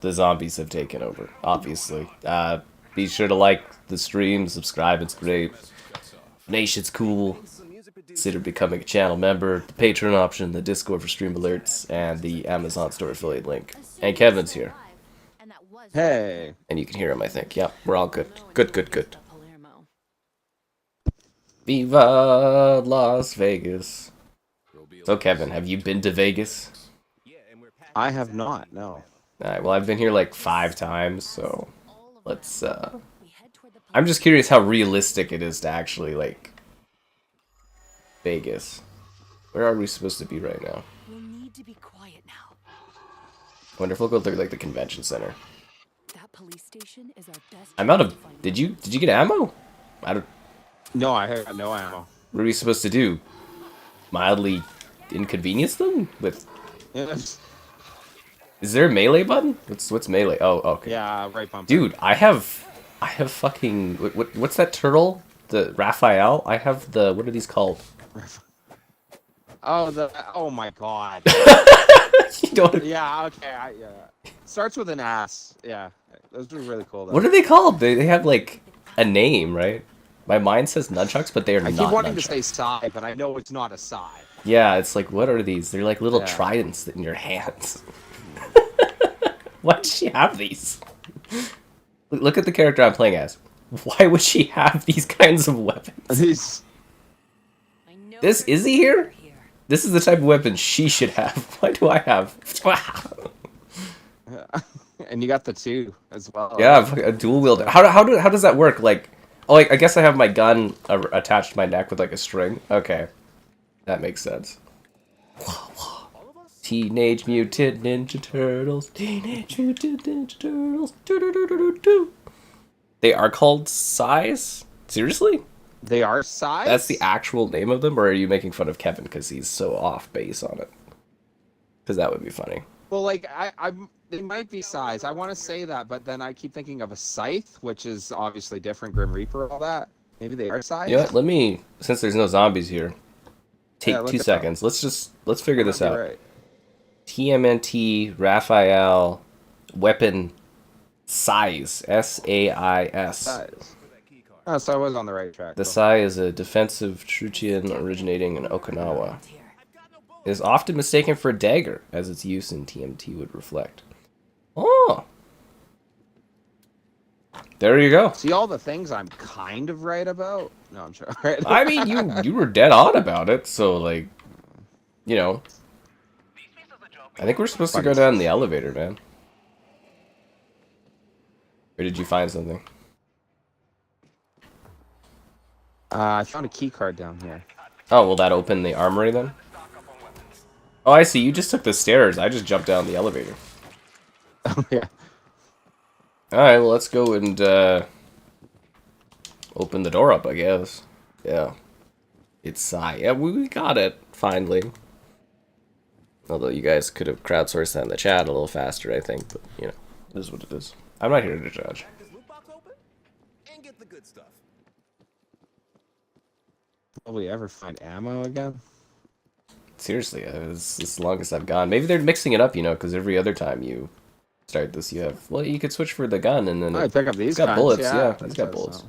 the zombies have taken over, obviously. Be sure to like the stream, subscribe, it's great. Nation's cool. Consider becoming a channel member, the Patreon option, the Discord for stream alerts, and the Amazon store affiliate link. And Kevin's here. Hey. And you can hear him, I think. Yeah, we're all good. Good. Viva Las Vegas. So, Kevin, have you been to Vegas? I have not, no. Alright, well, I've been here like 5 times, so let's, I'm just curious how realistic it is to actually, like, Vegas. Where are we supposed to be right now? We'll need to be quiet now. Wonder if we'll go through, like, the convention center. That police station is our best. I'm out of... Did you get ammo? I don't... No, I have no ammo. What are we supposed to do? Mildly inconvenience them? With... Yes. Is there a melee button? What's melee? Oh, okay. Yeah, right bumper. Dude, I have fucking... What's that turtle? The Raphael? I have the... What are these called? Oh my god. You don't... Yeah, okay, yeah. Starts with an ass. Yeah. Those are really cool though. What are they called? They have like a name, right? My mind says nunchucks, but they are not I keep wanting nunchucks. to say scythe, but I know it's not a scythe. Yeah, it's like, what are these? They're like little tridents in your hands. Why does she have these? Look at the character I'm playing as. Why would she have these kinds of weapons? These... This Izzy here? This is the type of weapon she should have. Why do I have? And you got the 2 as well. Yeah, a dual wielder. How does that work? Like, oh, like, I guess I have my gun attached to my neck with like a string. Okay, that makes sense. Teenage Mutant Ninja Turtles. Teenage Mutant Ninja Turtles. Do. They are called size? Seriously? They are scythes? That's the actual name of them, or are you making fun of Kevin because he's so off base on it? Because that would be funny. Well, like, they might be scythes. I want to say that, but then I keep thinking of a scythe, which is obviously different, Grim Reaper, all that. Maybe they are scythes? You know what, let me, since there's no zombies here, take 2 seconds. Let's figure this out. Right. TMNT, Raphael, weapon, size, S-A-I-S. Scythes. Oh, so I was on the right track. The Sai is a defensive Truchian originating in Okinawa. It is often mistaken for a dagger, as its use in TMT would reflect. Oh! There you go. See all the things I'm kind of right about? No, I'm sure. Right? I mean, you were dead on about it, so, like, you know. I think we're supposed to go down the elevator, man. Or did you find something? I found a key card down here. Oh, will that open the armory then? Oh, I see. You just took the stairs. I just jumped down the elevator. Oh, yeah. Alright, well, let's go and, open the door up, I guess. Yeah. It's Sai. Yeah, we got it, finally. Although you guys could have crowdsourced that in the chat a little faster, I think. But, you know, it is what it is. I'm not here to judge. Will we ever find ammo again? Seriously, it's the longest I've gone. Maybe they're mixing it up, you know, because every other time you start this, you have... Well, you could switch for the gun, and then... I pick up these It's got kinds, bullets, yeah. it's got bullets.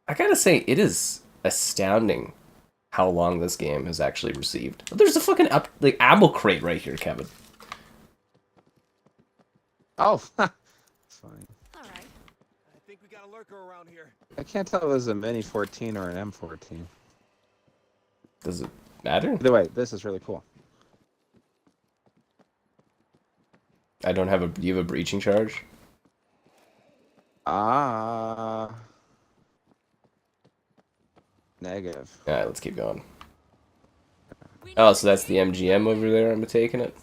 I gotta say, it is astounding how long this game has actually received. There's a fucking ammo crate right here, Kevin. Oh, it's fine. All right. I think we got a lurker around here. I can't tell if this is a Mini 14 or an M14. Does it matter? Either way, this is really cool. I don't have a... Do you have a breaching charge? Negative. Alright, let's keep going. Oh, so that's the MGM over there, I'm taking it.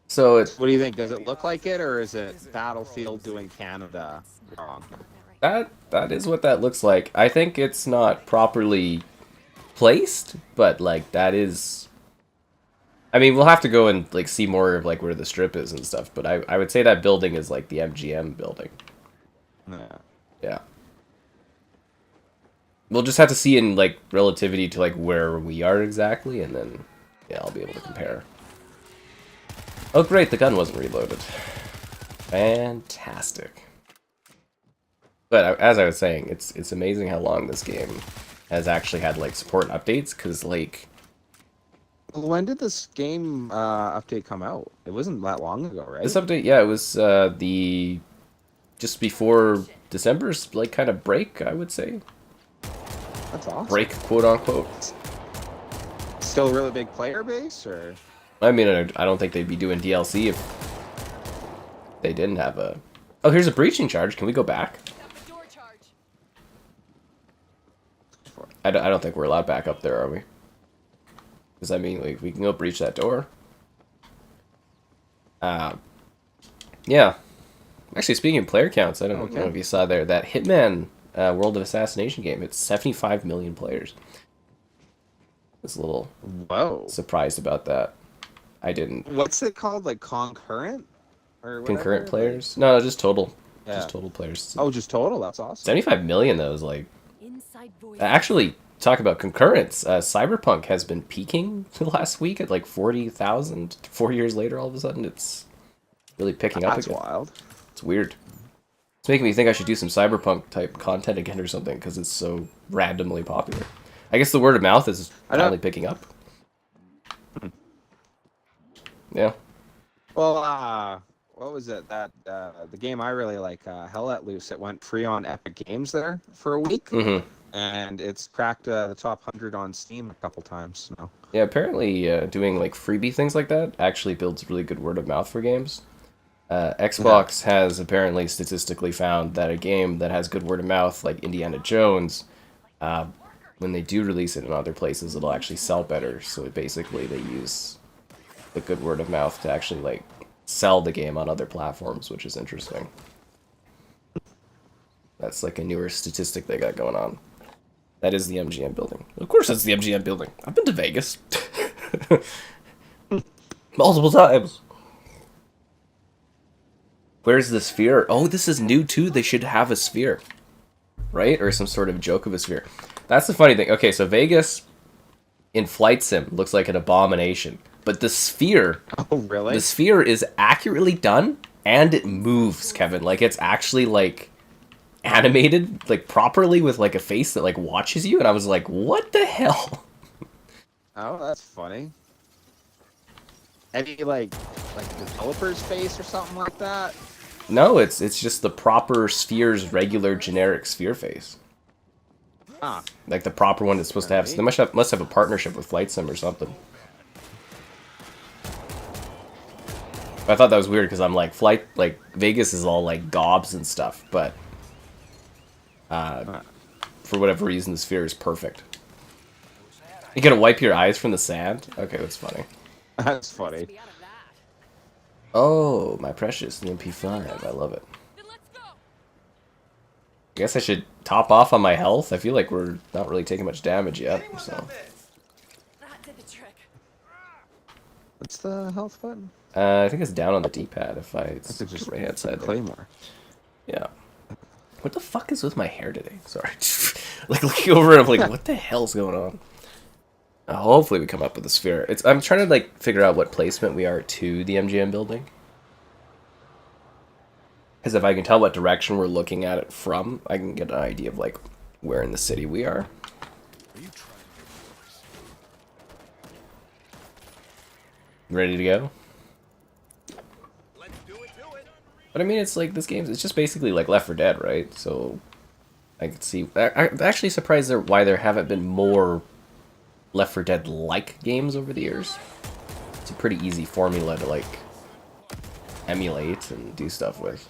So it's... What do you think? Does it look like it, or is it Battlefield doing Canada wrong? That is what that looks like. I think it's not properly placed, but like that is... I mean, we'll have to go and like see more of like where the strip is and stuff, but I would say that building is like the MGM building. Yeah. Yeah. We'll just have to see in like relativity to like where we are exactly, and then yeah, I'll be able to compare. Oh great, the gun wasn't reloaded. Fantastic. But as I was saying, it's amazing how long this game has actually had like support and updates, because like When did this game update come out? It wasn't that long ago, right? this update, yeah, it was the just before December's like kind of break, I would say. That's awesome. Break, quote unquote. Still a really big player base, or? I mean, I don't think they'd be doing DLC if they didn't have a... Oh, here's a breaching charge. Can we go back? Door charge. I don't think we're allowed back up there, are we? Because, I mean, we can go breach that door. Yeah. Actually, speaking of player counts, I don't know if you saw there, that Hitman World of Assassination game, it's 75 million players. I was a little surprised about that. I didn't. What's it called? Like concurrent? Or whatever? Concurrent players? No, just total. Yeah. Just total players. Oh, just total? That's awesome. 75 million, though, is like... Inside voice. Actually, talk about concurrence. Cyberpunk has been peaking the last week at like 40,000. 4 years later, all of a sudden, it's really picking up again. That's wild. It's weird. It's making me think I should do some Cyberpunk type content again or something, because it's so randomly popular. I guess the word of mouth is finally picking up. Yeah. Well, what was it? That the game I really like, Hell Let Loose. It went free on Epic Games there for a week, and it's cracked the top 100 on Steam a couple times now. Yeah, apparently doing like freebie things like that actually builds really good word of mouth for games. Xbox has apparently statistically found that a game that has good word of mouth, like Indiana Jones, when they do release it in other places, it'll actually sell better. So basically, they use the good word of mouth to actually like sell the game on other platforms, which is interesting. That's like a newer statistic they got going on. That is the MGM building. Of course, that's the MGM building. I've been to Vegas multiple times. Where's the sphere? Oh, this is new too. They should have a sphere, right? Or some sort of joke of a sphere. That's the funny thing. Okay, so Vegas in Flight Sim looks like an abomination. But the sphere... Oh, really? The sphere is accurately done, and it moves, Kevin. Like, it's actually, like, animated, like, properly with, like, a face that, like, watches you. And I was like, what the hell? Oh, that's funny. Any, like developer's face or something like that? No, it's just the proper sphere's regular generic sphere face. Ah. Like, the proper one that's supposed to have... So they must have a partnership with Flight Sim or something. I thought that was weird because I'm like, Vegas is all like gobs and stuff, but for whatever reason, the sphere is perfect. You gonna wipe your eyes from the sand? Okay, that's funny. That's funny. Oh, my precious, the MP5. I love it. I guess I should top off on my health. I feel like we're not really taking much damage yet, so. That did the trick. What's the health button? I think it's down on the D-pad if it's just right outside there. Claymore. Yeah. What the fuck is with my hair today? Sorry. Like, looking over and I'm like, what the hell's going on? Hopefully we come up with a sphere. I'm trying to, like, figure out what placement we are to the MGM building. Because if I can tell what direction we're looking at it from, I can get an idea of, like, where in the city we are. Ready to go? But I mean, it's like, this game, it's just basically like Left 4 Dead, right? So, I could see... I'm actually surprised why there haven't been more Left 4 Dead-like games over the years. It's a pretty easy formula to, like, emulate and do stuff with.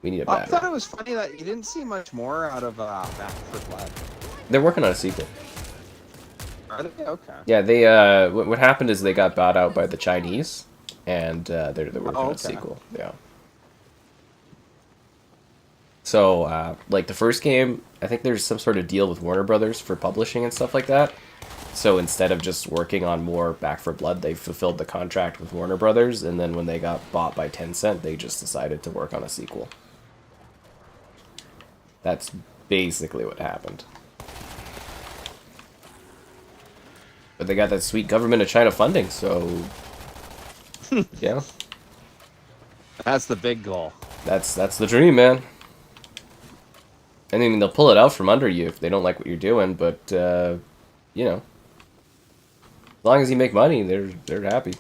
We need a I battery. thought it was funny that you didn't see much more out of Back 4 Blood. They're working on a sequel. Are they? Okay. Yeah, they, what happened is they got bought out by the Chinese, and they're working on a sequel. Yeah. So, like, the first game, I think there's some sort of deal with Warner Brothers for publishing and stuff like that. So instead of just working on more Back 4 Blood, they fulfilled the contract with Warner Brothers, and then when they got bought by Tencent, they just decided to work on a sequel. That's basically what happened. But they got that sweet government of China funding, so Yeah, That's the big goal. that's the dream, man. I mean, they'll pull it out from under you if they don't like what you're doing, but you know, as long as you make money, they're happy.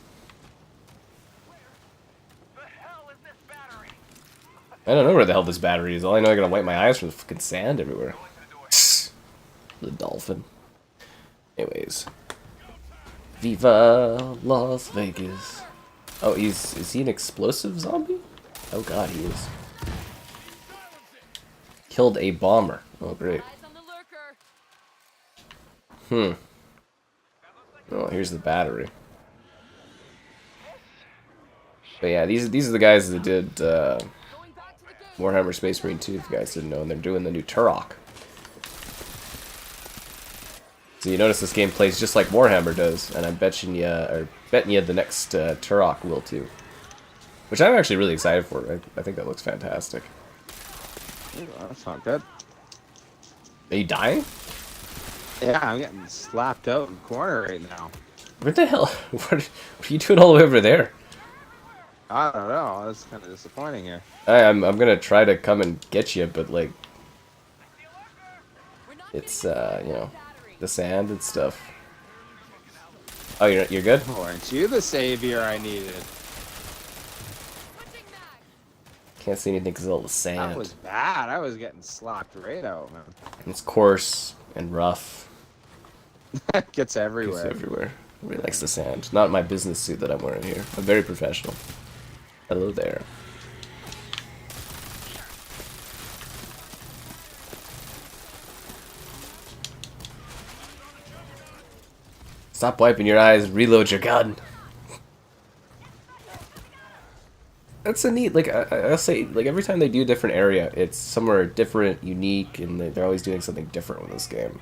I don't know where the hell this battery is. All I know, I gotta wipe my eyes from the fucking sand everywhere. The dolphin. Anyways, Viva Las Vegas. Oh, is he an explosive zombie? Oh god, he is. Killed a bomber. Oh great. Eyes on the lurker. Oh, here's the battery. But yeah, these are the guys that did Going back to the gate. Warhammer Space Marine 2, if you guys didn't know, and they're doing the new Turok. So you notice this game plays just like Warhammer does, and I'm betting you the next Turok will too. Which I'm actually really excited for. I think that looks fantastic. Ooh, that's not good. Are you dying? Yeah, I'm getting slapped out in the corner right now. What the hell? What are you doing all the way over there? I don't know. That's kind of disappointing here. I'm gonna try to come and get you, but like, We're not it's getting you know, battery. the sand and stuff. Oh, you're good? Oh, aren't you the savior I needed? Switching mag. Can't see anything because of all the That sand. was bad. I was getting slapped right out, man. It's coarse and rough. It gets It's everywhere. everywhere. Nobody likes the sand. Not my business suit that I'm wearing here. I'm very professional. Hello there. Stop wiping your eyes and reload your gun. That's a neat, like, I'll say, like, every time they do a different area, it's somewhere different, unique, and they're always doing something different with this game.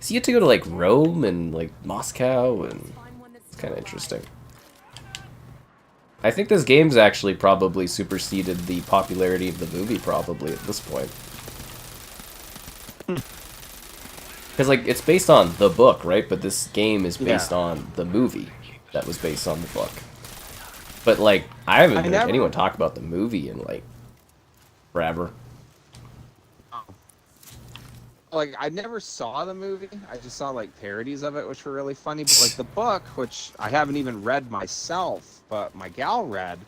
So you get to go to, like, Rome and, like, Moscow, and Find one that's it's kind of interesting. I think this game's actually probably superseded the popularity of the movie, probably, at this point. Because, like, it's based on the book, right? But this game is based Yeah. on the movie that was based on the book. But, like, I haven't heard anyone talk about the movie in, like, forever. Like, I never saw the movie. I just saw, like, parodies of it, which were really funny. But, like, the book, which I haven't even read myself, but my gal read,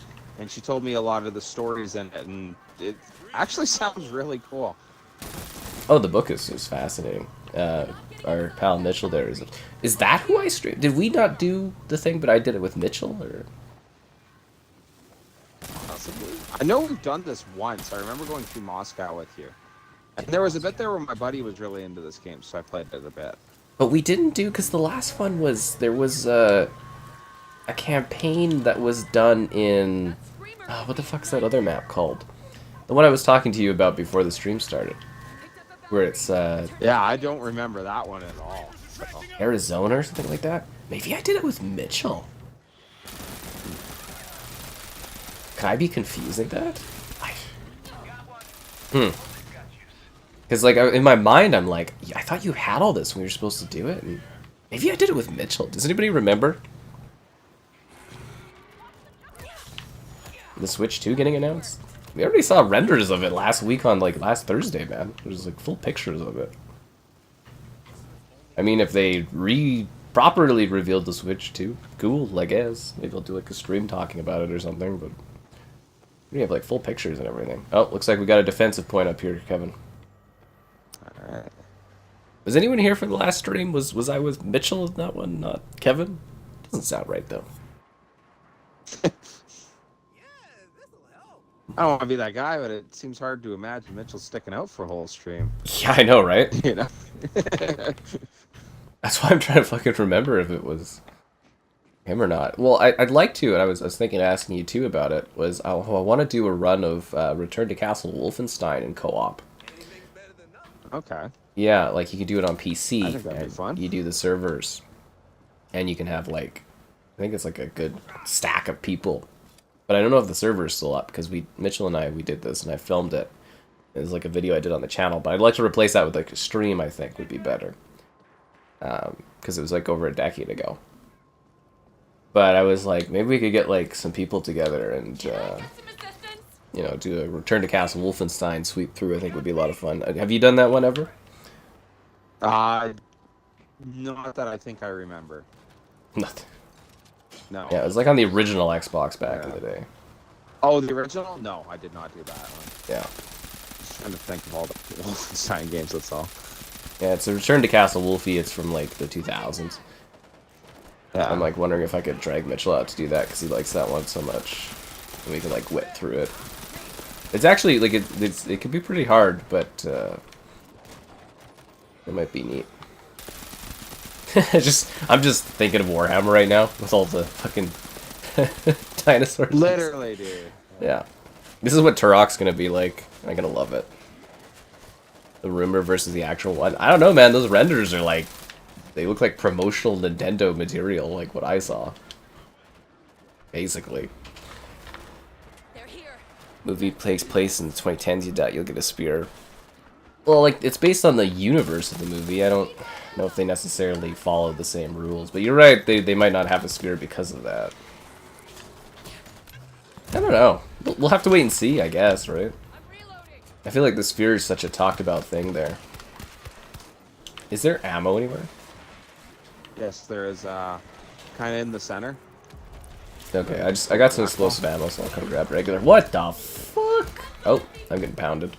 and she told me a lot of the stories in it, and it actually sounds really cool. Oh, the book is fascinating. Our pal Mitchell there is that who I streamed? Did we not do the thing, but I did it with Mitchell, or? Possibly. I know we've done this once. I remember going through Moscow with you. And there was a bit there where my buddy was really into this game, so I played it a bit. But we didn't do, because the last one was, there was a campaign that was done in, what the fuck's that other map called? The one I was talking to you about before the stream started. Where it's, Yeah, I don't remember that one at all. So. Arizona or something like that? Maybe I did it with Mitchell. Could I be confusing that? Because, like, in my mind, I'm like, yeah, I thought you had all this when we were supposed to do it. And maybe I did it with Mitchell. Does anybody remember? The Switch 2 getting announced? We already saw renders of it last week on, like, last Thursday, man. There's, like, full pictures of it. I mean, if they properly revealed the Switch 2, cool, I guess. Maybe I'll do, like, a stream talking about it or something, but we have, like, full pictures and everything. Oh, looks like we got a defensive point up here, Kevin. Alright. Was anyone here for the last stream? Was I with Mitchell in that one, not Kevin? Doesn't sound right, though. I don't want to be that guy, but it seems hard to imagine Mitchell sticking out for a whole stream. Yeah, I know, right? You know? That's why I'm trying to fucking remember if it was him or not. Well, I'd like to, and I was thinking of asking you too about it, was I want to do a run of Return to Castle Wolfenstein in co-op. Okay. Yeah, like you can do it on PC. I think that'd be and fun. You do the servers, and you can have like, I think it's like a good stack of people. But I don't know if the server is still up because Mitchell and I did this and I filmed it. It was like a video I did on the channel, but I'd like to replace that with like a stream. I think would be better because it was like over a decade ago. But I was like, maybe we could get like some people together and Get some assistance. you know, do a Return to Castle Wolfenstein sweep through. I think would be a lot of fun. Have you done that one ever? Not that I think I remember. Nothing. No. Yeah, it was like on the original Xbox back in Yeah. the day. Oh, the original? No, I did not do that one. Yeah. Just trying to think of all the Wolfenstein games, that's all. Yeah, it's a Return to Castle Wolfie. It's from like the 2000s. Yeah. I'm like wondering if I could drag Mitchell out to do that because he likes that one so much. And we can like whip through it. It's actually like it could be pretty hard, but it might be neat. I'm just thinking of Warhammer right now with all the fucking dinosaurs. Literally, dude. Yeah. This is what Turok's gonna be like. I'm gonna love it. The rumor versus the actual one. I don't know, man. Those renders are like, they look like promotional Nintendo material, like what I saw. Basically. They're here. Movie takes place in the 2010s. You'll get a spear. Well, like it's based on the universe of the movie. I don't know if they necessarily follow the same rules, but you're right. They might not have a spear because of that. I don't know. We'll have to wait and see, I guess, right? I'm reloading. I feel like the spear is such a talked about thing there. Is there ammo anywhere? Yes, there is, kind of in the center. Okay, I got some explosive ammo, so I'll come grab regular. What the fuck? Oh, I'm getting pounded.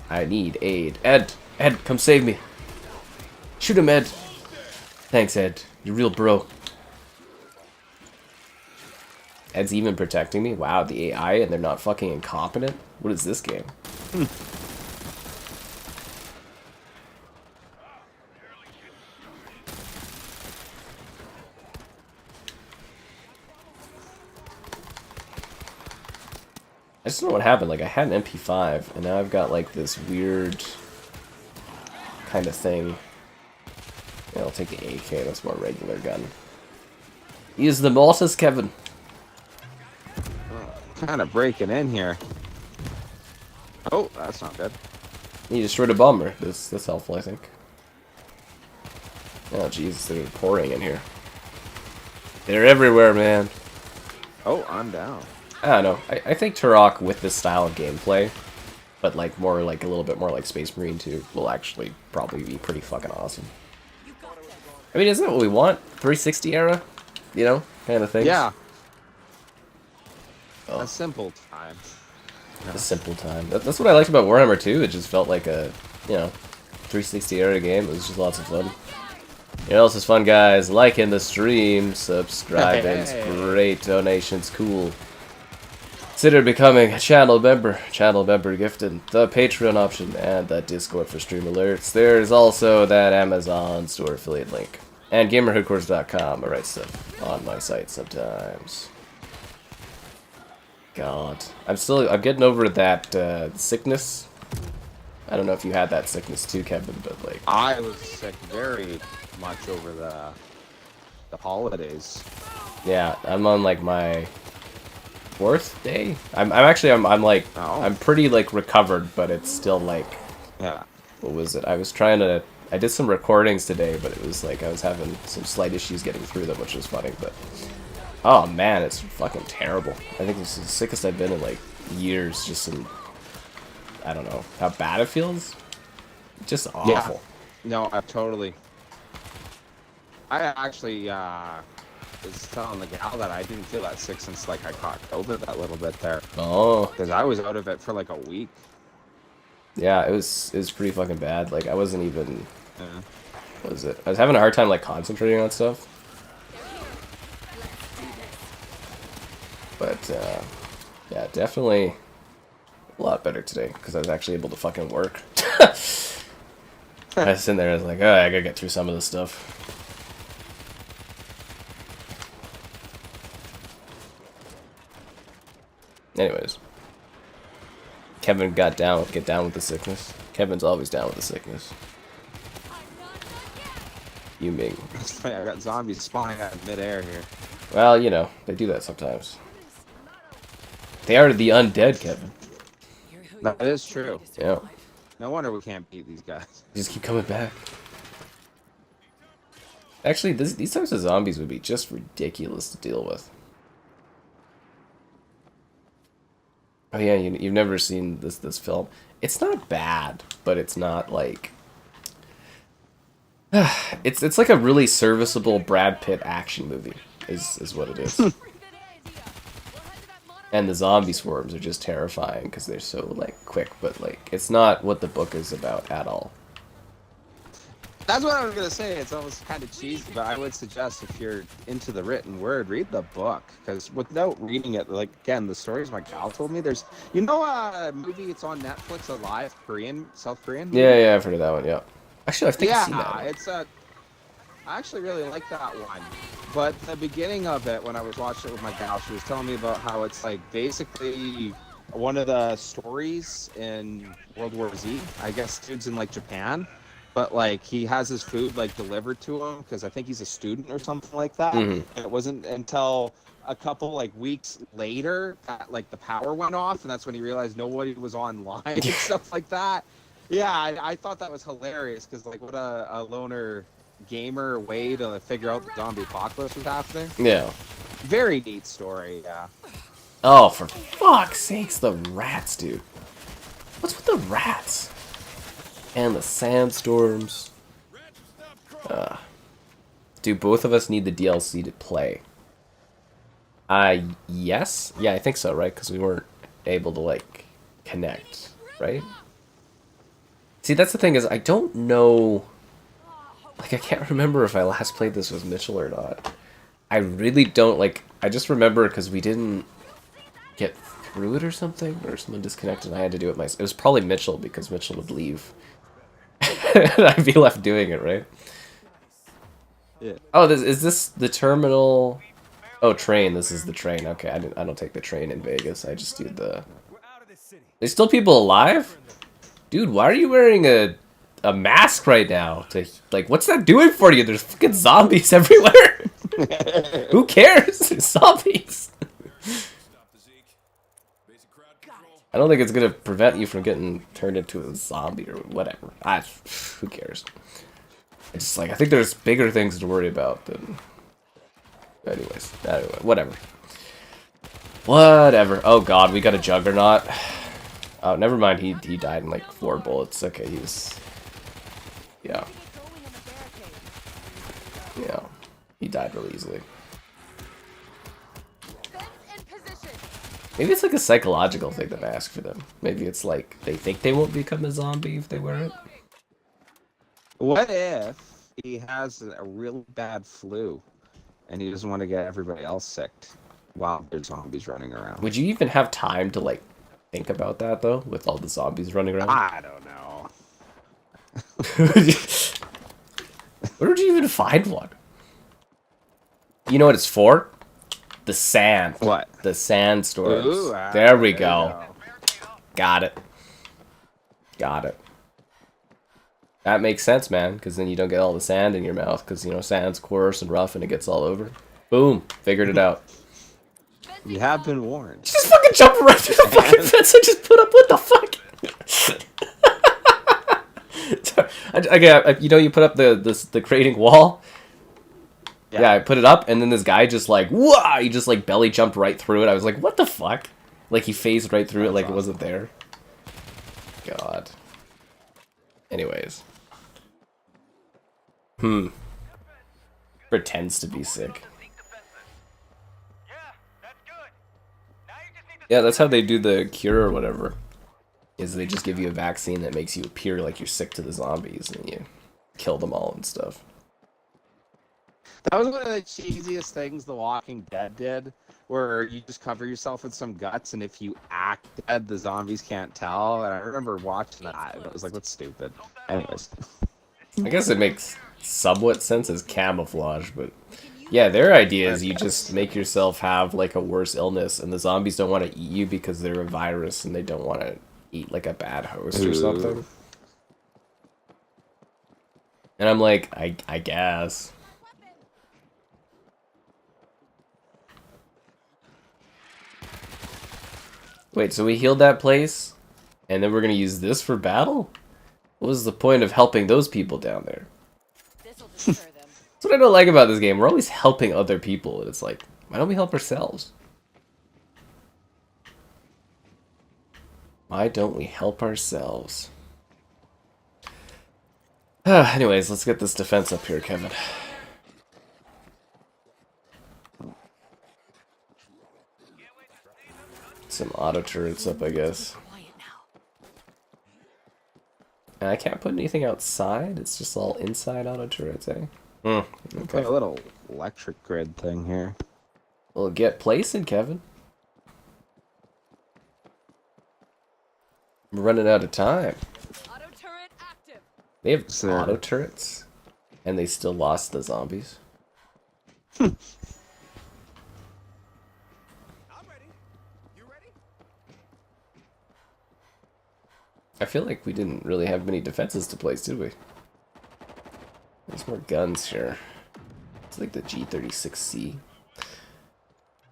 I need aid. Ed, come save me. Shoot him, Ed. Thanks, Ed. You're real bro. Ed's even protecting me? Wow, the AI and they're not fucking incompetent? What is this game? I just don't know what happened. Like, I had an MP5, and now I've got, like, this weird kind of thing. Yeah, I'll take the AK. That's more regular gun. Use the mortars, Kevin. Kind of breaking in here. Oh, that's not good. You destroyed a bomber. That's helpful, I think. Oh, Jesus, they're pouring in here. They're everywhere, man. Oh, I'm down. I don't know. I think Turok with this style of gameplay, but like more like a little bit more like Space Marine 2, will actually probably be pretty fucking awesome. I mean, isn't that what we want? 360 era, you know, kind of thing. Yeah. Oh. A simple time. A simple time. That's what I liked about Warhammer 2. It just felt like a, you know, 360 era game. It was just lots of fun. You know what else is fun, guys? Liking the stream, subscribing's great, donations cool. Consider becoming a channel member gifted, the Patreon option, and that Discord for stream alerts. There's also that Amazon store affiliate link. And GamerHeadquarters.com. I write stuff on my site sometimes. God. I'm getting over that sickness. I don't know if you had that sickness too, Kevin, but like... I was sick very much over the holidays. Yeah, I'm on like my... 4th day? I'm like, Oh. I'm pretty like recovered, but it's still like, Yeah. what was it? I did some recordings today, but it was like I was having some slight issues getting through them, which was funny, but oh man, it's fucking terrible. I think this is the sickest I've been in like years, just in, I don't know, how bad it feels? Just awful. Yeah. No, I actually, was telling the gal that I didn't feel that sick since like I caught COVID that little bit there. Oh. Because I was out of it for like a week. Yeah, it was pretty fucking bad. Like I wasn't even, Yeah. what was it? I was having a hard time like concentrating on stuff. But yeah, definitely a lot better today because I was actually able to fucking work. I was sitting there, I was like, oh, I gotta get through some of this stuff. Anyways, Kevin get down with the sickness. Kevin's always down with the sickness. You Ming. I got zombies spawning out of midair here. Well, you know, they do that sometimes. They are the undead, Kevin. That is true. Yeah. No wonder we can't beat these guys. They just keep coming back. Actually, these types of zombies would be just ridiculous to deal with. Oh yeah, you've never seen this film. It's not bad, but it's not like it's like a really serviceable Brad Pitt action movie is what it is. And the zombie swarms are just terrifying because they're so like quick, but like it's not what the book is about at all. That's what I was gonna say. It's almost kind of cheesy, but I would suggest if you're into the written word, read the book. Because without reading it, like again, the stories my gal told me. There's, you know, a movie. It's on Netflix. Alive, South Korean. Movie? Yeah, I've heard of that one. Yeah, actually, I think I've seen that one. It's a. I actually really like that one. But the beginning of it, when I was watching it with my gal, she was telling me about how it's like basically one of the stories in World War Z. I guess dude's in like Japan. But like he has his food like delivered to him because I think he's a student or something like that. Mm-hmm. And it wasn't until a couple like weeks later that like the power went off, and that's when he realized nobody was online and stuff like that. Yeah, I thought that was hilarious because like what a loner gamer way to figure out the zombie apocalypse was happening. Yeah. Very neat story. Yeah. Oh, for fuck's sakes, the rats, dude. What's with the rats? And the sandstorms. Do both of us need the DLC to play? Yes. Yeah, I think so, right? Because we weren't able to, like, connect, right? See, that's the thing is, I don't know... Like, I can't remember if I last played this with Mitchell or not. I really don't, like... I just remember because we didn't get through it or something, or someone disconnected and I had to do it myself. It was probably Mitchell, because Mitchell would leave. I'd be left doing it, right? Yeah. Oh, is this the terminal? Oh, train. This is the train. Okay, I don't take the train in Vegas. I just do the... There's still people alive? Dude, why are you wearing a mask right now? To like, what's that doing for you? There's fucking zombies everywhere. Who cares? There's zombies. I don't think it's gonna prevent you from getting turned into a zombie or whatever. Who cares? It's just like I think there's bigger things to worry about than. Anyways, anyway, whatever. Whatever. Oh god, we got a juggernaut. Oh, never mind. He died in like 4 bullets. Okay, he was. Yeah. Yeah. He died really easily. Maybe it's like a psychological thing to ask for them. Maybe it's like they think they won't become a zombie if they wear it. What if he has a really bad flu and he doesn't want to get everybody else sick while there's zombies running around? Would you even have time to like think about that though, with all the zombies running around? I don't know. Where would you even find one? You know what it's for? The sand. What? The sandstorms. Ooh, there we go. Got it. Got it. That makes sense, man, because then you don't get all the sand in your mouth, because, you know, sand's coarse and rough and it gets all over. Boom. Figured it out. You have been warned. Just fucking jump right through the fucking fence I just put up. What the fuck? Okay, you know, you put up the crating wall? Yeah, I put it up, and then this guy just like, whoa! He just like belly jumped right through it. I was like, what the fuck? Like he phased right through it like it wasn't there. God. Anyways. Pretends to be sick. Yeah, that's how they do the cure or whatever. Is they just give you a vaccine that makes you appear like you're sick to the zombies, and you kill them all and stuff. That was one of the cheesiest things The Walking Dead did, where you just cover yourself with some guts, and if you act dead, the zombies can't tell. And I remember watching that, and it was like, that's stupid. Anyways. I guess it makes somewhat sense as camouflage, but yeah, their idea is you just make yourself have like a worse illness, and the zombies don't want to eat you because they're a virus, and they don't want to eat like a bad host or something. And I'm like, I guess. Wait, so we healed that place, and then we're gonna use this for battle? What was the point of helping those people down there? This'll deter them. That's what I don't like about this game. We're always helping other people, and it's like, why don't we help ourselves? Why don't we help ourselves? Anyways, let's get this defense up here, Kevin. Some auto turrets up, I guess. And I can't put anything outside. It's just all inside auto turrets, eh? Okay, a little electric grid thing here. Well, get placing, Kevin. We're running out of time. Auto turret active. They have Sir. auto turrets, and they still lost the zombies. I'm ready. You ready? I feel like we didn't really have many defenses to place, did we? There's more guns here. It's like the G36C.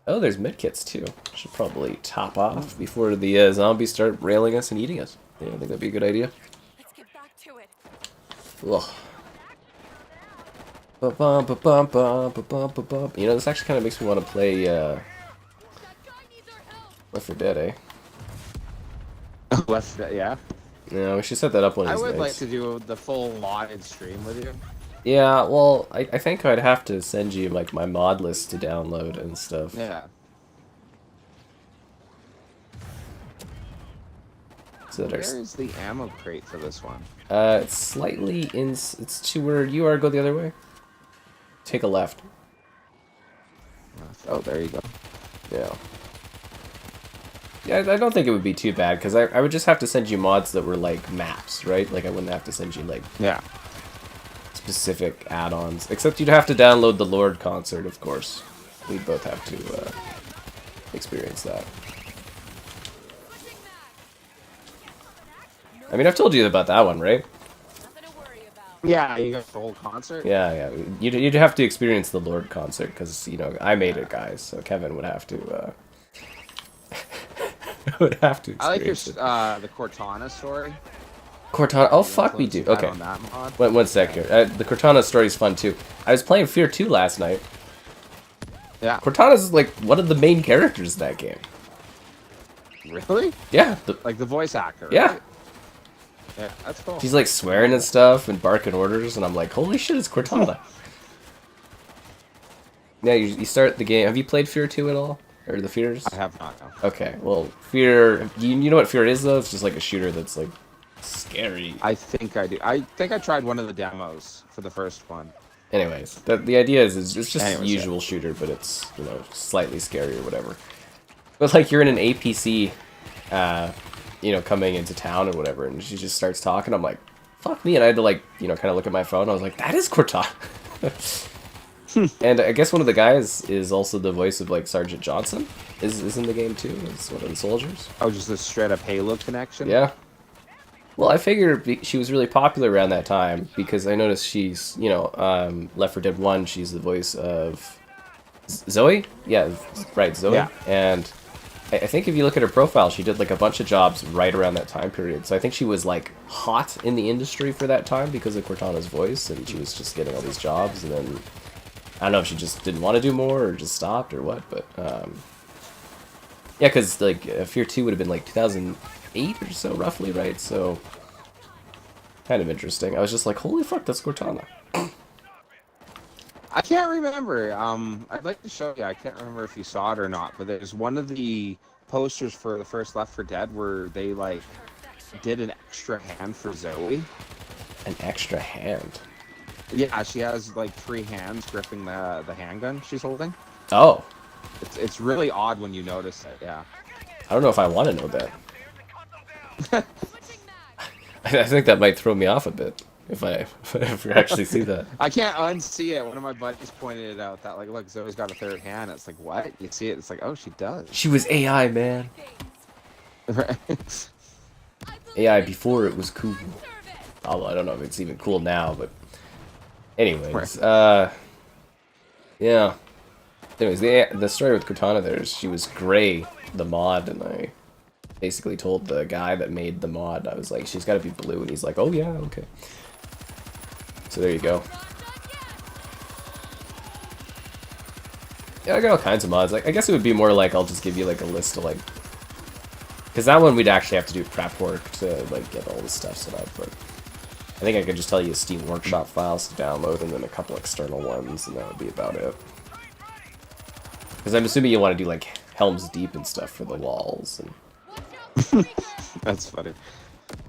Oh, there's medkits too. Should probably top off before the zombies start railing us and eating us. Yeah, I think that'd be a good idea. Let's get back to it. Ugh. Ba-bum, ba-bum, ba-bum, ba-bum, ba-bum. You know, this actually kind of makes me want to play That guy needs our help. Left 4 Dead, eh? Left, yeah. Yeah, we should set that up one of I these would like nights. to do the full modded stream with you. Yeah, well, I think I'd have to send you like my mod list to download and stuff. Yeah. So that our, Where's the ammo crate for this one? it's slightly in. It's to where you are. Go the other way. Take a left. Oh, there you go. Yeah. Yeah, I don't think it would be too bad because I would just have to send you mods that were like maps, right? Like I wouldn't have to send you like Yeah. specific add-ons. Except you'd have to download the Lord concert, of course. We'd both have to experience that. I mean, I've told you about that one, right? Nothing to worry about. Yeah, you got the whole concert? Yeah, yeah. You'd have to experience the Lord concert because, you know, I made it, guys. So Kevin would have to, would have to I like your, experience it. the Cortana story. Cortana. Oh, fuck, we do. Influence Okay. you had on that mod. One sec here. The Cortana story's fun, too. I was playing Fear 2 last night. Yeah. Cortana's, like, one of the main characters in that game. Really? Yeah. Like the voice actor, Yeah. right? Yeah, that's cool. He's, like, swearing and stuff and barking orders, and I'm like, holy shit, it's Cortana. Yeah, you start the game. Have you played Fear 2 at all? Or the Fears? I have not, no. Okay, well, Fear... You know what Fear is, though? It's just like a shooter that's, like, scary. I think I do. I think I tried one of the demos for the first one. Anyways, the idea is it's just Anyways, a usual shooter, but it's, you know, slightly scary or whatever. But, like, you're in an APC, you know, coming into town or whatever, and she just starts talking. I'm like, fuck me. And I had to, like, you know, kind of look at my phone. I was like, that is Cortana. And I guess one of the guys is also the voice of, like, Sergeant Johnson. Is in the game, too. Is one of the soldiers. Oh, just a straight up Halo connection? Yeah. Well, I figured she was really popular around that time because I noticed she's, you know, Left 4 Dead 1, she's the voice of Zoe? Yeah, right, Zoe. Yeah. And I think if you look at her profile, she did like a bunch of jobs right around that time period. So I think she was like hot in the industry for that time because of Cortana's voice, and she was just getting all these jobs. And then I don't know if she just didn't want to do more or just stopped or what, but yeah, because like Fear 2 would have been like 2008 or so, roughly, right? So kind of interesting. I was just like, holy fuck, that's Cortana. I can't remember. I'd like to show you. I can't remember if you saw it or not, but there's one of the posters for the first Left 4 Dead where they like did an extra hand for Zoe. An extra hand. Yeah, she has like 3 hands gripping the handgun she's holding. Oh, It's really odd when you notice it. Yeah. I don't know if I want to know that. Switching mag. I think that might throw me off a bit if we actually see that. I can't unsee it. One of my buddies pointed it out that like, look, Zoe's got a 3rd hand. It's like, what? You see it? It's like, oh, she does. She was AI, man. Right. I believe AI in before it was cool. service. Although I don't know if it's even cool now, but anyways, Right. yeah. Anyways, the story with Cortana there is she was gray, the mod, and I basically told the guy that made the mod, I was like, she's got to be blue, and he's like, oh yeah, okay. So there you go. Not done yet. Yeah, I got all kinds of mods. Like, I guess it would be more like I'll just give you like a list of like, because that one we'd actually have to do prep work to like get all this stuff set up. But I think I could just tell you Steam Workshop files to download and then a couple external ones, and that would be about it. Because I'm assuming you want to do like Helm's Deep and stuff for the walls. And That's funny.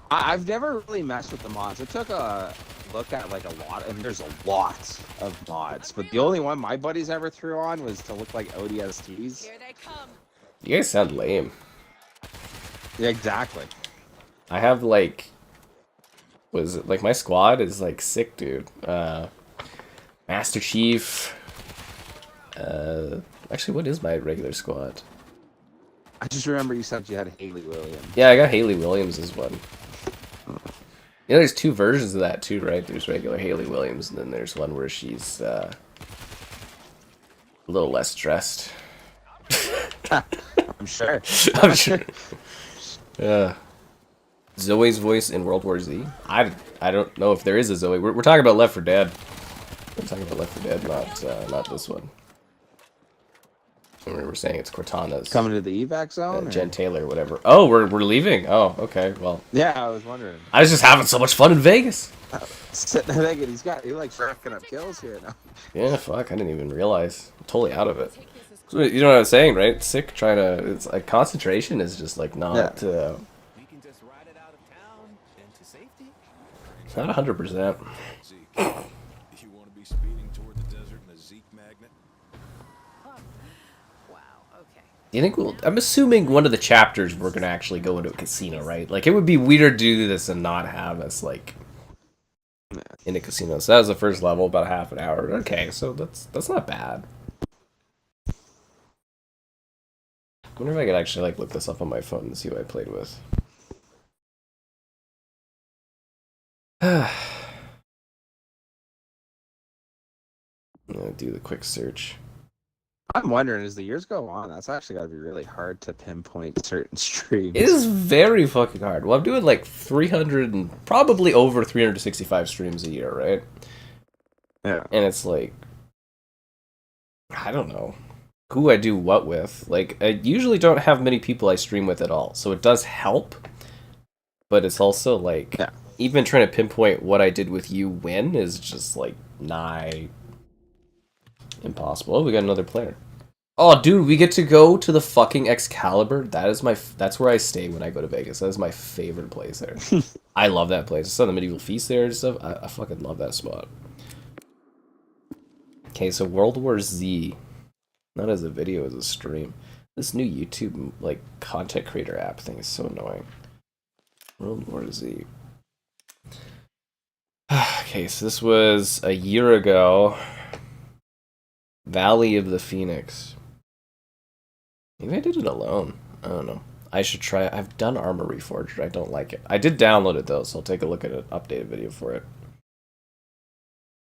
I've never really messed with the mods. I took a look at like a lot, and there's a lot of mods. But the only one my buddies ever threw on was to look like ODSTs. Here they come. You guys sound lame. Yeah, exactly. I have like, what is it? Like my squad is like sick, dude. Master Chief. Actually, what is my regular squad? I just remember you said you had Haley Williams. Yeah, I got Haley Williams as one. Yeah, there's two versions of that too, right? There's regular Haley Williams, and then there's one where she's a little less dressed. I'm sure. I'm sure. Zoe's voice in World War Z. I don't know if there is a Zoe. We're talking about Left 4 Dead. We're talking about Left 4 Dead, not this one. We're saying it's Cortana's. Coming to the evac zone? Jen Taylor, whatever. Oh, we're leaving. Oh, okay. Well, Yeah, I was wondering. I was just having so much fun in Vegas. Sitting there thinking he likes racking up kills here now. Yeah, fuck. I didn't even realize. I'm totally out of it. So, you know what I was saying, right? Sick trying to. It's like concentration is just like not. We can just ride it out of town into safety. Not 100%. You want to be speeding toward the desert in a Zeke magnet? Wow. Okay. Do you think we'll? I'm assuming one of the chapters we're gonna actually go into a casino, right? Like it would be weird to do this and not have us like in a casino. So that was the first level, about half an hour. Okay, so that's not bad. I wonder if I could actually like look this up on my phone and see what I played with. I'm gonna do the quick search. I'm wondering, as the years go on, that's actually got to be really hard to pinpoint certain streams. It is very fucking hard. Well, I'm doing like 300 and probably over 365 streams a year, right? Yeah. And it's like, I don't know who I do what with. Like, I usually don't have many people I stream with at all, so it does help. But it's also like, Yeah. even trying to pinpoint what I did with you when is just like nigh impossible. Oh, we got another player. Oh, dude, we get to go to the fucking Excalibur. That is that's where I stay when I go to Vegas. That is my favorite place there. I love that place. It's on the medieval feast there and stuff. I fucking love that spot. Okay, so World War Z. Not as a video, as a stream. This new YouTube, like, content creator app thing is so annoying. World War Z. Okay, so this was a year ago. Valley of the Phoenix. Maybe I did it alone. I don't know. I should try. I've done Armor Reforged. I don't like it. I did download it though, so I'll take a look at an updated video for it.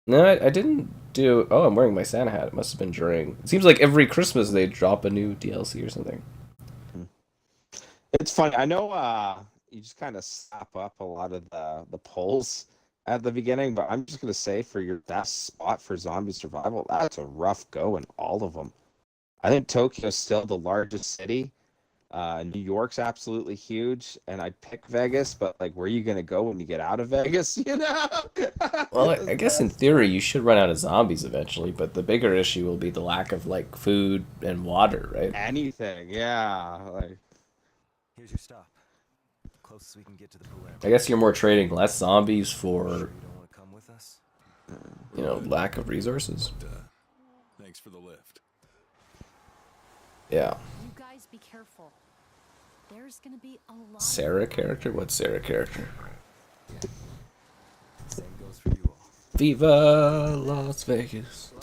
No, I didn't do. Oh, I'm wearing my Santa hat. It must have been during. It seems like every Christmas they drop a new DLC or something. It's funny. I know you just kind of slap up a lot of the polls at the beginning, but I'm just going to say for your best spot for zombie survival, that's a rough go in all of them. I think Tokyo's still the largest city. New York's absolutely huge, and I'd pick Vegas, but like, where are you going to go when you get out of Vegas, you know? Well, I guess in theory you should run out of zombies eventually, but the bigger issue will be the lack of like food and water, right? Anything, yeah. Like, Here's your stop. Closest we can get to the perimeter. I guess you're more trading less zombies for, You don't want to come with us? you know, lack of resources. Thanks for the lift. Yeah. You guys be careful. There's gonna be a lot. Sarah character? What's Sarah character? Same goes for you all. Viva Las Vegas.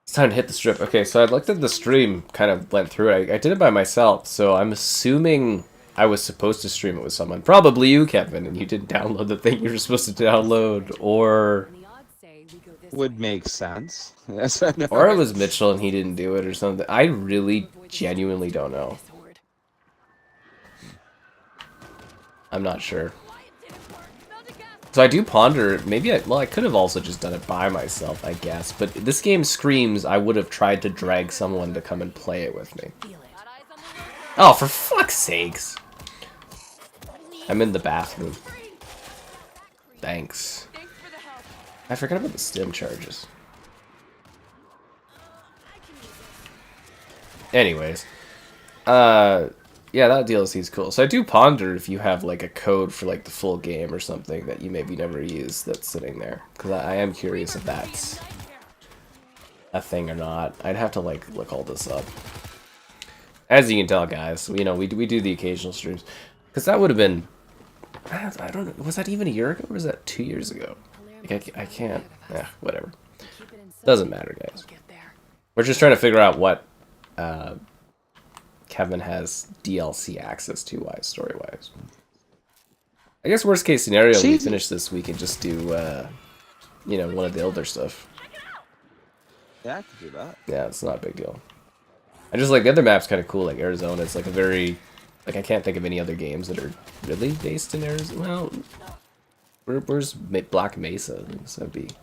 It's time to hit the strip. Okay, so I looked at the stream, kind of went through it. I did it by myself, so I'm assuming I was supposed to stream it with someone. Probably you, Kevin, and you didn't download the thing you were supposed to download, or... The odds say we go this would way. make sense. Yes, I know. Or it was Mitchell and he didn't do it or something. I really genuinely don't know. This horde. I'm not sure. Why it didn't work? Smell the gas So I do ponder, maybe I could have also just done it by myself, I guess. But this game screams I would have tried to drag someone to come and play it with me. Oh, for fuck's sakes. I'm in the bathroom. Thanks. I forgot about the stim charges. Anyways. Yeah, that DLC is cool. So I do ponder if you have like a code for like the full game or something that you maybe never use that's sitting there. Because I am curious if that's a thing or not. I'd have to like look all this up. As you can tell, guys, you know, we do the occasional streams. Because that would have been... I don't know. Was that even a year ago or was that 2 years ago? Like, I can't... whatever. Doesn't matter, guys. We're just trying to figure out what... Kevin has DLC access to story-wise. I guess worst case scenario, we finish this week and just do, you know, one of the elder stuff. Yeah, I could do that. Yeah, it's not a big deal. I just like the other map's kind of cool, like Arizona. It's like a very, like I can't think of any other games that are really based in Arizona. Well, where's Black Mesa? So that'd be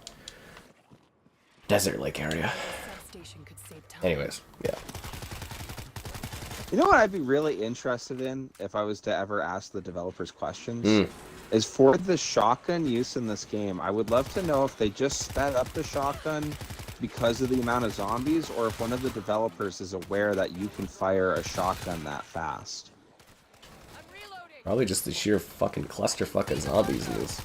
desert-like area. Anyways, yeah. You know what I'd be really interested in if I was to ever ask the developers questions? Is for the shotgun use in this game. I would love to know if they just sped up the shotgun because of the amount of zombies, or if one of the developers is aware that you can fire a shotgun that fast. Probably just the sheer fucking clusterfuck of zombies in this.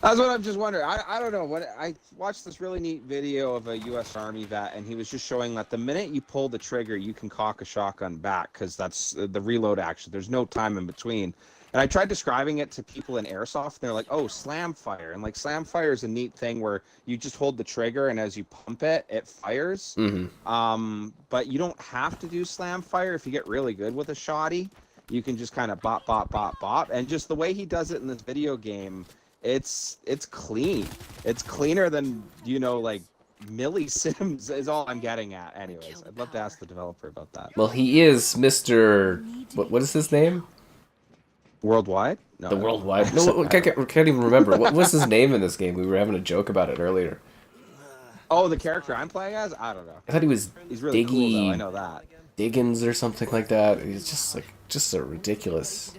That's what I'm just wondering. I don't know. What I watched this really neat video of a U.S. Army vet, and he was just showing that the minute you pull the trigger, you can cock a shotgun back because that's the reload action. There's no time in between. And I tried describing it to people in airsoft, and they're like, "Oh, slam fire!" And like slam fire is a neat thing where you just hold the trigger, and as you pump it, it fires. But you don't have to do slam fire if you get really good with a shotty. You can just kind of bop, bop, bop, bop, and just the way he does it in this video game. It's clean. It's cleaner than, you know, like millisims is all I'm getting at. Anyways, I'd love to ask the developer about that. Well, he is Mr. What is his name? Worldwide? No. The Worldwide. No, I can't even remember. What was his name in this game? We were having a joke about it earlier. Oh, the character I'm playing as? I don't know. I thought he was He's really Diggy cool, though. I know that. Diggins or something like that. He's just a ridiculous,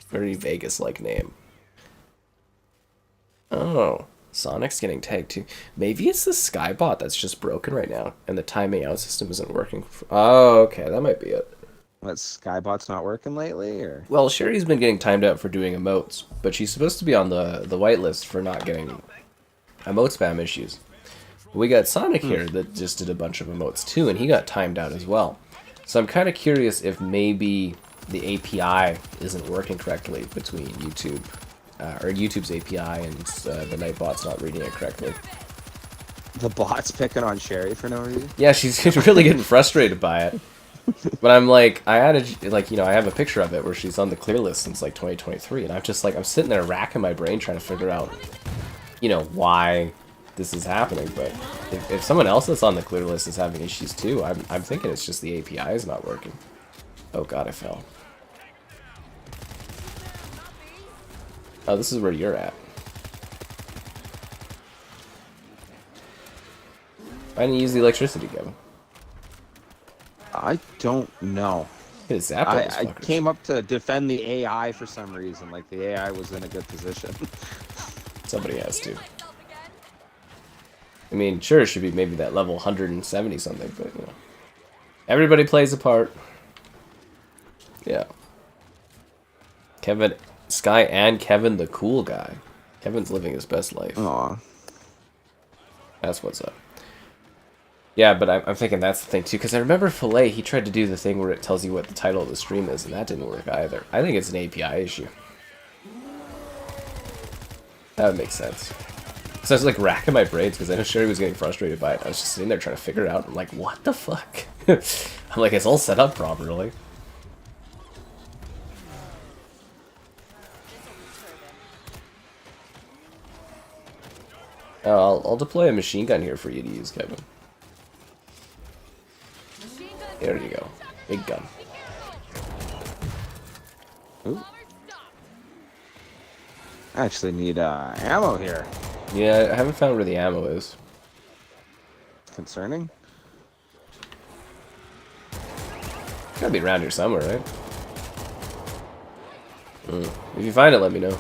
very Vegas-like name. Oh, Sonic's getting tagged too. Maybe it's the Skybot that's just broken right now, and the timing out system isn't working. Oh, okay, that might be it. What, Skybot's not working lately, or? Well, Sherry's been getting timed out for doing emotes, but she's supposed to be on the whitelist for not getting emote spam issues. We got Sonic here that just did a bunch of emotes too, and he got timed out as well. So I'm kind of curious if maybe the API isn't working correctly between YouTube. Or YouTube's API and the Nightbot's not reading it correctly. The bot's picking on Sherry for no reason? Yeah, she's really getting frustrated by it. But I'm like, I added, like, you know, I have a picture of it where she's on the clear list since like 2023, and I'm just like, I'm sitting there racking my brain trying to figure out, you know, why this is happening. But if someone else that's on the clear list is having issues too, I'm thinking it's just the API is not working. Oh god, I fell. Oh, this is where you're at. Why didn't you use the electricity, Kevin? I don't know. It is zap those I fuckers. came up to defend the AI for some reason. Like, the AI was in a good position. Somebody has to. I mean, sure, it should be maybe that level 170 something, but, you know. Everybody plays a part. Yeah. Kevin... Sky and Kevin the cool guy. Kevin's living his best life. Aw. That's what's up. Yeah, but I'm thinking that's the thing too, because I remember Filet, he tried to do the thing where it tells you what the title of the stream is, and that didn't work either. I think it's an API issue. That would make sense. So I was like racking my brains, because I know Sherry was getting frustrated by it. I was just sitting there trying to figure it out. I'm like, what the fuck? I'm like, it's all set up properly. I'll deploy a machine gun here for you to use, Kevin. There you go. Big gun. Ooh. I actually need ammo here. Yeah, I haven't found where the ammo is. Concerning. Gotta be around here somewhere, right? If you find it, let me know.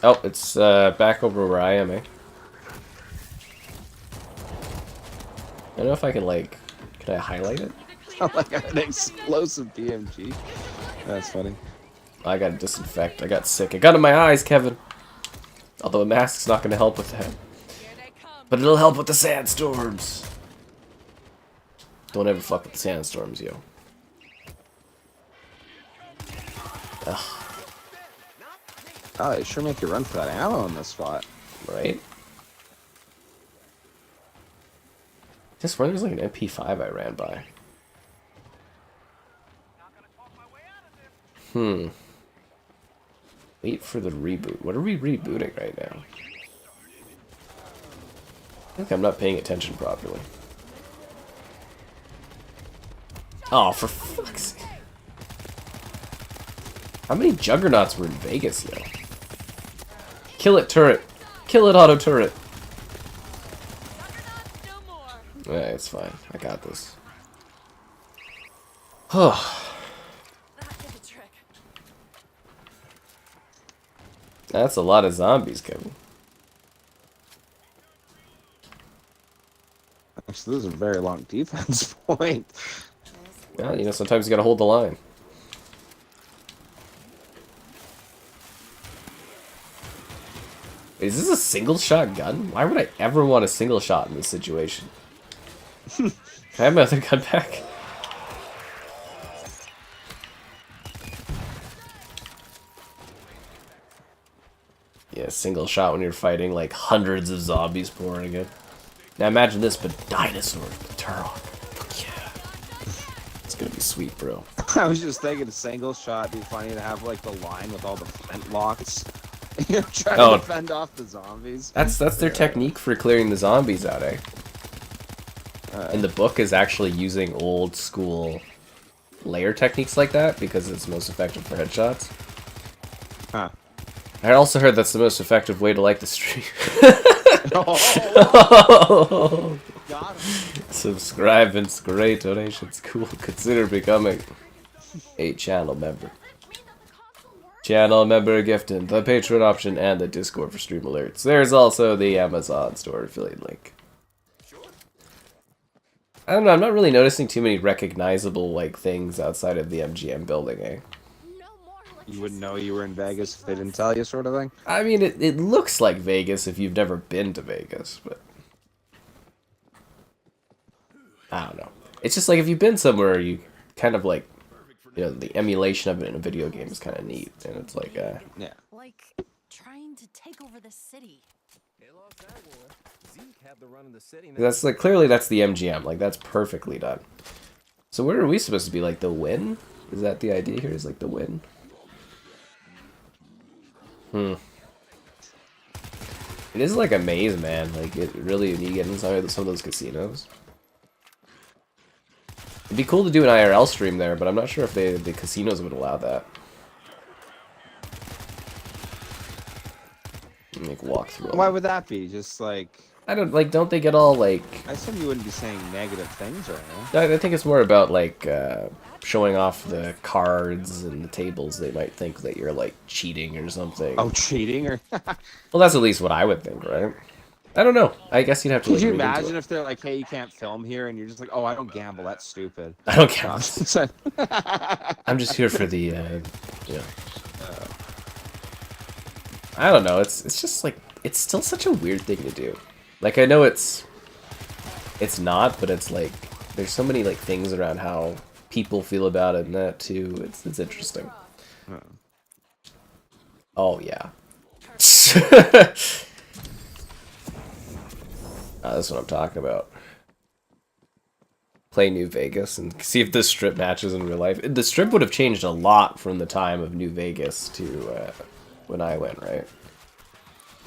Oh, it's back over where I am, eh? I don't know if I can, like... Can I highlight it? Oh my god, an explosive BMG. That's funny. I gotta disinfect. I got sick. I got in my eyes, Kevin. Although a mask's not gonna help with that. But it'll help with the sandstorms. Don't ever fuck with the sandstorms, yo. Ugh. Oh, they sure make you run for that ammo in this spot. Right? I swear there's like an MP5 I ran by. Wait for the reboot. What are we rebooting right now? I think I'm not paying attention properly. Oh, for fuck's sake. How many juggernauts were in Vegas, yo? Kill it, turret. Kill it, auto turret. Yeah, it's fine. I got this. That's a lot of zombies, Kevin. Actually, this is a very long defense point. Well, you know, sometimes you gotta hold the line. Is this a single shot gun? Why would I ever want a single shot in this situation? Can I have my other gun back? Yeah, single shot when you're fighting like hundreds of zombies pouring in. Now imagine this, but dinosaurs, the Turok. Yeah. It's gonna be sweet, bro. I was just thinking a single shot would be funny to have like the line with all the flint locks. You know, trying to fend off the zombies. That's their technique for clearing the zombies out, eh? And the book is actually using old school layer techniques like that because it's most effective for headshots. Huh. I also heard that's the most effective way to like the stream. Oh. Got him. Subscribing's great, donations cool. Consider becoming a channel member. Channel member gifting, the Patreon option, and the Discord for stream alerts. There's also the Amazon store affiliate link. I don't know, I'm not really noticing too many recognizable like things outside of the MGM building, eh? You wouldn't know you were in Vegas if they didn't tell you, sort of thing? I mean, it looks like Vegas if you've never been to Vegas, but... I don't know. It's just like if you've been somewhere, you kind of like... You know, the emulation of it in a video game is kind of neat, and it's like, Yeah. Like trying to take over the city. That's like, clearly that's the MGM, like, that's perfectly done. So where are we supposed to be, like, the win? Is that the idea here, is like the win? It is like a maze, man, like, it really, when you get inside some of those casinos. It'd be cool to do an IRL stream there, but I'm not sure if the casinos would allow that. Like walk through. Why would that be? Just like... I don't like. Don't they get all like? I assume you wouldn't be saying negative things right now. I think it's more about like showing off the cards and the tables. They might think that you're like cheating or something. Oh, cheating? Or well, that's at least what I would think, right? I don't know. I guess you'd have to. Could like, you read into imagine it. if they're like, "Hey, you can't film here," and you're just like, "Oh, I don't gamble. That's stupid." I don't care. I'm just here for the, yeah. I don't know. It's just like it's still such a weird thing to do. Like I know it's not, but it's like there's so many like things around how people feel about it and that too. It's interesting. Oh yeah. That's what I'm talking about. Play New Vegas and see if this strip matches in real life. The strip would have changed a lot from the time of New Vegas to when I went, right?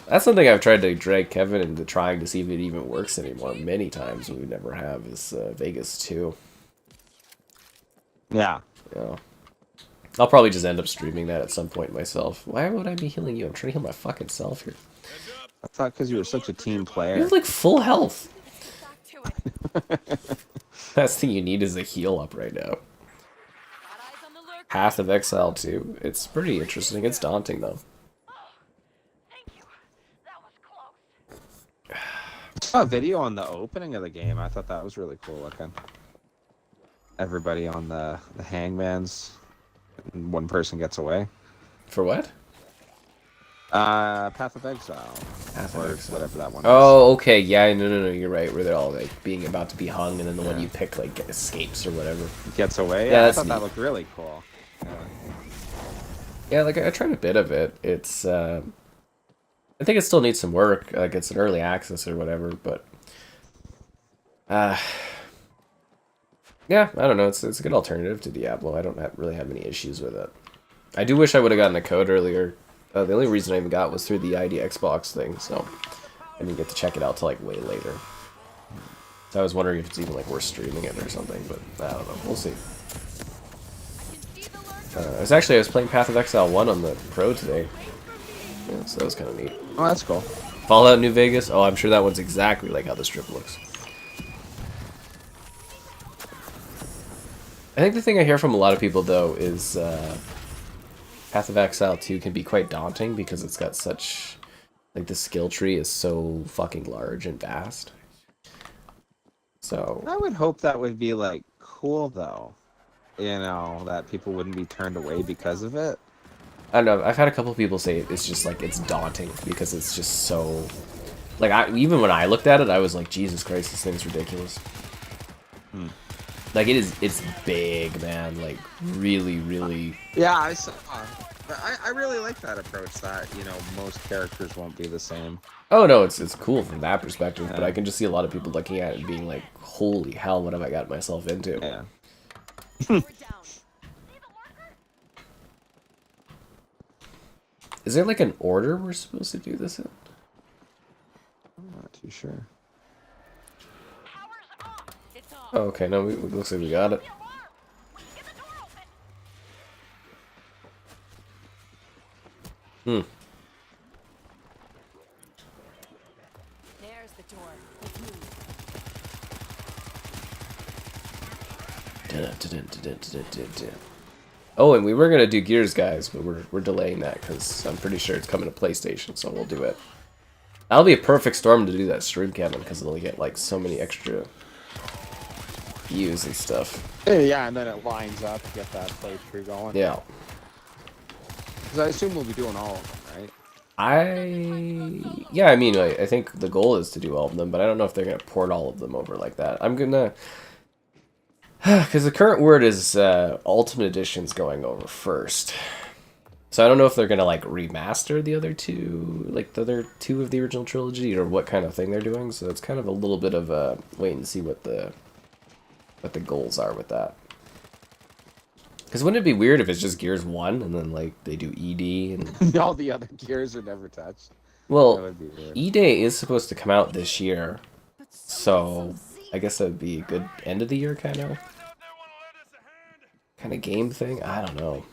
That's something I've tried to drag Kevin into trying to see if it even works anymore. Many times we never have is Vegas 2. Yeah. Yeah. I'll probably just end up streaming that at some point myself. Why would I be healing you? I'm trying to heal my fucking self here. I thought because you were such a team You player. have like full health. Get back to it. Last thing you need is a heal up right now. Got eyes on the lurker. Path of Exile 2. It's pretty interesting. It's daunting though. Thank you. That was close. I saw a video on the opening of the game. I thought that was really cool looking. Everybody on the hangmans, and one person gets away. For what? Path of Exile. Path Or of Exile. whatever that one is. Oh, okay. Yeah, no. You're right. Where they're all like being about to be hung, and then the one you pick like escapes or whatever. Gets away? Yeah, Yeah, I that's thought that neat. looked really cool. Yeah. Yeah, like I tried a bit of it. It's I think it still needs some work. Like it's an early access or whatever, but yeah, I don't know. It's a good alternative to Diablo. I don't really have any issues with it. I do wish I would have gotten a code earlier. The only reason I even got was through the ID Xbox thing, so I didn't get to check it out till like way later. So I was wondering if it's even like worth streaming it or something, but I don't know. We'll see. I was playing Path of Exile 1 on the Pro today. Yeah, so that was kind of neat. Oh, that's cool. Fallout New Vegas? Oh, I'm sure that one's exactly like how the strip looks. I think the thing I hear from a lot of people, though, is Path of Exile 2 can be quite daunting because it's got such... Like, the skill tree is so fucking large and vast. So... I would hope that would be, like, cool, though. You know, that people wouldn't be turned away because of it. I don't know, I've had a couple people say it's just, like, it's daunting because it's just so... Like, even when I looked at it, I was like, Jesus Christ, this thing's ridiculous. Like, it's big, man. Like, really... Yeah, I saw. I really like that approach that, you know, most characters won't be the same. Oh, no, it's cool from that perspective, but I can just see a lot of people looking at it and being like, holy hell, what have I got myself into? Yeah. We're down. Is there, like, an order we're supposed to do this in? I'm not too sure. Power's up. It's off. Oh, okay, no, it looks like we got it. Alarm. Get the door open. There's the door. Let's move. Oh, and we were gonna do Gears, guys, but we're delaying that because I'm pretty sure it's coming to PlayStation, so we'll do it. That'll be a perfect storm to do that stream, Kevin, because it'll get like so many extra views and stuff. Yeah, and then it lines up to get that playthrough going. Yeah. Because I assume we'll be doing all of them, right? Yeah, I mean, I think the goal is to do all of them, but I don't know if they're gonna port all of them over like that. I'm gonna... Because the current word is Ultimate Edition's going over first. So I don't know if they're gonna like remaster the other two, like the other two of the original trilogy, or what kind of thing they're doing. So it's kind of a little bit of a wait and see what the goals are with that. Because wouldn't it be weird if it's just Gears 1 and then like they do ED and All the other gears are never touched. That well, would be weird. E-Day is supposed to come out this year, so I guess that would be a good end of the year kind of game thing. I don't know.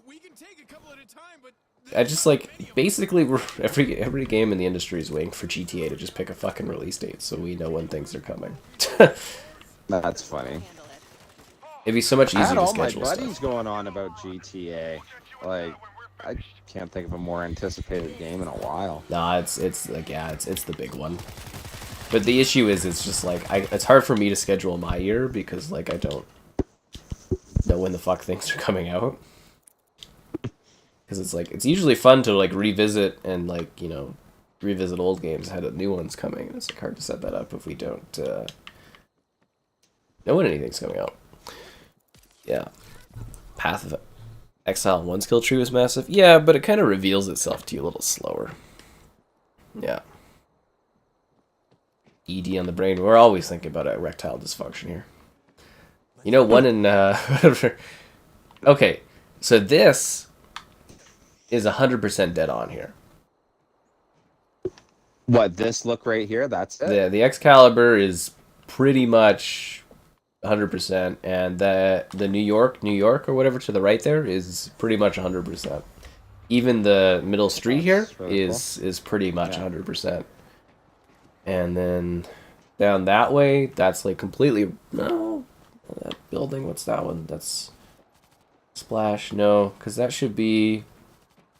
We can take a couple at a time, but I just like basically every game in the industry is waiting for GTA to just pick a fucking release date so we know when things are coming. That's funny. It'd be so much I easier had to all my schedule buddies stuff. going on about GTA. Like, I can't think of a more anticipated game in a while. Nah, it's like yeah, it's the big one. But the issue is it's just like it's hard for me to schedule my year because like I don't know when the fuck things are coming out. Because it's like it's usually fun to like revisit and like, you know, revisit old games ahead of new ones coming. And it's like hard to set that up if we don't know when anything's coming out. Yeah. Path of Exile 1 skill tree was massive. Yeah, but it kind of reveals itself to you a little slower. Yeah. ED on the brain. We're always thinking about erectile dysfunction here. You know, one in whatever. Okay, so this is 100% dead on here. What, this look right here? That's it? The Excalibur is pretty much 100%, and the New York or whatever to the right there is pretty much 100%. Even the middle street here That's really cool. is pretty much Yeah. 100%. And then down that way, that's like completely no. That building, what's that one? That's Splash. No, because that should be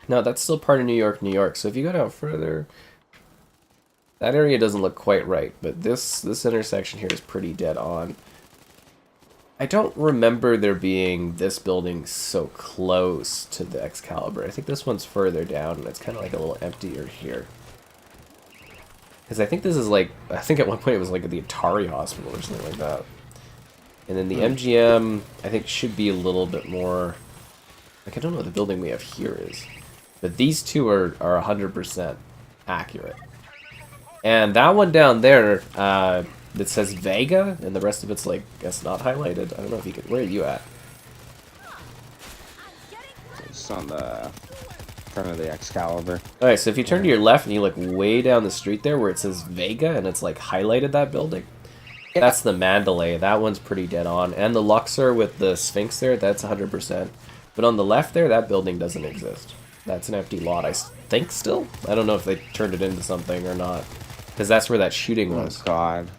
no. That's still part of New York, New York. So if you go down further, that area doesn't look quite right. But this intersection here is pretty dead on. I don't remember there being this building so close to the Excalibur. I think this one's further down, and it's kind of like a little emptier here. Because I think this is like, I think at one point it was like the Atari Hospital or something like that. And then the MGM, I think, should be a little bit more, like, I don't know what the building we have here is. But these two are 100% accurate. And that one down there, that says Vega, and the rest of it's, like, I guess not highlighted. I don't know if you could, where are you at? It's on the front of the Excalibur. Alright, so if you turn to your left and you look way down the street there where it says Vega, and it's, like, highlighted that building. That's the Mandalay. That one's pretty dead on. And the Luxor with the Sphinx there, that's 100%. But on the left there, that building doesn't exist. That's an empty lot, I think, still? I don't know if they turned it into something or not. Because that's where that shooting was. Oh, God.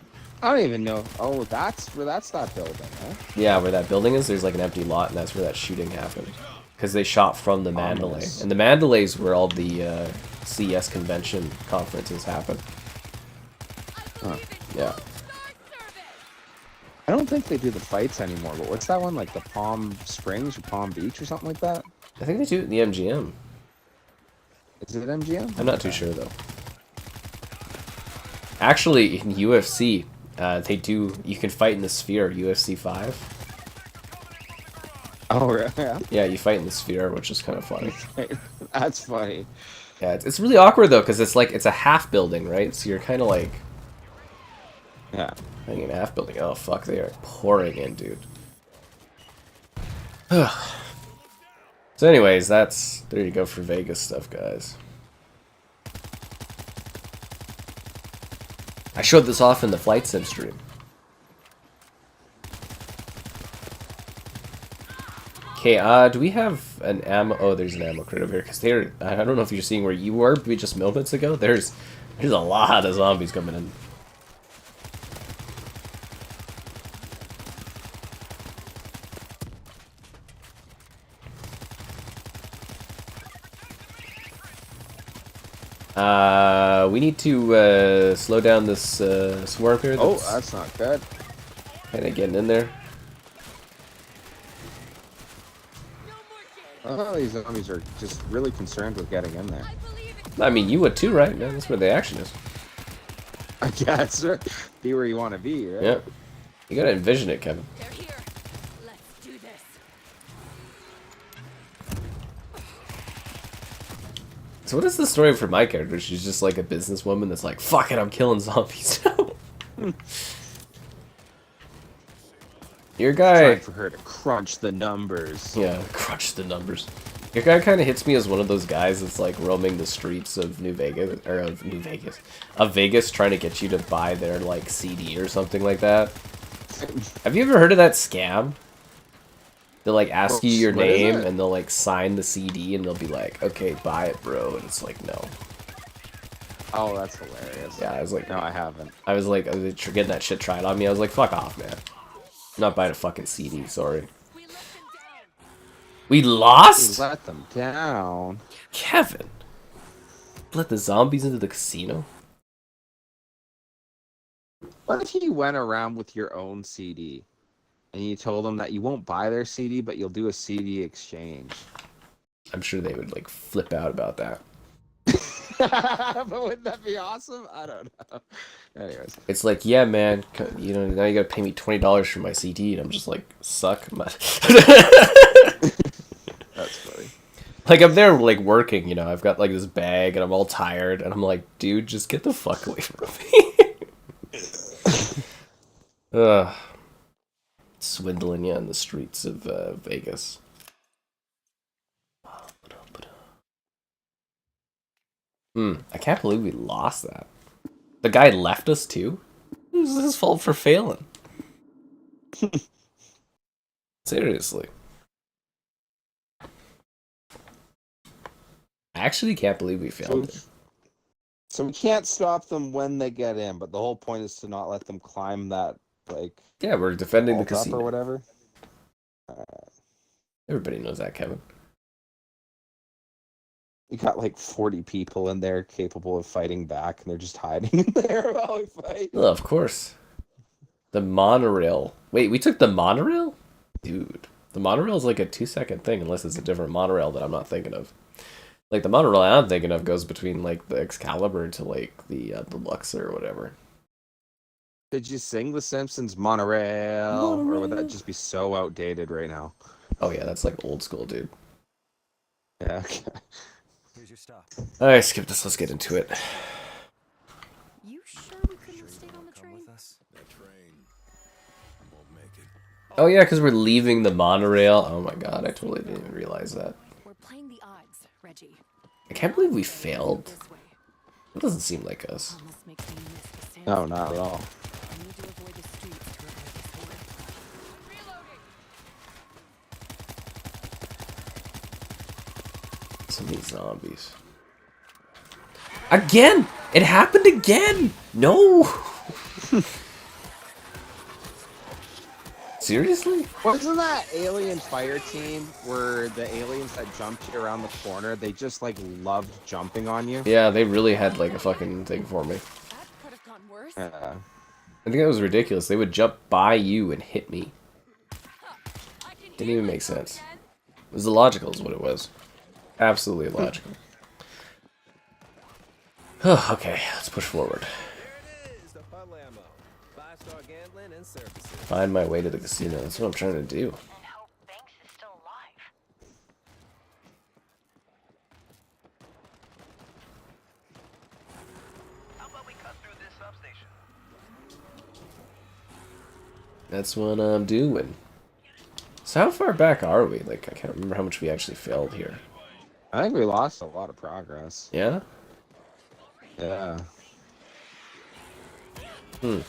I don't even know. Oh, that's that building, huh? Yeah, where that building is, there's like an empty lot, and that's where that shooting happened. Because they shot from the Mandalay. Ominous. And the Mandalay's where all the CES convention conferences happen. Huh. Yeah. I don't think they do the fights anymore, but what's that one? Like the Palm Springs or Palm Beach or something like that? I think they do it in the MGM. Is it MGM? I'm not too sure, though. Actually, in UFC, they do, you can fight in the Sphere, UFC 5. Oh, yeah. Yeah, you fight in the Sphere, which is kind of funny. That's funny. Yeah, it's really awkward, though, because it's like, it's a half building, right? So you're kind of like, Yeah. hanging a half building. Oh, fuck, they are pouring in, dude. So anyways, there you go for Vegas stuff, guys. I showed this off in the Flight Sim stream. Okay, do we have an ammo? Oh, there's an ammo crate over here, because I don't know if you're seeing where you were just moments ago. There's a lot of zombies coming in. We need to slow down this swarm here. Oh, that's not good. Kind of getting in there. Oh, these zombies are just really concerned with getting in there. I mean, you would too, right? Man, that's where the action is. I guess. Be where you want to be, right? Yeah. You gotta envision it, Kevin. They're here. Let's do this. So what is the story for my character? She's just like a businesswoman that's like, fuck it, I'm killing zombies now. Your guy... Time for her to crunch the numbers. Yeah, crunch the numbers. Your guy kind of hits me as one of those guys that's like roaming the streets of of Vegas, trying to get you to buy their like CD or something like that. Have you ever heard of that scam? They'll like ask you your What is name it? and they'll like sign the CD and they'll be like, okay, buy it, bro. And it's like, no. Oh, that's hilarious. Yeah, I was like, No, I haven't. I was getting that shit tried on me. I was like, fuck off, man. I'm not buying a fucking CD, sorry. We lost? Let them down. Kevin. Let the zombies into the casino? What if you went around with your own CD and you told them that you won't buy their CD, but you'll do a CD exchange? I'm sure they would like flip out about that. But wouldn't that be awesome? I don't know. Anyways. It's like, yeah, man, you know, now you gotta pay me $20 for my CD, and I'm just like, suck my... That's funny. Like, I'm there, like, working, you know, I've got, like, this bag, and I'm all tired, and I'm like, dude, just get the fuck away from me. Ugh. Swindling you on the streets of Vegas. I can't believe we lost that. The guy left us, too? It was his fault for failing. Seriously. I actually can't believe we failed it. So we can't stop them when they get in, but the whole point is to not let them climb that, like, Yeah, we're defending the vault up casino. or whatever. Everybody knows that, Kevin. You got like 40 people in there capable of fighting back, and they're just hiding in there while we fight. Well, of course. The monorail. Wait, we took the monorail? Dude, the monorail is like a 2-second thing, unless it's a different monorail that I'm not thinking of. Like, the monorail I'm thinking of goes between, like, the Excalibur to, like, the Luxor or whatever. Did you sing The Simpsons Monorail? Or would that just be so outdated right now? Oh, yeah, that's, like, old school, dude. Yeah, okay. Here's your stop. Alright, skip this. Let's get into it. You sure we couldn't have stayed on the Come train? with us. That train won't make it. Oh, yeah, because we're leaving the monorail. Oh, my God, I totally didn't even realize that. We're playing the odds, Reggie. I can't believe we failed. This way. It doesn't seem like us. Almost makes me miss the sand. No, not at all. I need to avoid the streets to avoid this horde. Reloading. So many zombies. Again! It happened again! No! Seriously? Wasn't that Alien Fire Team where the aliens that jumped you around the corner, they just like loved jumping on you? Yeah, they really had like a fucking thing for me. That could have gone worse. Yeah. I think that was ridiculous. They would jump by you and hit me. Didn't even make sense. It was illogical is what it was. Absolutely illogical. Okay, let's push forward. There it is, the puddle ammo. 5-star gambling and services. Find my way to the casino. That's what I'm trying to do. And hope Banks is still alive. How about we cut through this substation? That's what I'm doing. So how far back are we? Like, I can't remember how much we actually failed here. I think we lost a lot of progress. Yeah? Yeah. Switching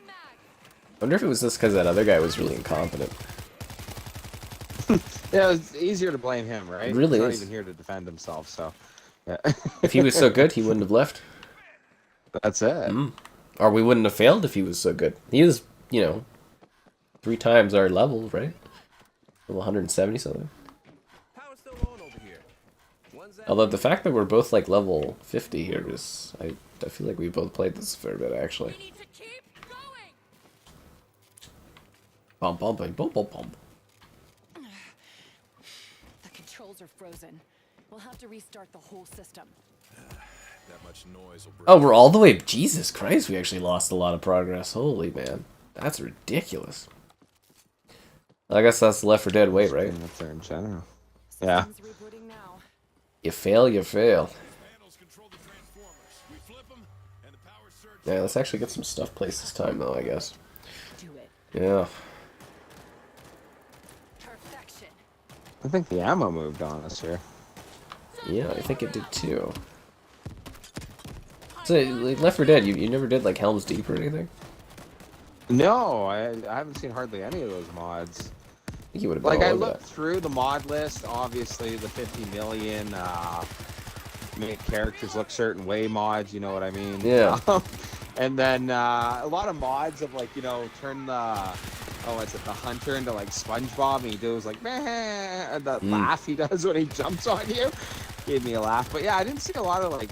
mag. I wonder if it was just because that other guy was really incompetent. Yeah, it's easier to blame him, right? It really He's not is. even here to defend himself, so yeah. If he was so good, he wouldn't have left. That's it. Or we wouldn't have failed if he was so good. He was, 3 times our level, right? Level 170 something. Power's still on over here. One's at Although the fact that we're both like level 50 here is, I feel like we both played this a fair bit actually. We need to keep going. Bum bum bum bum bum bum. The controls are frozen. We'll have to restart the whole system. That much noise will break. Oh, we're all the way. Jesus Christ, we actually lost a lot of progress. Holy man, that's ridiculous. I guess that's the Left 4 Dead way, right? That's there in general. Yeah. System's rebooting now. You fail, you fail. Panels control the transformers. We flip them, and the power surge. Yeah, let's actually get some stuff placed this time, though. I guess. Do it. Yeah. Perfection. I think the ammo moved on us here. Yeah, I think it did too. So, like, Left 4 Dead, you never did like Helm's Deep or anything? No, I haven't seen hardly any of those mods. I think you would have Like, been I all over looked through the mod list, obviously the 50 million make characters look certain way mods, you know what I mean? Yeah. And then a lot of mods of like, turn the the hunter into like SpongeBob, and he does like meh, and that laugh he does when he jumps on you. Gave me a laugh. But yeah, I didn't see a lot of like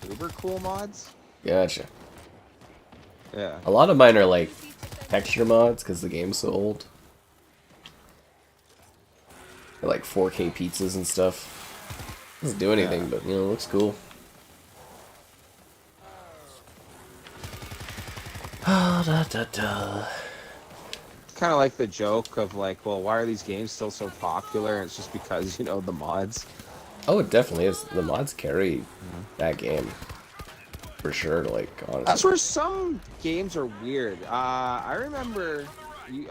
uber cool mods. that. Gotcha. Yeah. A lot of mine are like texture mods because the game's so old. They're like 4K pizzas and stuff. Doesn't do anything, but it looks cool. Da, da, da. Kind of like the joke of like, well, why are these games still so popular? And it's just because, the mods. Oh, it definitely is. The mods carry that game. For sure, like, honestly. That's where some games are weird. I remember,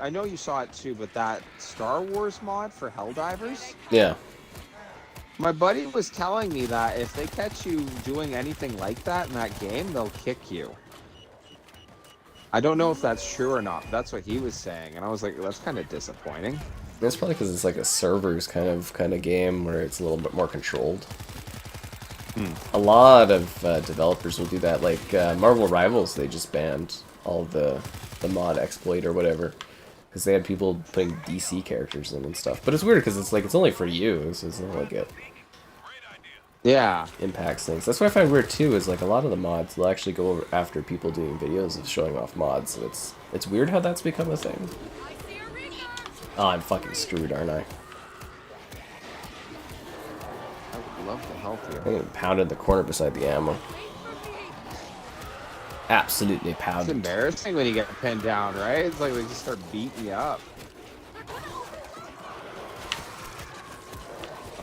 I know you saw it too, but that Star Wars mod for Helldivers? Yeah. My buddy was telling me that if they catch you doing anything like that in that game, they'll kick you. I don't know if that's true or not, but that's what he was saying, and I was like, that's kind of disappointing. That's probably because it's like a servers kind of game where it's a little bit more controlled. A lot of developers will do that. Like Marvel Rivals, they just banned all the mod exploit or whatever because they had people putting DC characters in and stuff. But it's weird because it's like it's only for you, so it's not like it Yeah. impacts things. That's what I find weird too. Is like a lot of the mods will actually go over after people doing videos of showing off mods. So it's weird how that's become a thing. Oh, I'm fucking screwed, aren't I? I would love to help I'm you. getting pounded in the corner beside the ammo. Absolutely It's pounded. embarrassing when you get pinned down, right? It's like they just start beating you up.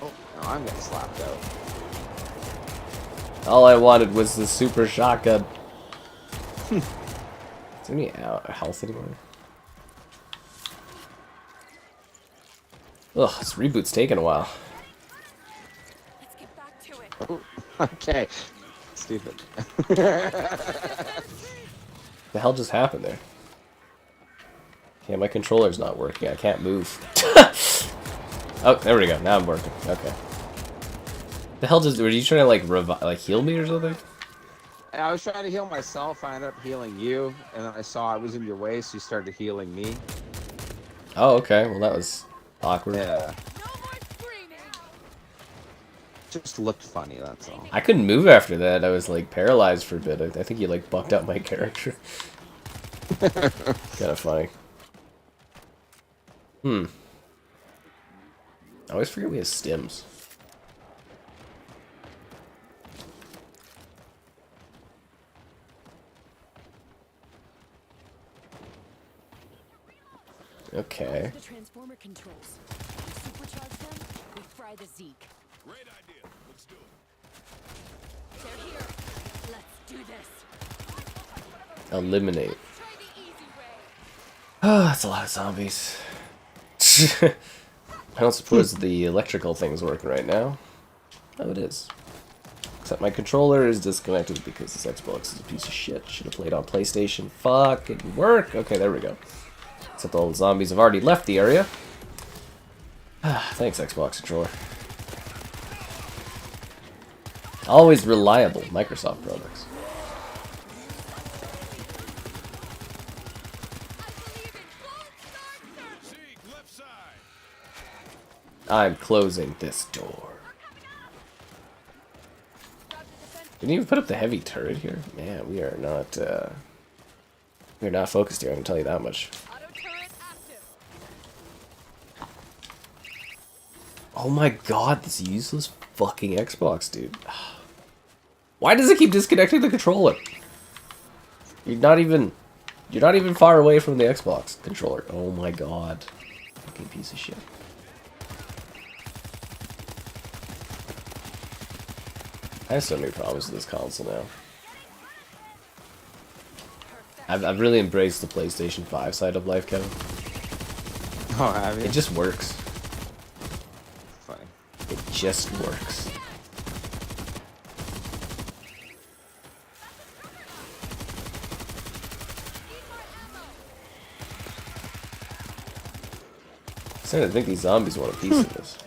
Oh, no, I'm getting slapped out. All I wanted was the super shotgun. Is there any health anymore? Ugh, this reboot's taking a while. Let's get back to it. Oh, okay. Stupid. The hell just happened there? Okay, my controller's not working. I can't move. Oh, there we go. Now I'm working. Okay. The hell were you trying to like heal me or something? I was trying to heal myself. I ended up healing you, and then I saw I was in your way, so you started healing me. Oh, okay. Well, that was awkward. Yeah. No more screaming. Just looked funny, that's all. I couldn't move after that. I was like paralyzed for a bit. I think you like bucked out my character. Kind of funny. I always forget we have stims. Okay. The transformer controls. We supercharge them, we fry the Zeke. Great idea. Let's do it. They're here. Let's do this. Eliminate. Try the easy way. Oh, that's a lot of zombies. I don't suppose the electrical thing's working right now. Oh, it is. Except my controller is disconnected because this Xbox is a piece of shit. Should have played on PlayStation. Fuck, it didn't work. Okay, there we go. Except all the zombies have already left the area. Thanks, Xbox controller. Always reliable Microsoft products. Zeke, left side. I'm closing this door. Didn't even put up the heavy turret here. Man, we are not focused here. I can tell you that much. Auto turret active. Oh my god, this useless fucking Xbox, dude. Why does it keep disconnecting the controller? You're not even far away from the Xbox controller. Oh my god. Fucking piece of shit. I have so many problems with this console now. I've really embraced the PlayStation 5 side of life, Kevin. Oh, have you? It just works. Funny. It just works. I'm starting to think these zombies want a piece of this.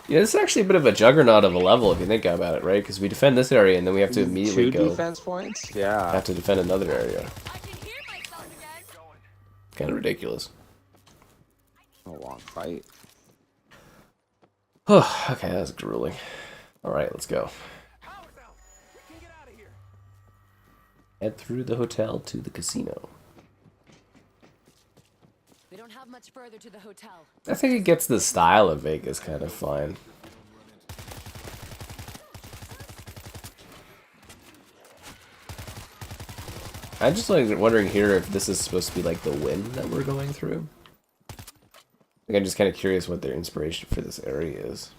Yeah, this is actually a bit of a juggernaut of a level if you think about it, right? Because we defend this area and then we have to immediately Two go defense points? Yeah. have to defend another area. I can hear myself again. Kind of ridiculous. A long fight. Okay, that was grueling. Alright, let's go. Power's out. We can get out of here. Head through the hotel to the casino. We don't have much further to the hotel. I think it gets the style of Vegas kind of fine. I'm just like wondering here if this is supposed to be like the wind that we're going through. Like, I'm just kind of curious what their inspiration for this area is.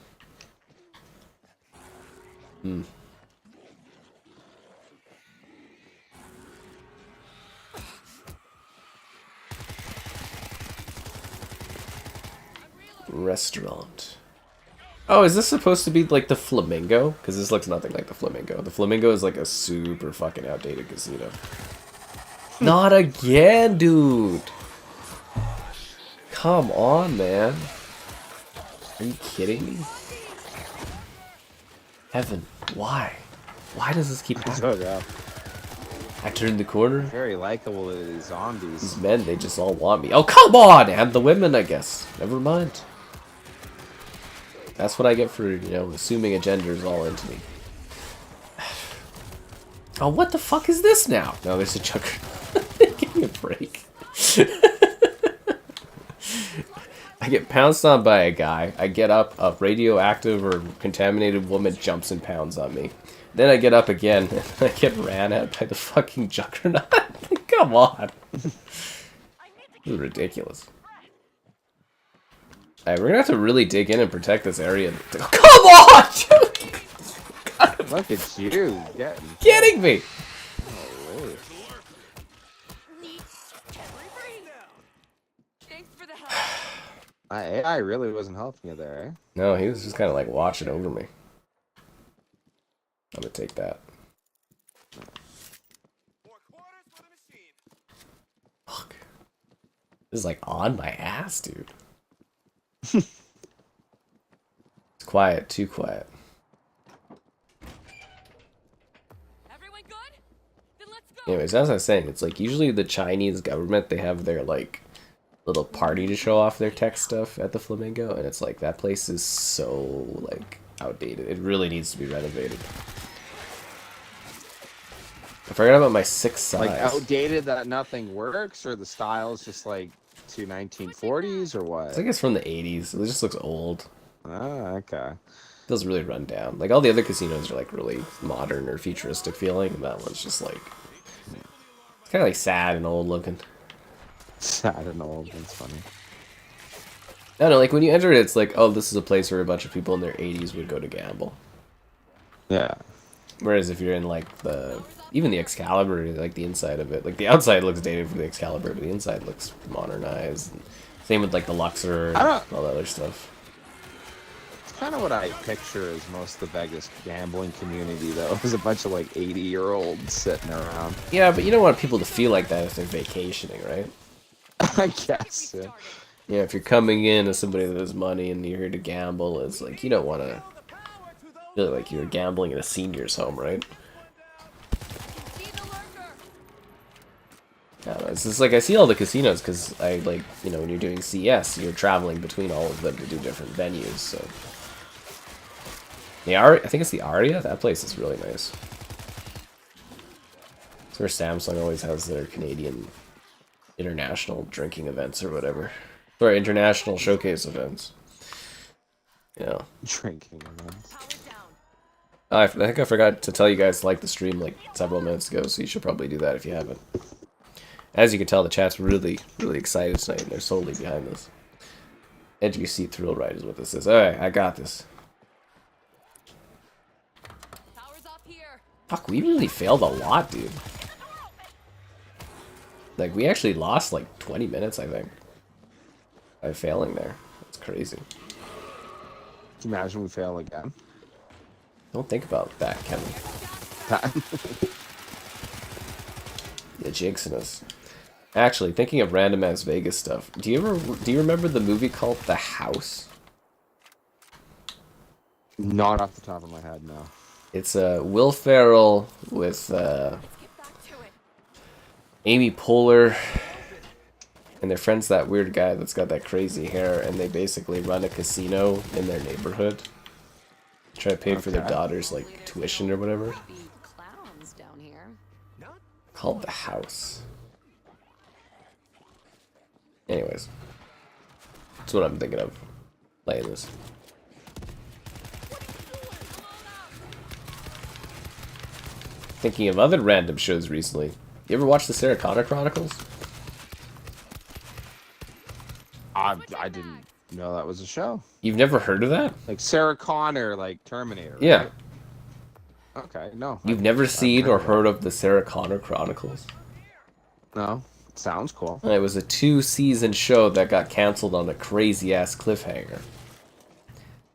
Restaurant. Oh, is this supposed to be like the Flamingo? Because this looks nothing like the Flamingo. The Flamingo is like a super fucking outdated casino. Not again, dude. Come on, man. Are you kidding me? Heaven, why? Why does this keep happening? So, yeah. I turned the corner. Very likable to these zombies. These men, they just all want me. Oh, come on! And the women, I guess. Never mind. That's what I get for, you know, assuming a gender is all into me. Oh, what the fuck is this now? No, there's a chucker. Give me a break. I get pounced on by a guy. I get up, a radioactive or contaminated woman jumps and pounds on me. Then I get up again, and I get ran at by the fucking juggernaut. Come on. This is ridiculous. Alright, we're gonna have to really dig in and protect this area. Come on, dude! Look at you. Kidding me! Holy. Thanks for the help. AI really wasn't helping you there, eh? No, he was just kind of like watching over me. I'm gonna take that. Fuck. This is like on my ass, dude. It's quiet, too quiet. Everyone good? Then let's go. Anyways, as I was saying, it's like usually the Chinese government, they have their like little party to show off their tech stuff at the Flamingo, and it's like that place is so like outdated. It really needs to be renovated. I forgot about my 6 size. Like outdated that nothing works, or the style's just like to 1940s, or I what? think it's from the 80s. It just looks old. Ah, okay. Feels really run down. Like all the other casinos are like really modern or futuristic feeling, and that one's just like it's kind of like sad and old looking. Sad and old. That's funny. I don't know, like when you enter it, it's like, oh, this is a place where a bunch of people in their 80s would go to gamble. Yeah. Whereas if you're in like even the Excalibur, like the inside of it, like the outside looks dated for the Excalibur, but the inside looks modernized. And same with like the Luxor and all the other stuff. It's kind of what I picture as most of the Vegas gambling community, though. There's a bunch of like 80-year-olds sitting around. Yeah, but you don't want people to feel like that if they're vacationing, right? I guess. Yeah. Yeah, if you're coming in as somebody that has money and you're here to gamble, it's like you don't want to feel like you're gambling in a senior's home, right? I don't know, it's just like I see all the casinos because I like, you know, when you're doing CS, you're traveling between all of them to do different venues. So the I think it's the Aria. That place is really nice. It's where Samsung always has their Canadian international drinking events or whatever. Or international showcase events. You know. Drinking events. Oh, I think I forgot to tell you guys to like the stream like several minutes ago, so you should probably do that if you haven't. As you can tell, the chat's really, really excited tonight, and they're solely behind this. Edge of your seat thrill ride is what this is. Alright, I got this. Power's off here. Fuck, we really failed a lot, dude. Like, we actually lost like 20 minutes, I think. By failing there. That's crazy. Can you imagine we fail again? Don't think about that, Kevin. You're jinxing us. Actually, thinking of random ass Vegas stuff, do you remember the movie called The House? Not off the top of my head, no. It's Will Ferrell with Amy Poehler, and their friend's that weird guy that's got that crazy hair, and they basically run a casino in their neighborhood. Try to pay for their daughter's like tuition or whatever. Clowns down here. Called The House. Anyways, that's what I'm thinking of playing this. Thinking of other random shows recently. You ever watch the Sarah Connor Chronicles? I didn't know that was a show. You've never heard of that? Like Sarah Connor, like Terminator. Yeah. Right? Okay, no. You've never seen or heard of the Sarah Connor Chronicles? No. Sounds cool. It was a 2-season show that got canceled on a crazy-ass cliffhanger.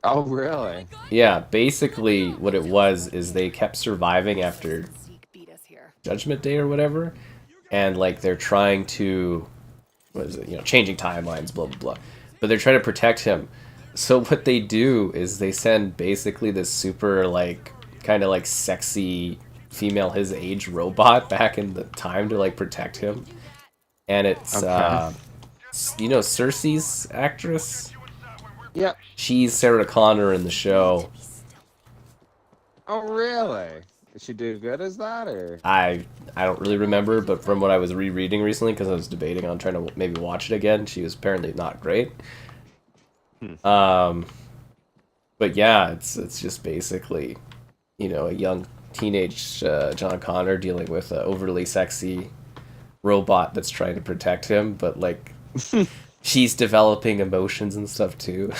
Oh, really? Yeah, basically what it was is they kept surviving after Judgment Day or whatever, and like they're trying to, what is it? You know, changing timelines, blah blah blah. But they're trying to protect him. So what they do is they send basically this super like kind of like sexy female his age robot back in the time to like protect him. And it's Okay. you know Cersei's actress? Yep. She's Sarah Connor in the show. Oh, really? Did she do good as that, or? I don't really remember, but from what I was rereading recently, because I was debating on trying to maybe watch it again, she was apparently not great. Um, but yeah, it's just basically, you know, a young teenage John Connor dealing with an overly sexy robot that's trying to protect him, but like she's developing emotions and stuff too.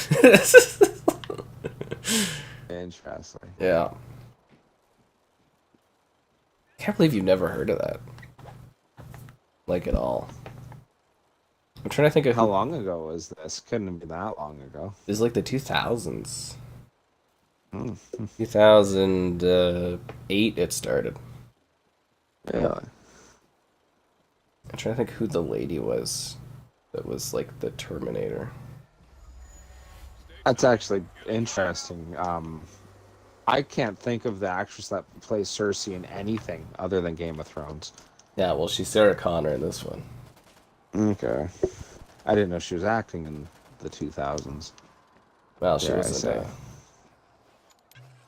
Interesting. Yeah. Can't believe you've never heard of that. Like at all. I'm trying to think of How who long ago was this? Couldn't have been that long ago. it was like the 2000s. Hmm. 2008 it started. Really? I'm trying to think who the lady was that was like the Terminator. That's actually interesting. I can't think of the actress that plays Cersei in anything other than Game of Thrones. Yeah, well, she's Sarah Connor in this one. Okay. I didn't know she was acting in the 2000s. Well, she Dare I wasn't. say.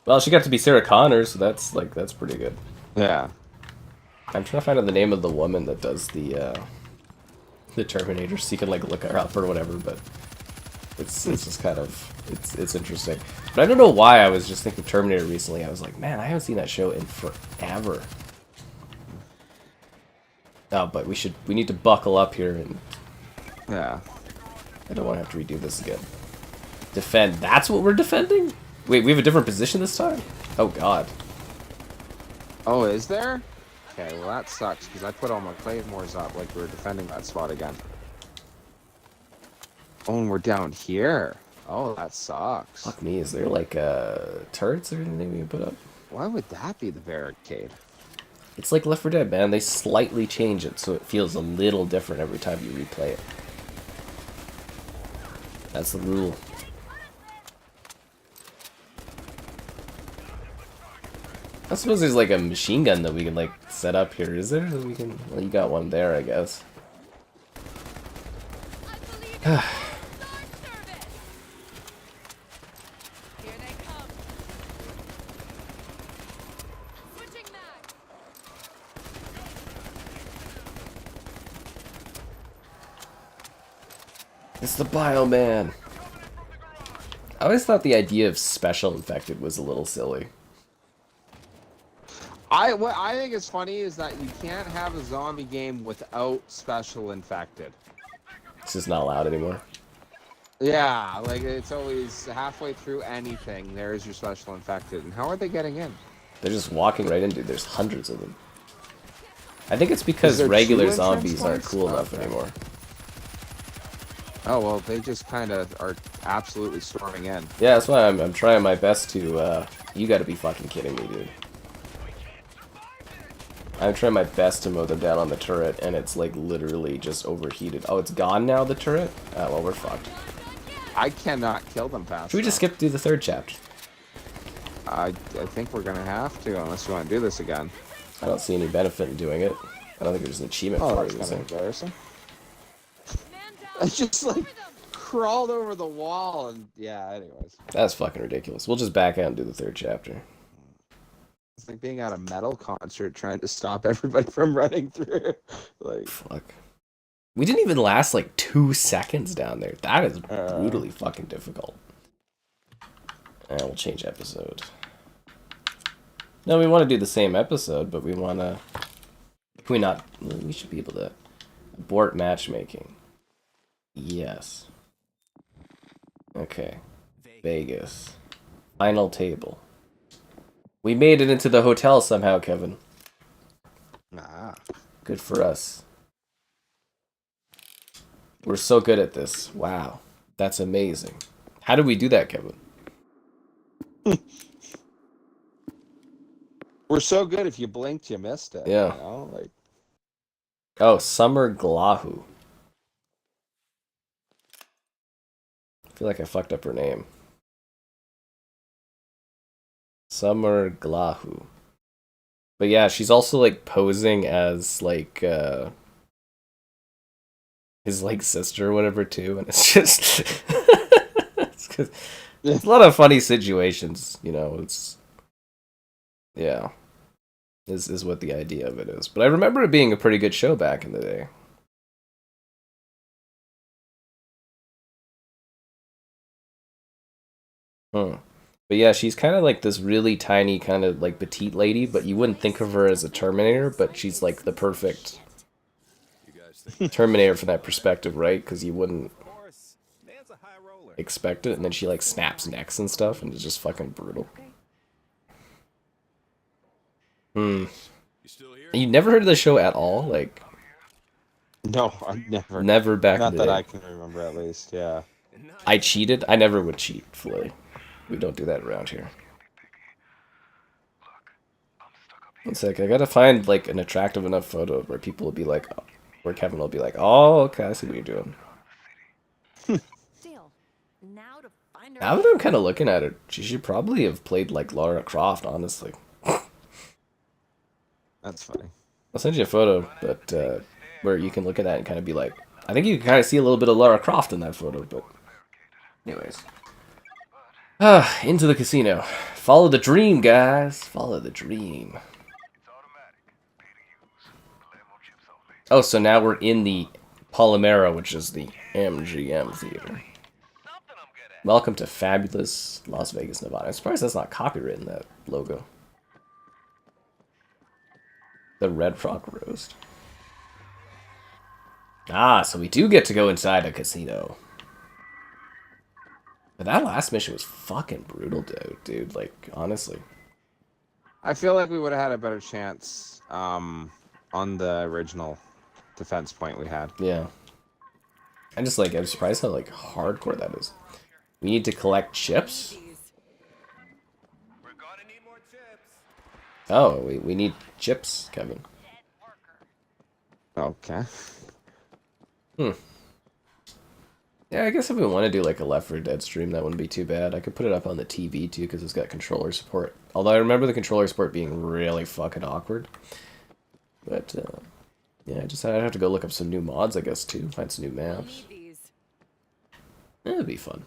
Well, she got to be Sarah Connor, so that's pretty good. Yeah. I'm trying to find out the name of the woman that does the Terminator, so you can like look her up or whatever. But it's just kind of it's interesting. But I don't know why I was just thinking Terminator recently. I was like, man, I haven't seen that show in forever. Oh, but we need to buckle up here, and Yeah. I don't want to have to redo this again. Defend. That's what we're defending? Wait, we have a different position this time? Oh god. Oh, is there? Okay, well that sucks, because I put all my claymores up like we were defending that spot again. Oh, and we're down here. Oh, that sucks. Fuck me, is there like turrets or anything we can put up? Why would that be the barricade? It's like Left 4 Dead, man. They slightly change it so it feels a little different every time you replay it. That's the rule. I suppose there's like a machine gun that we can like set up here, is there? That we can. Well, you got one there, I guess. It's the Bioman. I always thought the idea of special infected was a little silly. What I think is funny is that you can't have a zombie game without special infected. It's just not allowed anymore. Yeah, like it's always halfway through anything, there's your special infected. And how are they getting in? They're just walking right into. There's hundreds of them. I think it's because there regular two entrance zombies aren't points? cool enough Okay. anymore. Oh, well, they just kind of are absolutely storming in. Yeah, that's why I'm trying my best to, you gotta be fucking kidding me, dude. I'm trying my best to mow them down on the turret, and it's, like, literally just overheated. Oh, it's gone now, the turret? Oh, well, we're fucked. I cannot kill them fast Should we just skip through the third chapter? I think we're gonna have to, unless you want to do this again. I don't see any benefit in doing it. I don't think there's an achievement Oh, for it. that's Is kind of there? embarrassing. I just, like, crawled over the wall, and, yeah, anyways. That's fucking ridiculous. We'll just back out and do the third chapter. It's like being at a metal concert trying to stop everybody from running through. Like, Fuck. We didn't even last like 2 seconds down there. That is brutally fucking difficult. And we'll change episode. No, we want to do the same episode, but we want to... Can we not... We should be able to... Abort matchmaking. Yes. Okay. Vegas. Final table. We made it into the hotel somehow, Kevin. nah. Good for us. We're so good at this. Wow. That's amazing. How did we do that, Kevin? We're so good, if you blinked, you missed it. Yeah. You know? Like, Oh, Summer Glahu. I feel like I fucked up her name. Summer Glahu. But yeah, she's also like posing as like his like sister or whatever too, and it's just it's a lot of funny situations, you know. It's yeah, is what the idea of it is. But I remember it being a pretty good show back in the day. Huh. But yeah, she's kind of like this really tiny, kind of like petite lady, but you wouldn't think of her as a Terminator, but she's like the perfect You guys think Terminator from that perspective, right? Because you wouldn't Of course. Nan's a high roller. expect it, and then she like snaps necks and stuff, and it's just fucking brutal. Hmm. you still here? You never heard of the show at all? Like, No, I never. never back Not in the that day. I can remember, at least. Yeah. I cheated. I never would cheat, Flay. We don't do that around here. One sec, I gotta find like an attractive enough photo where people will be like, where Kevin will be like, oh, okay, I see what you're doing. Deal. Now to find her. Now that I'm kind of looking at it, she should probably have played like Lara Croft, honestly. That's funny. I'll send you a photo, but where you can look at that and kind of be like, I think you can kind of see a little bit of Lara Croft in that photo, but anyways. Into the casino. Follow the dream, guys. Follow the dream. Oh, so now we're in the Palomero, which is the MGM theater. Welcome to fabulous Las Vegas, Nevada. I'm surprised that's not copywritten, that logo. The Red Rock Roast. Ah, so we do get to go inside a casino. But that last mission was fucking brutal, dude. Like, honestly. I feel like we would have had a better chance on the original defense point we had. Yeah. I'm surprised how, like, hardcore that is. We need to collect chips? We're gonna need more chips. Oh, we need chips, Kevin. Okay. Yeah, I guess if we want to do, like, a Left 4 Dead stream, that wouldn't be too bad. I could put it up on the TV, too, because it's got controller support. Although I remember the controller support being really fucking awkward. But, yeah, I'd have to go look up some new mods, I guess, too. Find some new maps. That'd be fun.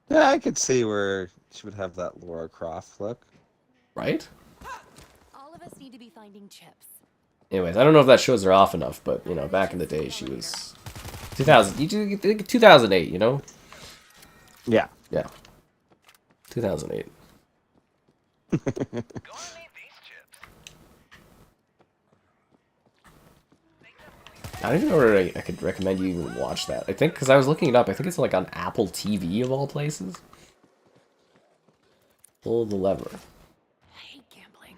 Yeah, I could see where she would have that Lara Croft look. Right? All of us need to be finding chips. Anyways, I don't know if that shows her off enough, but, you know, back in the day, she was... 2008, you know? Yeah. Yeah. 2008. I don't even know where I could recommend you even watch that. I think, because I was looking it up, I think it's like on Apple TV of all places. Pull the lever. I hate gambling.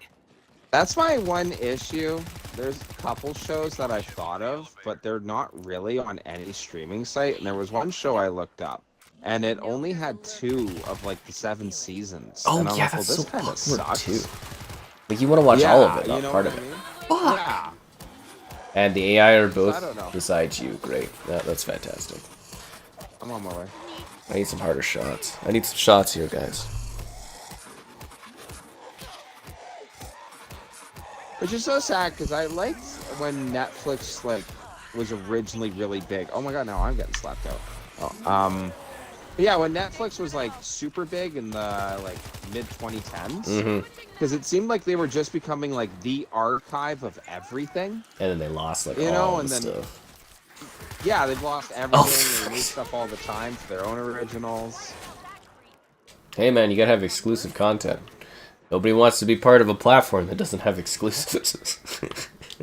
That's my one issue. There's a couple shows that I thought of, but they're not really on any streaming site. And there was one show I looked up, and it only had 2 of like the 7 seasons. Oh, and I'm yeah, like, well, that's this so kind of awkward, sucks. too. Like, you want to watch all of it, you not know part what of I it. mean? Fuck! Yeah. And the AI are I don't know. both beside you. Great. That's fantastic. I'm on my way. I need some harder shots. I need some shots here, guys. Which is so sad because I liked when Netflix like was originally really big. Oh my god, now I'm getting slapped out. Oh. But yeah, when Netflix was like super big in the like mid 2010s, because it seemed like they were just becoming like the archive of everything. And then they lost like You all know, the and then- stuff. Yeah, they've lost everything. They remove stuff all the time for their own originals. Hey man, you gotta have exclusive content. Nobody wants to be part of a platform that doesn't have exclusives.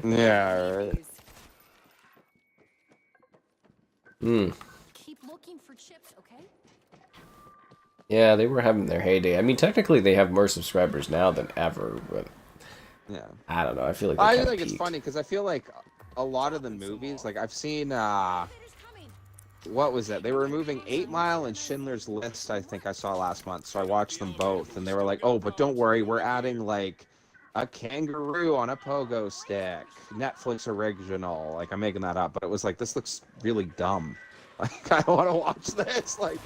Yeah, right. Keep looking for chips, okay? Yeah, they were having their heyday. I mean, technically they have more subscribers now than ever, but Yeah. I don't know. I feel like they I kinda think it's peaked. funny because I feel like a lot of the movies, like I've seen, Coming. what was it? They were removing 8 Mile and Schindler's List, I think I saw last month. So I watched them both, and they were like, "Oh, but don't worry, we're adding like A kangaroo on a pogo stick. Netflix original. Like, I'm making that up, but it was like, this looks really dumb. Like, I don't want to watch this. Like,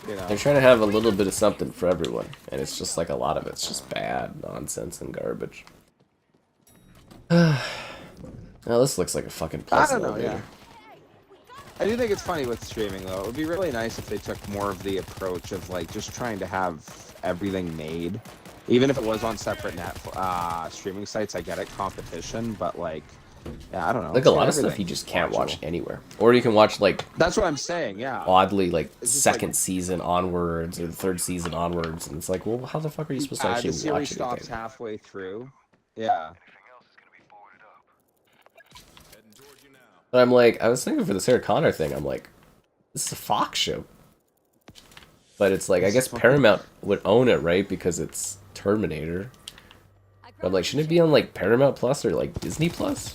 you know. They're trying to have a little bit of something for everyone, and it's just like a lot of it's just bad nonsense and garbage. Now this looks like a fucking I pleasant don't know, elevator. I do think it's funny with streaming, though. It would be really nice if they took more of the approach of, like, just trying to have everything made. Even if it was on separate streaming sites, I get it, competition, but, like, yeah, I don't know. Like a lot of stuff you just can't watch anywhere. Or you can watch, like, That's what I'm saying, yeah. oddly, like, It's just second like- season onwards, or the third season onwards, and it's like, well, how the fuck are you supposed to The actually series watch stops anything? halfway through. Yeah. Heading towards you now. But I'm like, I was thinking for the Sarah Connor thing, I'm like, this is a Fox show. But it's like, I guess Paramount would own it, right? Because it's Terminator. But I'm like, shouldn't it be on like Paramount Plus or like Disney Plus?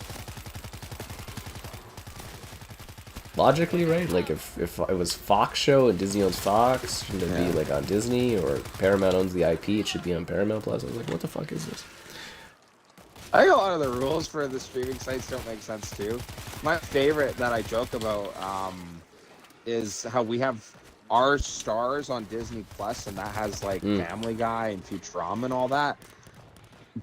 Logically, right? Like if it was Fox show and Disney owns Fox, shouldn't it be like on Disney, or Paramount owns the IP, it should be on Paramount Plus? I was like, what the fuck is this? I think a lot of the rules for the streaming sites don't make sense too. My favorite that I joke about is how we have our stars on Disney Plus, and that has like Family Guy and Futurama and all that.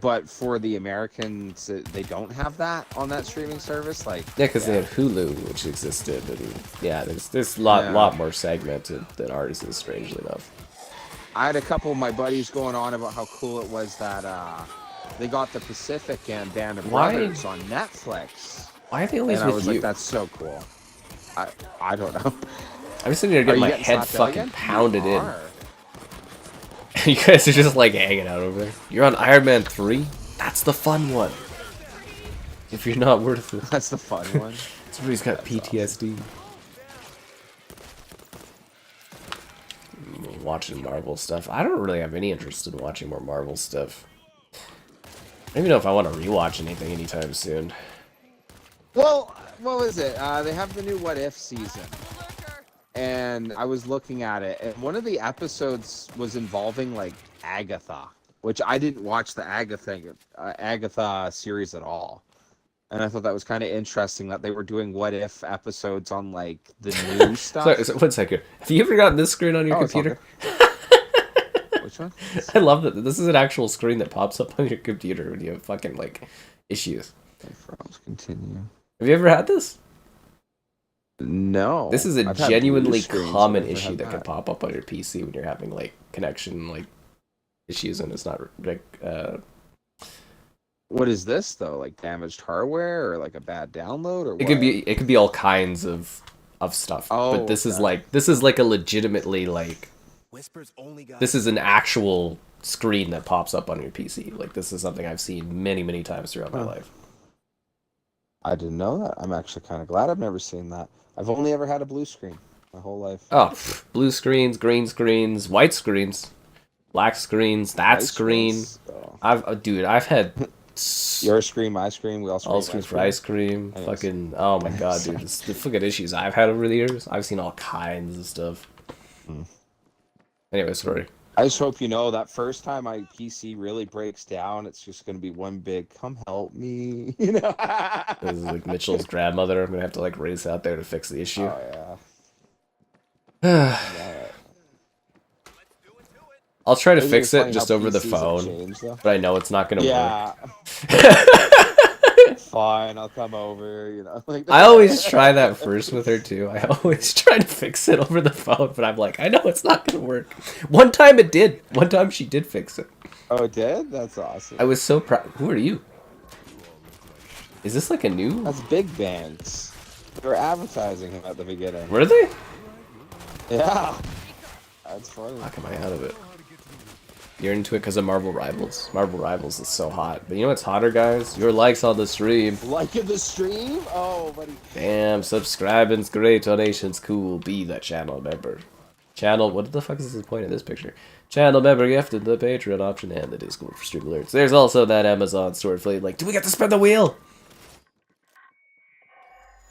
But for the Americans, they don't have that on that streaming service. Like, Yeah, because they had Hulu, which existed, and yeah, there's a lot more segmented than ours is, strangely enough. I had a couple of my buddies going on about how cool it was that they got the Pacific and Band of Why? Brothers on Netflix. Why are they always And I with was you? like, that's so cool. I don't know. I'm sitting here Are getting you my getting head slapped out fucking again? pounded You in. are. You guys are just like hanging out over there. You're on Iron Man 3? That's the fun one. If you're not worth it. That's the fun one. Somebody's got PTSD. Watching Marvel stuff. I don't really have any interest in watching more Marvel stuff. I don't even know if I want to rewatch anything anytime soon. Well, what was it? They have the new What If season. And I was looking at it, and one of the episodes was involving, like, Agatha. Which I didn't watch the Agatha series at all. And I thought that was kind of interesting that they were doing What If episodes on, like, the new stuff. Sorry, so 1 second. Have you ever gotten this screen on your Oh, it's all computer? Which one? I love that. This is an actual screen that pops up on your computer when you have fucking, like, issues. Let's continue. Have you ever had this? No. This is a I've had genuinely blue screens, common I've never issue had that can pop up on your PC when you're having, like, connection, like, issues, and it's not, like, What is this though? Like damaged hardware or like a bad download or what? it could be all kinds of stuff. Oh, but this is okay. like a legitimately, like, Whispers only got this is an actual screen that pops up on your PC. Like, this is something I've seen many times throughout my life. I didn't know that. I'm actually kind of glad I've never seen that. I've only ever had a blue screen my whole life. Oh, blue screens, green screens, white screens, black screens, that Ice screen. screens? Oh. I've had Your screen, my screen, we all scream. all screens for ice cream. Anyways. Fucking, oh my god, dude, the fucking issues I've had over the years. I've seen all kinds of stuff. Anyway, sorry. I just hope you know that first time my PC really breaks down, it's just going to be one big, come help me, you know? This is like Mitchell's grandmother. I'm gonna have to, like, race out there to fix the issue. Oh, yeah. Yeah. I'll try to Isn't fix funny it just how over the PCs have phone, changed, though? but I know it's not gonna work. Yeah. Fine, I'll come over, you know. Like, I always try that first with her too. I always try to fix it over the phone, but I'm like, I know it's not gonna work. One time it did. One time she did fix it. Oh, it did? That's awesome. I was so proud. Who are you? Is this like a new? That's Big Banks. They were advertising him at the beginning. Were they? Yeah. That's funny. Fuck, am I out of it? You're into it because of Marvel Rivals. Marvel Rivals is so hot. But you know what's hotter, guys? Your likes on the stream. Liking the stream? Oh, buddy. Damn, subscribing's great, donation's cool, be that channel member. Channel, what the fuck is the point of this picture? Channel member gifted, the Patreon option, and the Discord for stream alerts. There's also that Amazon store affiliate, like, do we get to spin the wheel?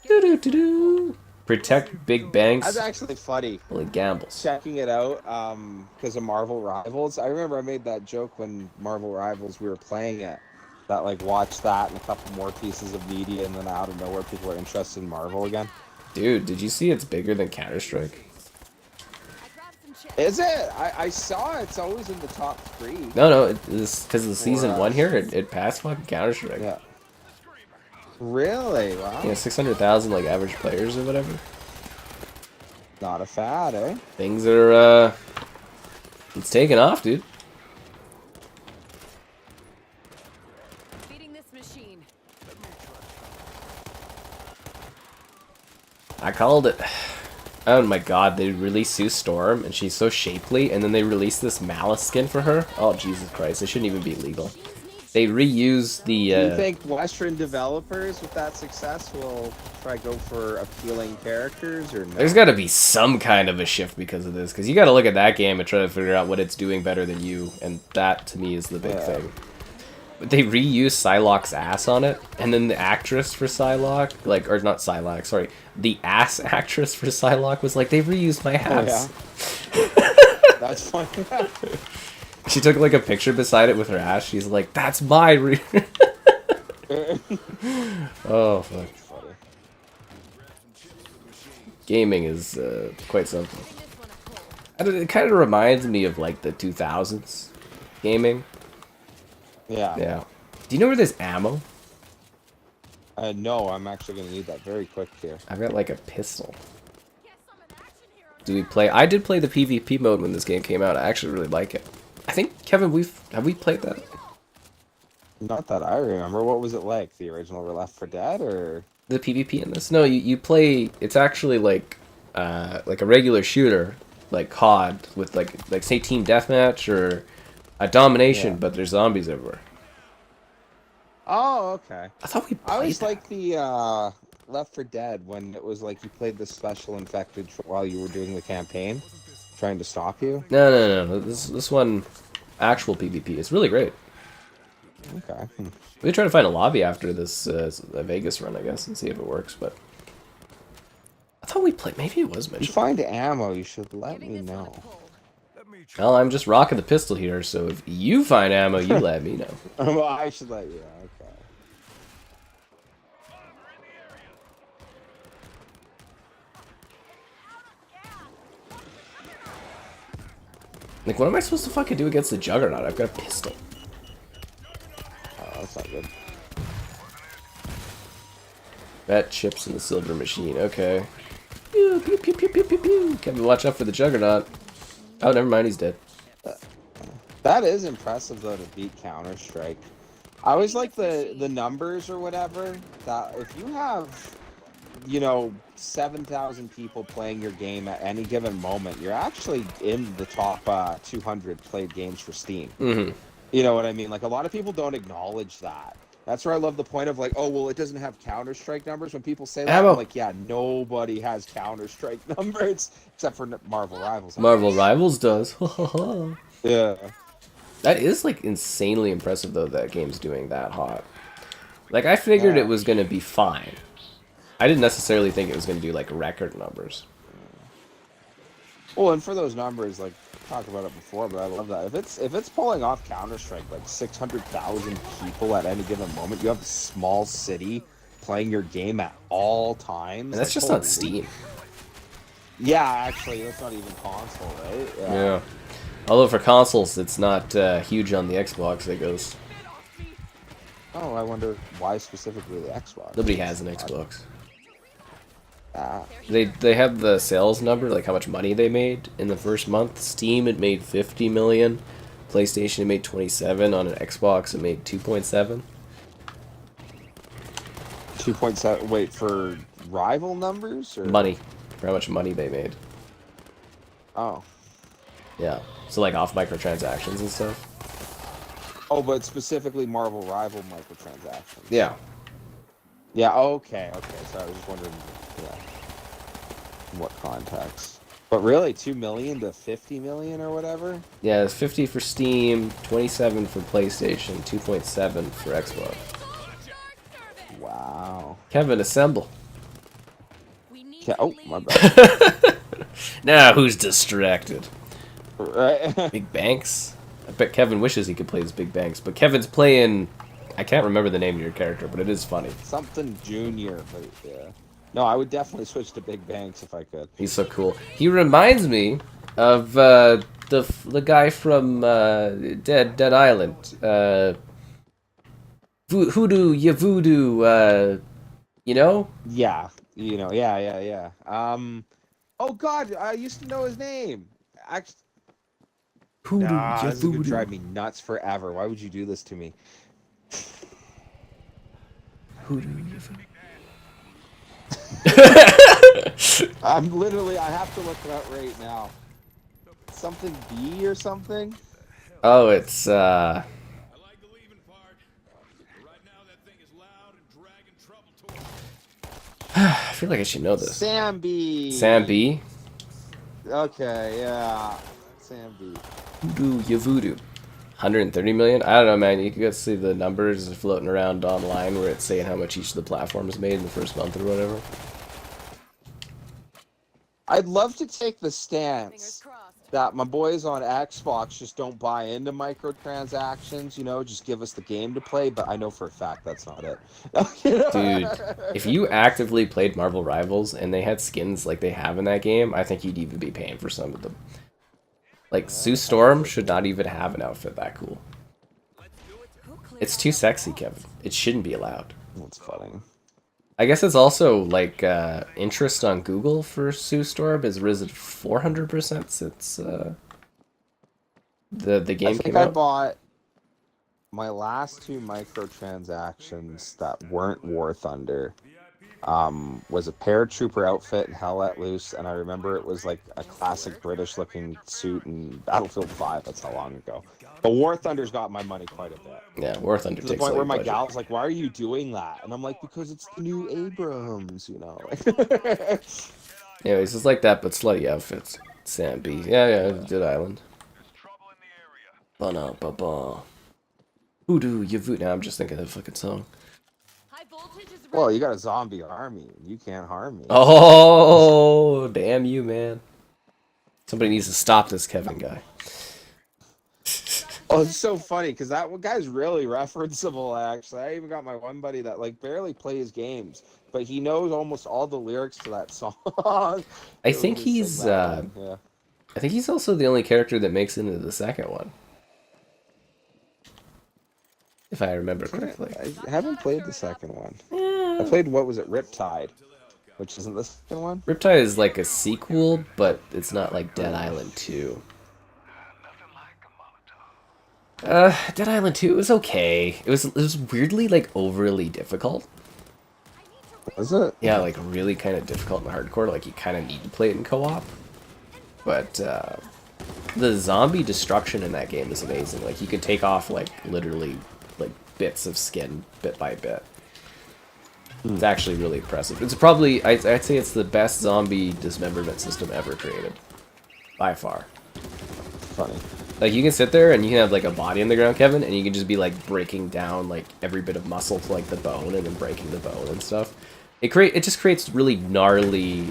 Doo-doo-doo-doo. Protect big banks. That's actually funny. Only gambles. Checking it out because of Marvel Rivals. I remember I made that joke when Marvel Rivals we were playing it. that like watched that and a couple more pieces of media, and then out of nowhere, people are interested in Marvel again. Dude, did you see it's bigger than Counter-Strike? Is it? I saw it's always in the top 3. No, it's because of the season For, 1 here. It passed fucking Counter-Strike. Yeah. Really? Wow. Yeah, 600,000 like average players or whatever. Not a fad, eh? Things are it's taking off, dude. Feeding this machine. I called it. Oh my god, they released Sue Storm, and she's so shapely, and then they released this Malice skin for her. Oh, Jesus Christ, it shouldn't even be legal. They reused the, Do you think Western developers with that success will try go for appealing characters, or no? There's gotta be some kind of a shift because of this, because you gotta look at that game and try to figure out what it's doing better than you, and that, to me, is the big thing. But they reused Psylocke's ass on it, and then the actress for Psylocke, like, or not Psylocke, sorry, the ass actress for Psylocke was like, they reused my ass. Oh, yeah. That's funny. She took like a picture beside it with her ass. She's like, that's my oh, fuck. Gaming is quite something. It kind of reminds me of like the 2000s gaming. Yeah. Yeah. Do you know where there's ammo? No, I'm actually going to need that very quick here. I've got like a pistol. Do we play? I did play the PvP mode when this game came out. I actually really like it. I think, Kevin, have we played that? Not that I remember. What was it like? The original Left 4 Dead, or The PvP in this? No, you play. It's actually like a regular shooter, like COD, with like say Team Deathmatch or a Domination, Yeah. but there's zombies everywhere. Oh, okay. I thought we played I always that. liked the Left 4 Dead when it was like you played the special infected while you were doing the campaign, trying to stop you. No. This one, actual PvP. It's really great. Okay. We could try to find a lobby after this Vegas run, I guess, and see if it works. But I thought we played. Maybe it was If you mentioned. find ammo, you should let me know. Well, I'm just rocking the pistol here, so if you find ammo, you let me know. Well, I should let you know. Okay. Like, what am I supposed to fucking do against the Juggernaut? I've got a pistol. Oh, that's not good. Bet chips in the silver machine. Okay. Pew, pew, pew, pew, pew, pew, pew. Kevin, watch out for the Juggernaut. Oh, never mind. He's dead. That is impressive though to beat Counter-Strike. I always like the numbers or whatever. That if you have, 7,000 people playing your game at any given moment, you're actually in the top 200 played games for Steam. Mm-hmm. You know what I mean? Like a lot of people don't acknowledge that. That's where I love the point of like, oh well, it doesn't have Counter-Strike numbers. When people say that, Ammo. I'm like, yeah, nobody has Counter-Strike numbers except for Marvel Rivals. Marvel Rivals does. Yeah. That is, like, insanely impressive, though, that game's doing that hot. Like, I figured Yeah. it was going to be fine. I didn't necessarily think it was going to do, like, record numbers. Well, and for those numbers, like talked about it before, but I love that. If it's pulling off Counter-Strike, like 600,000 people at any given moment, you have a small city playing your game at all times. And that's like, just on holy- Steam. Yeah, actually, that's not even console, right? Yeah. Although for consoles, it's not huge on the Xbox, it goes. Oh, I wonder why specifically the Xbox. Nobody has an Xbox. Ah, They have the sales number, like how much money they made in the first month. Steam, it made 50 million. PlayStation, it made 27. On an Xbox, it made 2.7. 2.7. Wait, for rival numbers or Money. For how much money they made. Oh, Yeah. So like off microtransactions and stuff. oh, but specifically Marvel Rival microtransactions. Yeah. Yeah. Okay. So I was just wondering, yeah, in what context? But really, 2 million to 50 million or whatever. Yeah, it's 50 for Steam, 27 for PlayStation, 2.7 for Xbox. Wow. Kevin, assemble. Oh, my bad. Now who's distracted? Right. Big Banks? I bet Kevin wishes he could play as Big Banks, but Kevin's playing I can't remember the name of your character, but it is funny. Something Junior, but yeah. No, I would definitely switch to Big Banks if I could. He's so cool. He reminds me of the guy from Dead Island. Hoodoo, ya voodoo, you know? Yeah, yeah. Oh God, I used to know his name. Actually, Hoodoo, ya this is gonna voodoo. drive me nuts forever. Why would you do this to me? Hoodoo, ya voodoo. I have to look it up right now. Something B or something? Oh, it's I like the leaving part. But right now, that thing is loud and dragging trouble towards us. I feel like I should know this. Sam B. Sam B. Okay, yeah. Sam B. Hoodoo, ya voodoo. 130 million? I don't know, man. You can go see the numbers floating around online where it's saying how much each of the platforms made in the first month or whatever. I'd love to take the Fingers stance crossed. that my boys on Xbox just don't buy into microtransactions, just give us the game to play, but I know for a fact that's not it. Dude, if you actively played Marvel Rivals and they had skins like they have in that game, I think you'd even be paying for some of them. Like, Sue Storm should not even have an outfit that cool. Who cleared It's out too that sexy, wall? Kevin. It shouldn't be allowed. That's funny. I guess it's also, like, interest on Google for Sue Storm has risen 400% since the I game think came I out. bought my last two microtransactions that weren't War Thunder. Was a paratrooper outfit in Hell Let Loose, and I remember it was like a classic British looking suit in Battlefield 5. That's how long ago. But War Thunder's got my money quite a bit. Yeah, War Thunder To the takes point all where your my budget. gal's like, why are you doing that? And I'm like, because it's the new Abrams, Anyways, it's like that, but slutty outfits. Sam B. Yeah, Dead Island. Ba-na-ba-ba. Hoodoo, ya voodoo. Now I'm just thinking of the fucking song. High voltage is Well, ready. you got a zombie army. You can't harm me. Oh, damn you, man. Somebody needs to stop this Kevin guy. Oh, it's so funny because that one guy's really referenceable. Actually, I even got my one buddy that like barely plays games, but he knows almost all the lyrics to that song. I think he's yeah. I think he's also the only character that makes it into the second one. If I remember correctly. I haven't played the second one. I played what was it, Riptide, which isn't the second one. Riptide is like a sequel, but it's not like Dead Island 2. Dead Island 2 was okay. It was weirdly like overly difficult. Was it? Yeah, like really kind of difficult and hardcore. Like you kind of need to play it in co-op. But the zombie destruction in that game is amazing. Like you can take off like literally like bits of skin bit by bit. It's actually really impressive. It's probably I'd say it's the best zombie dismemberment system ever created, by far. Funny. Like you can sit there and you can have like a body on the ground, Kevin, and you can just be like breaking down like every bit of muscle to like the bone and then breaking the bone and stuff. It just creates really gnarly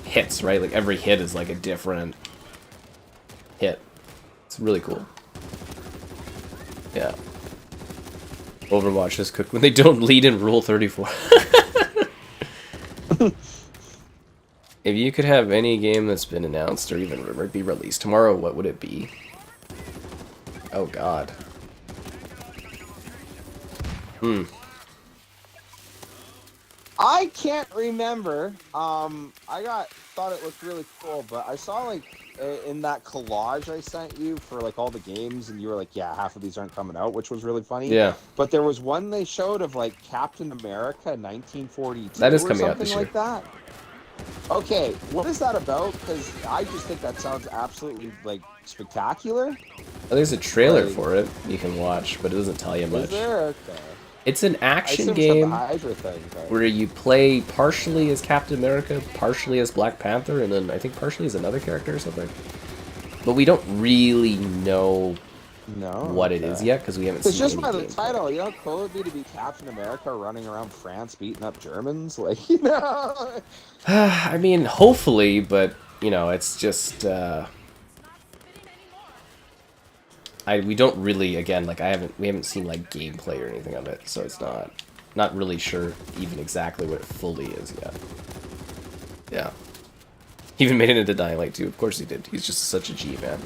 hits, right? Like every hit is like a different hit. It's really cool. Yeah. Overwatch is cooked when they don't lead in Rule 34. If you could have any game that's been announced or even rumored be released tomorrow, what would it be? Oh god. I can't remember. I thought it looked really cool, but I saw like in that collage I sent you for like all the games, and you were like, "Yeah, half of these aren't coming out," which was really funny. Yeah. But there was one they showed of like Captain America 1942. That is or coming out something this like that. Okay, what is that about? Because I just think that sounds absolutely like spectacular. Oh, there's a trailer Like- for it you can watch, but it doesn't tell you Is much. there? Okay. It's an I action assume it's not the game Hydra thing, but... where you play partially as Captain America, partially as Black Panther, and then I think partially as another character or something. But we don't really know No. what it is okay. yet because we haven't It's seen just any by the gameplay. title, how cool it'd be to be Captain America running around France beating up Germans, like. I mean, hopefully, but it's just we don't really, again, like we haven't seen like gameplay or anything of it, so it's not really sure even exactly what it fully is yet. Yeah. He even made it into Dying Light 2. Of course he did. He's just such a G, man.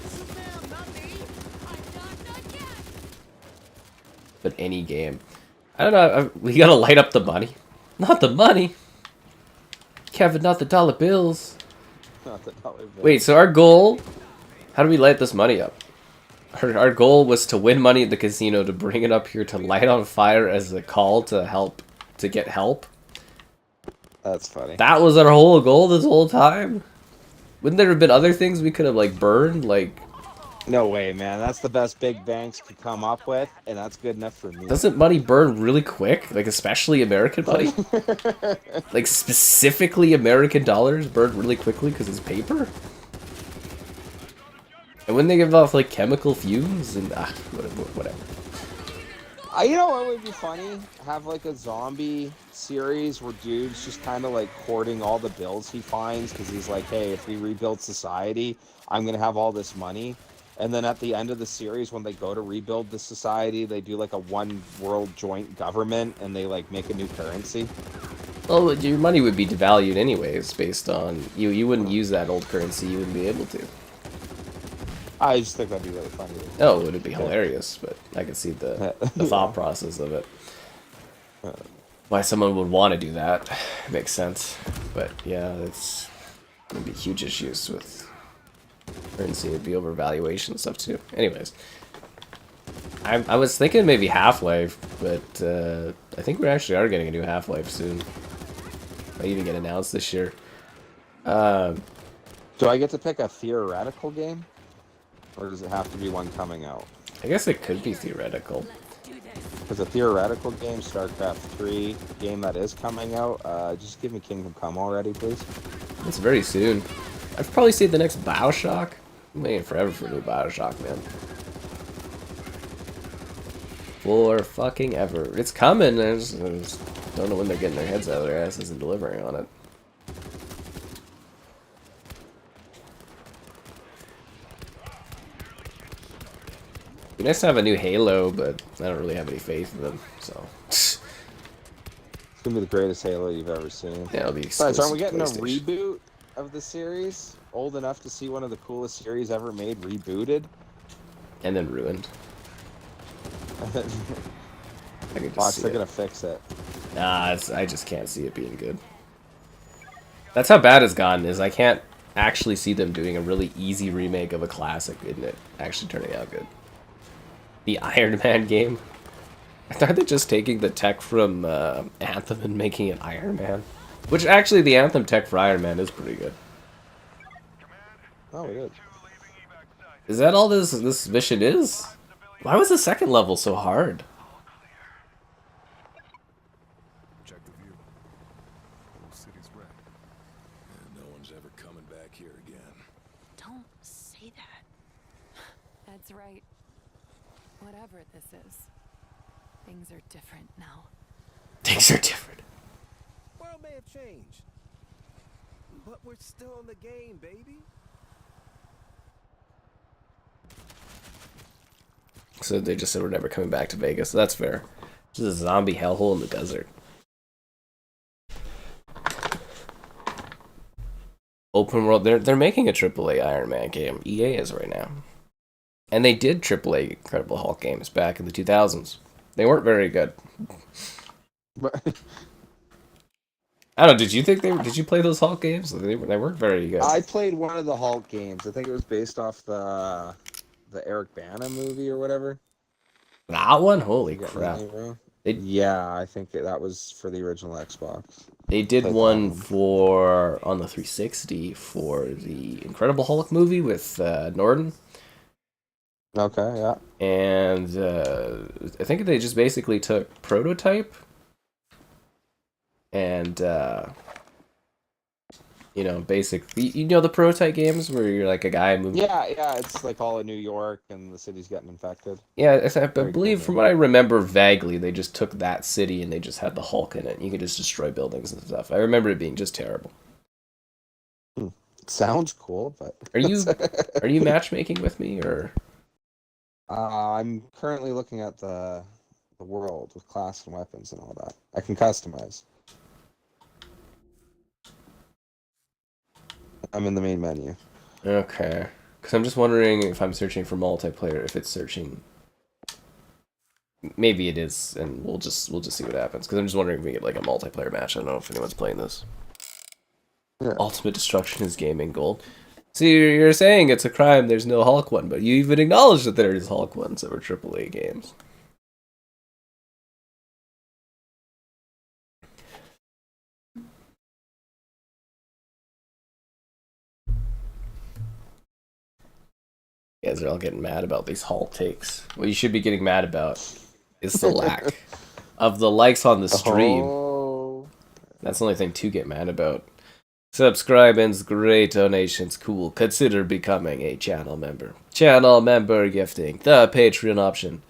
But any game. I don't know, we gotta light up the money. Not the money! Kevin, not the dollar bills. Not the dollar bill. Wait, so our goal... How do we light this money up? Our goal was to win money at the casino, to bring it up here, to light on fire as a call to help, to get help. That's funny. That was our whole goal this whole time? Wouldn't there have been other things we could have, like, burned? Like... No way, man. That's the best big banks could come up with, and that's good enough for me. Doesn't money burn really quick? Like, especially American money? Like, specifically American dollars burn really quickly because it's paper? And when they give off, like, chemical fumes and... whatever. You know what would be funny? Have, like, a zombie series where dude's just kind of, like, hoarding all the bills he finds because he's like, hey, if we rebuild society, I'm going to have all this money. And then at the end of the series, when they go to rebuild the society, they do, like, a one world joint government, and they, like, make a new currency. Well, your money would be devalued anyways, based on... You wouldn't use that old currency, you wouldn't be able to. I just think that'd be really funny. Oh, it would be hilarious, but I could see the thought process of it. Why someone would want to do that makes sense. But yeah, it's going to be huge issues with currency. It'd be overvaluation and stuff too. Anyways, I was thinking maybe Half-Life, but I think we actually are getting a new Half-Life soon. Might even get announced this year. Do I get to pick a theoretical game? Or does it have to be one coming out? I guess it could be theoretical. Because a theoretical game, StarCraft 3, game that is coming out, just give me Kingdom Come already, please. It's very soon. I'd probably say the next Bioshock. I'm waiting forever for a new Bioshock, man. For fucking ever. It's coming, I just don't know when they're getting their heads out of their asses and delivering on it. It'd be nice to have a new Halo, but I don't really have any faith in them, so... It's gonna be the greatest Halo you've ever seen. Yeah, it'll be Besides, aren't we getting a PlayStation. reboot of the series? Old enough to see one of the coolest series ever made rebooted? And then ruined. I can just Watch, see they're it. gonna fix it. Nah, I just can't see it being good. That's how bad it's gotten, is I can't actually see them doing a really easy remake of a classic and it actually turning out good. The Iron Man game. I thought they're just taking the tech from Anthem and making it Iron Man. Which actually, the Anthem tech for Iron Man is pretty good. Oh, it is. Is that all this mission is? Why was the second level so hard? Check the view. Whole city's wrecked. And no one's ever coming back here again. Don't say that. That's right. Whatever this is, things are different now. Things are different. World may have changed, but we're still in the game, baby. So they just said we're never coming back to Vegas. So that's fair. This is a zombie hellhole in the desert. Open world. They're making a AAA Iron Man game. EA is right now. And they did AAA Incredible Hulk games back in the 2000s. They weren't very good. I don't know. Did you play those Hulk games? They weren't very good. I played one of the Hulk games. I think it was based off the Eric Bana movie or whatever. That one? Holy You got crap. me, bro? They- Yeah, I think that was for the original Xbox. They did Played that one one. for on the 360 for the Incredible Hulk movie with Norton. Okay, yeah. And I think they just basically took Prototype and basically the Prototype games where you're like a guy moving. Yeah, it's like all in New York and the city's getting infected. Yeah, I Very believe cool from what I remember vaguely, they just took that city and they just had the Hulk in it. You could just destroy buildings and stuff. I remember it being just terrible. Sounds cool, but Are you matchmaking with me or? I'm currently looking at the world with class and weapons and all that. I can customize. I'm in the main menu. Okay. Because I'm just wondering if I'm searching for multiplayer, if it's searching. Maybe it is, and we'll just see what happens. Because I'm just wondering if we get like a multiplayer match. I don't know if anyone's playing this. Yeah. Ultimate Destruction is gaming gold. See, you're saying it's a crime there's no Hulk one, but you even acknowledge that there is Hulk ones that were AAA games. You guys are all getting mad about these Hulk takes. What you should be getting mad about is the lack of the likes on the stream. Oh. That's the only thing to get mad about. Subscribing's great, donations cool. Consider becoming a channel member. Channel member gifting, the Patreon option,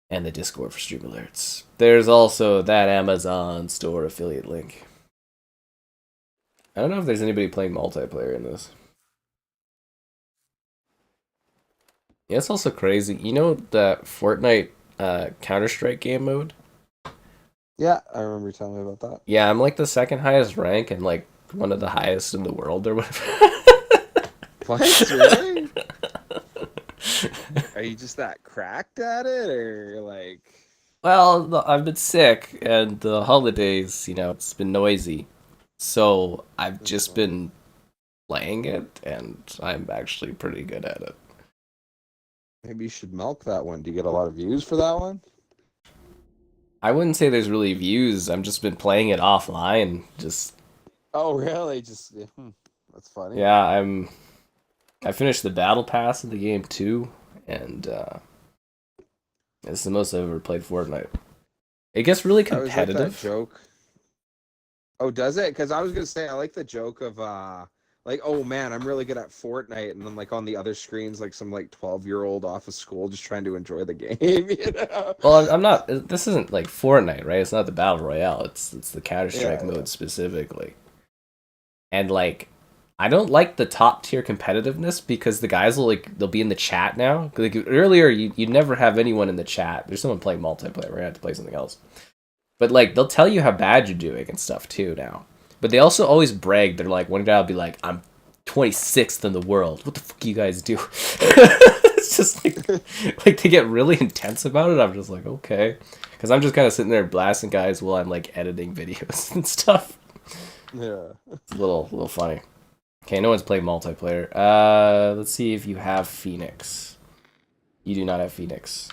and the Discord for stream alerts. There's also that Amazon store affiliate link. I don't know if there's anybody playing multiplayer in this. Yeah, it's also crazy. You know that Fortnite Counter-Strike game mode? Yeah, I remember you telling me about that. Yeah, I'm like the second highest rank and like one of the highest in the world or whatever. What? Really? Are you just that cracked at it, or like? Well, I've been sick, and the holidays, you know, it's been noisy. So I've just been playing it, and I'm actually pretty good at it. Maybe you should milk that one. Do you get a lot of views for that one? I wouldn't say there's really views. I've just been playing it offline. Just Oh, really? Just that's funny. yeah, I finished the battle pass of the game too, and it's the most I've ever played Fortnite. It gets really I always like that competitive. joke. Oh, does it? Because I was gonna say I like the joke of like, oh man, I'm really good at Fortnite, and then like on the other screens, like some like 12-year-old off of school just trying to enjoy the game. You know? Well, I'm not. This isn't like Fortnite, right? It's not the battle royale. It's the Counter-Strike Yeah, mode yeah. specifically. And like, I don't like the top tier competitiveness because the guys will they'll be in the chat now. Like earlier, you'd never have anyone in the chat. There's someone playing multiplayer. We're gonna have to play something else. But like, they'll tell you how bad you're doing and stuff too now. But they also always brag. They're like, one guy will be like, "I'm 26th in the world. What the fuck you guys do?" It's just like they get really intense about it. I'm just like, okay, because I'm just kind of sitting there blasting guys while I'm like editing videos and stuff. Yeah. It's a little funny. Okay, no one's played multiplayer. Let's see if you have Phoenix. You do not have Phoenix.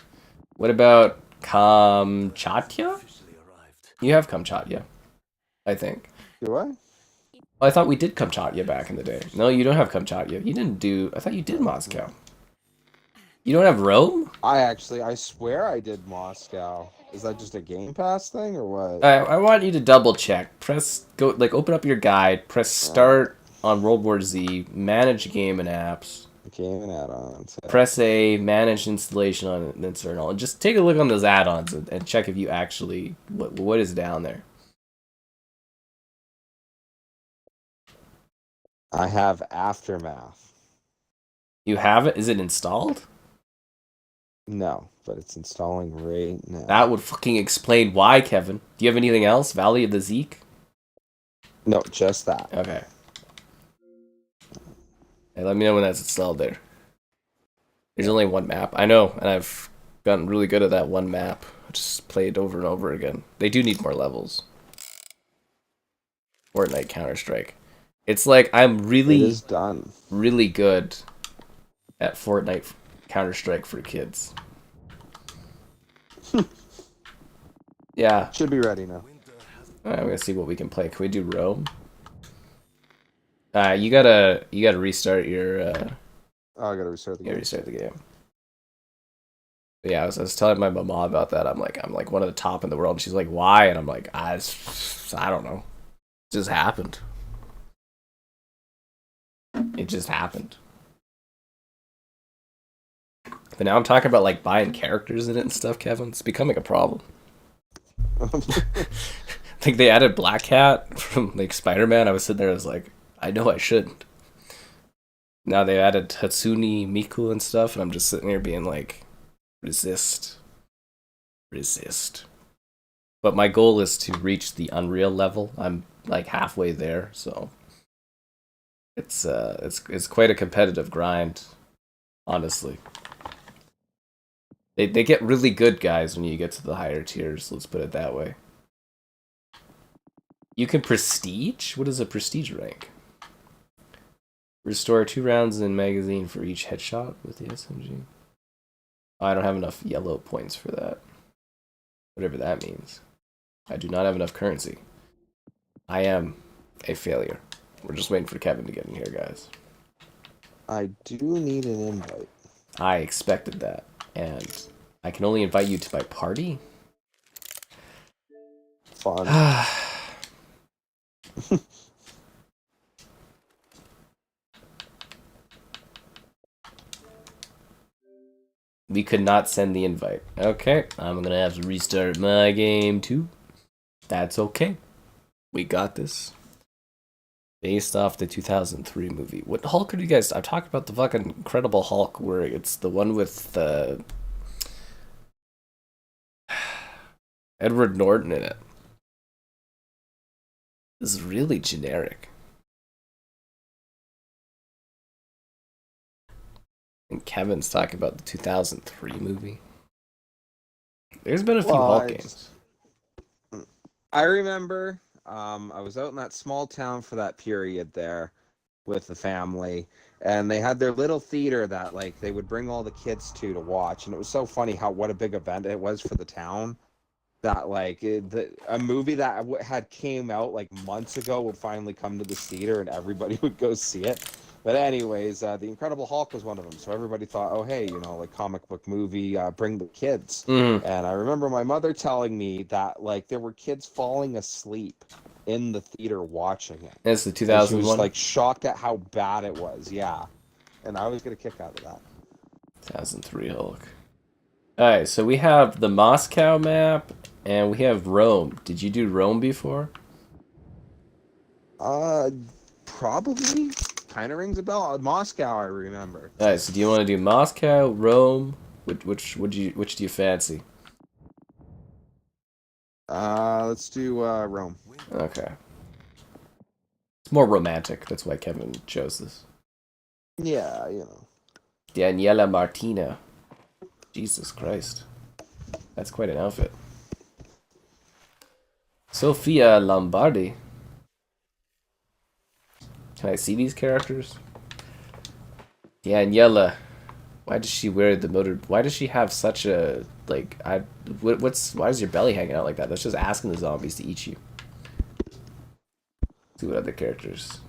What about Kamchatka? Officially arrived. You have Kamchatka, I think. Do I? Well, I thought we did Kamchatka back in the day. No, you don't have Kamchatka. You didn't do... I thought you did Moscow. You don't have Rome? I swear I did Moscow. Is that just a Game Pass thing or what? I want you to double check. Open up your guide, press start on World War Z, manage game and apps. Game and add-ons. Press A, manage installation on internal, and just take a look on those add-ons and check if you actually what is down there. I have Aftermath. You have it? Is it installed? No, but it's installing right now. That would fucking explain why, Kevin. Do you have anything else? Valley of the Zeke? No, just that. Okay. Hey, let me know when that's installed there. There's only one map. I know, and I've gotten really good at that one map. I just play it over and over again. They do need more levels. Fortnite Counter-Strike. It's like I'm It really, is done. really good at Fortnite Counter-Strike for kids. Yeah. Should be ready now. Winter has Alright, we're gonna see what we can play. Can we do Rome? You gotta restart your Oh, I gotta restart the game. restart the game. But yeah, I was telling my mama about that. I'm like one of the top in the world. And she's like, why? And I'm like, I don't know. It just happened. It just happened. But now I'm talking about like buying characters in it and stuff, Kevin. It's becoming a problem. Like they added Black Cat from like Spider-Man. I was sitting there, I was like, I know I shouldn't. Now they added Hatsune Miku and stuff, and I'm just sitting here being like, Resist. Resist. But my goal is to reach the Unreal level. I'm like halfway there, so it's quite a competitive grind, honestly. They get really good, guys, when you get to the higher tiers, let's put it that way. You can prestige? What is a prestige rank? Restore 2 rounds in magazine for each headshot with the SMG. Oh, I don't have enough yellow points for that. Whatever that means. I do not have enough currency. I am a failure. We're just waiting for Kevin to get in here, guys. I do need an invite. I expected that. And I can only invite you to my party? Fun. We could not send the invite. Okay, I'm gonna have to restart my game too. That's okay. We got this. Based off the 2003 movie. What Hulk are you guys... I'm talking about the fucking Incredible Hulk, where it's the one with Edward Norton in it. This is really generic. And Kevin's talking about the 2003 movie. There's been a few Hulk games. I remember I was out in that small town for that period there with the family, and they had their little theater that like they would bring all the kids to watch, and it was so funny what a big event it was for the town. That like a movie that had came out like months ago would finally come to the theater and everybody would go see it. But anyways, The Incredible Hulk was one of them. So everybody thought, oh, hey, like comic book movie, bring the kids. Mm-hmm. And I remember my mother telling me that like there were kids falling asleep in the theater watching it. It's the And 2001. she was like shocked at how bad it was. Yeah. And I was going to kick out of that. 2003 Hulk. Alright, so we have the Moscow map, and we have Rome. Did you do Rome before? Probably. Kind of rings a bell. Moscow, I remember. Alright, so do you want to do Moscow, Rome? Which do you fancy? Let's do Rome. Okay. It's more romantic. That's why Kevin chose this. Yeah, you know. Daniela Martina. Jesus Christ. That's quite an outfit. Sofia Lombardi. Can I see these characters? Daniela. Why does she wear the motor? Why does she have such a like? Why is your belly hanging out like that? That's just asking the zombies to eat you. See what other characters.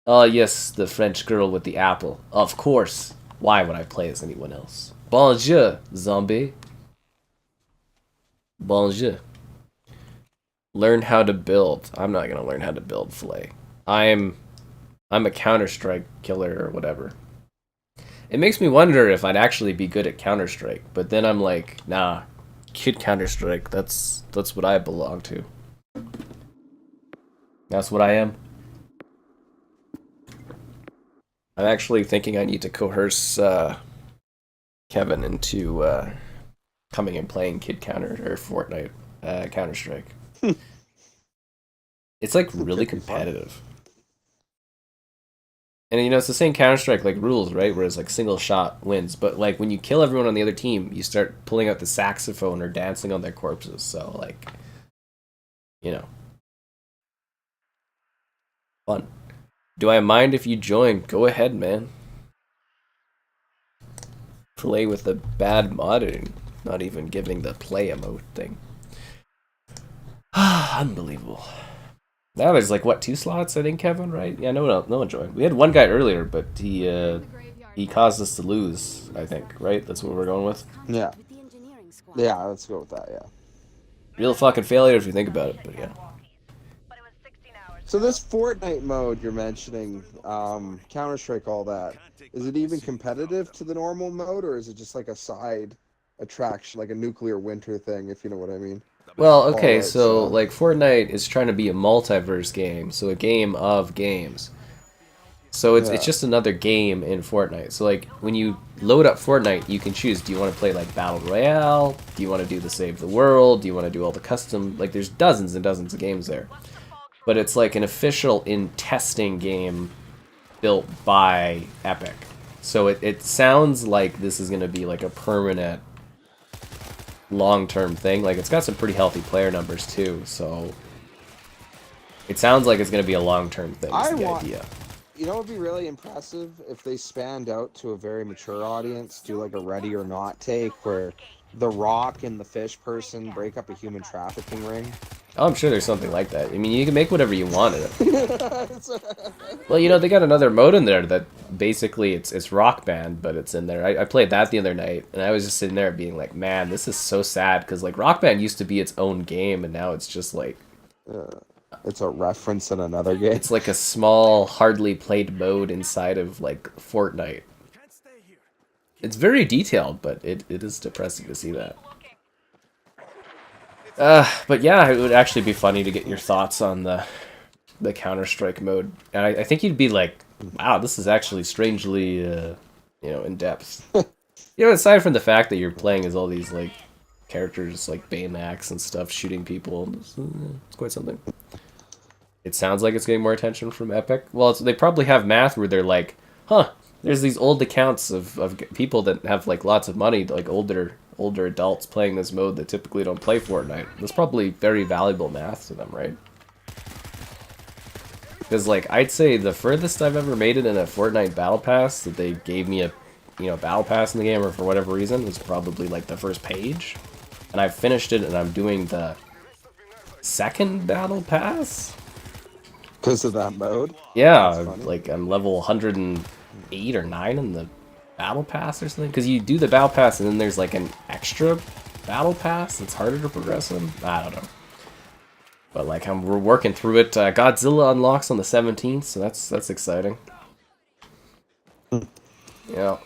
Oh yes, the French girl with the apple. Of course. Why would I play as anyone else? Bonjour, zombie. Bonjour. Learn how to build. I'm not gonna learn how to build Flay. I'm a Counter-Strike killer or whatever. It makes me wonder if I'd actually be good at Counter-Strike, but then I'm like, nah, kid Counter-Strike, that's what I belong to. That's what I am. I'm actually thinking I need to coerce Kevin into coming and playing Kid Counter or Fortnite Counter-Strike. It's like really competitive. And it's the same Counter-Strike like rules, right? Where it's like single shot wins, but like when you kill everyone on the other team, you start pulling out the saxophone or dancing on their corpses. So like, fun. Do I mind if you join? Go ahead, man. Play with the bad modding, not even giving the play emote thing. Unbelievable. Now there's like what, 2 slots, I think, Kevin, right? Yeah, no one joined. We had one guy earlier, but he caused us to lose, I think, right? That's what we're going with. Yeah. Yeah, let's go with that, yeah. Real fucking failure if you think about it, but yeah. So this Fortnite mode you're mentioning, Counter-Strike, all that, is it even competitive to the normal mode, or is it just like a side attraction, like a nuclear winter thing, if you know what I mean? Well, okay, Alright, so like Fortnite is trying to be a multiverse game, so a game of games. So it's Yeah. just another game in Fortnite. So like when you load up Fortnite, you can choose, do you want to play like Battle Royale? Do you want to do the Save the World? Do you want to do all the custom, like there's dozens and dozens of games there. But it's like an official in testing game built by Epic. So it sounds like this is going to be like a permanent long-term thing. Like it's got some pretty healthy player numbers too, so it sounds like it's going to be a long-term thing is the idea. You know, it'd be really impressive if they spanned out to a very mature audience, do like a Ready or Not take where The Rock and the fish person break up a human trafficking ring. Oh, I'm sure there's something like that. I mean, you can make whatever you want in it. Well, you know, they got another mode in there that basically it's Rock Band, but it's in there. I played that the other night, and I was just sitting there being like, man, this is so sad, because like Rock Band used to be its own game, and now it's just like... It's a reference in another game. It's like a small, hardly played mode inside of like Fortnite. It's very detailed, but it is depressing to see that. But yeah, it would actually be funny to get your thoughts on the Counter-Strike mode. And I think you'd be like, wow, this is actually strangely, you know, in depth. You know, aside from the fact that you're playing as all these like characters like Baymax and stuff shooting people, it's quite something. It sounds like it's getting more attention from Epic. Well, they probably have math where they're like, huh, there's these old accounts of people that have like lots of money, like older adults playing this mode that typically don't play Fortnite. That's probably very valuable math to them, right? Because like I'd say the furthest I've ever made it in a Fortnite battle pass that they gave me a battle pass in the game, or for whatever reason, was probably like the first page, and I've finished it and I'm doing the second battle pass. Because of that mode? Yeah, like I'm level 108 or 9 in the battle pass or something. Because you do the battle pass and then there's like an extra battle pass that's harder to progress in. I don't know. But like we're working through it. Godzilla unlocks on the 17th, so that's exciting. Yeah.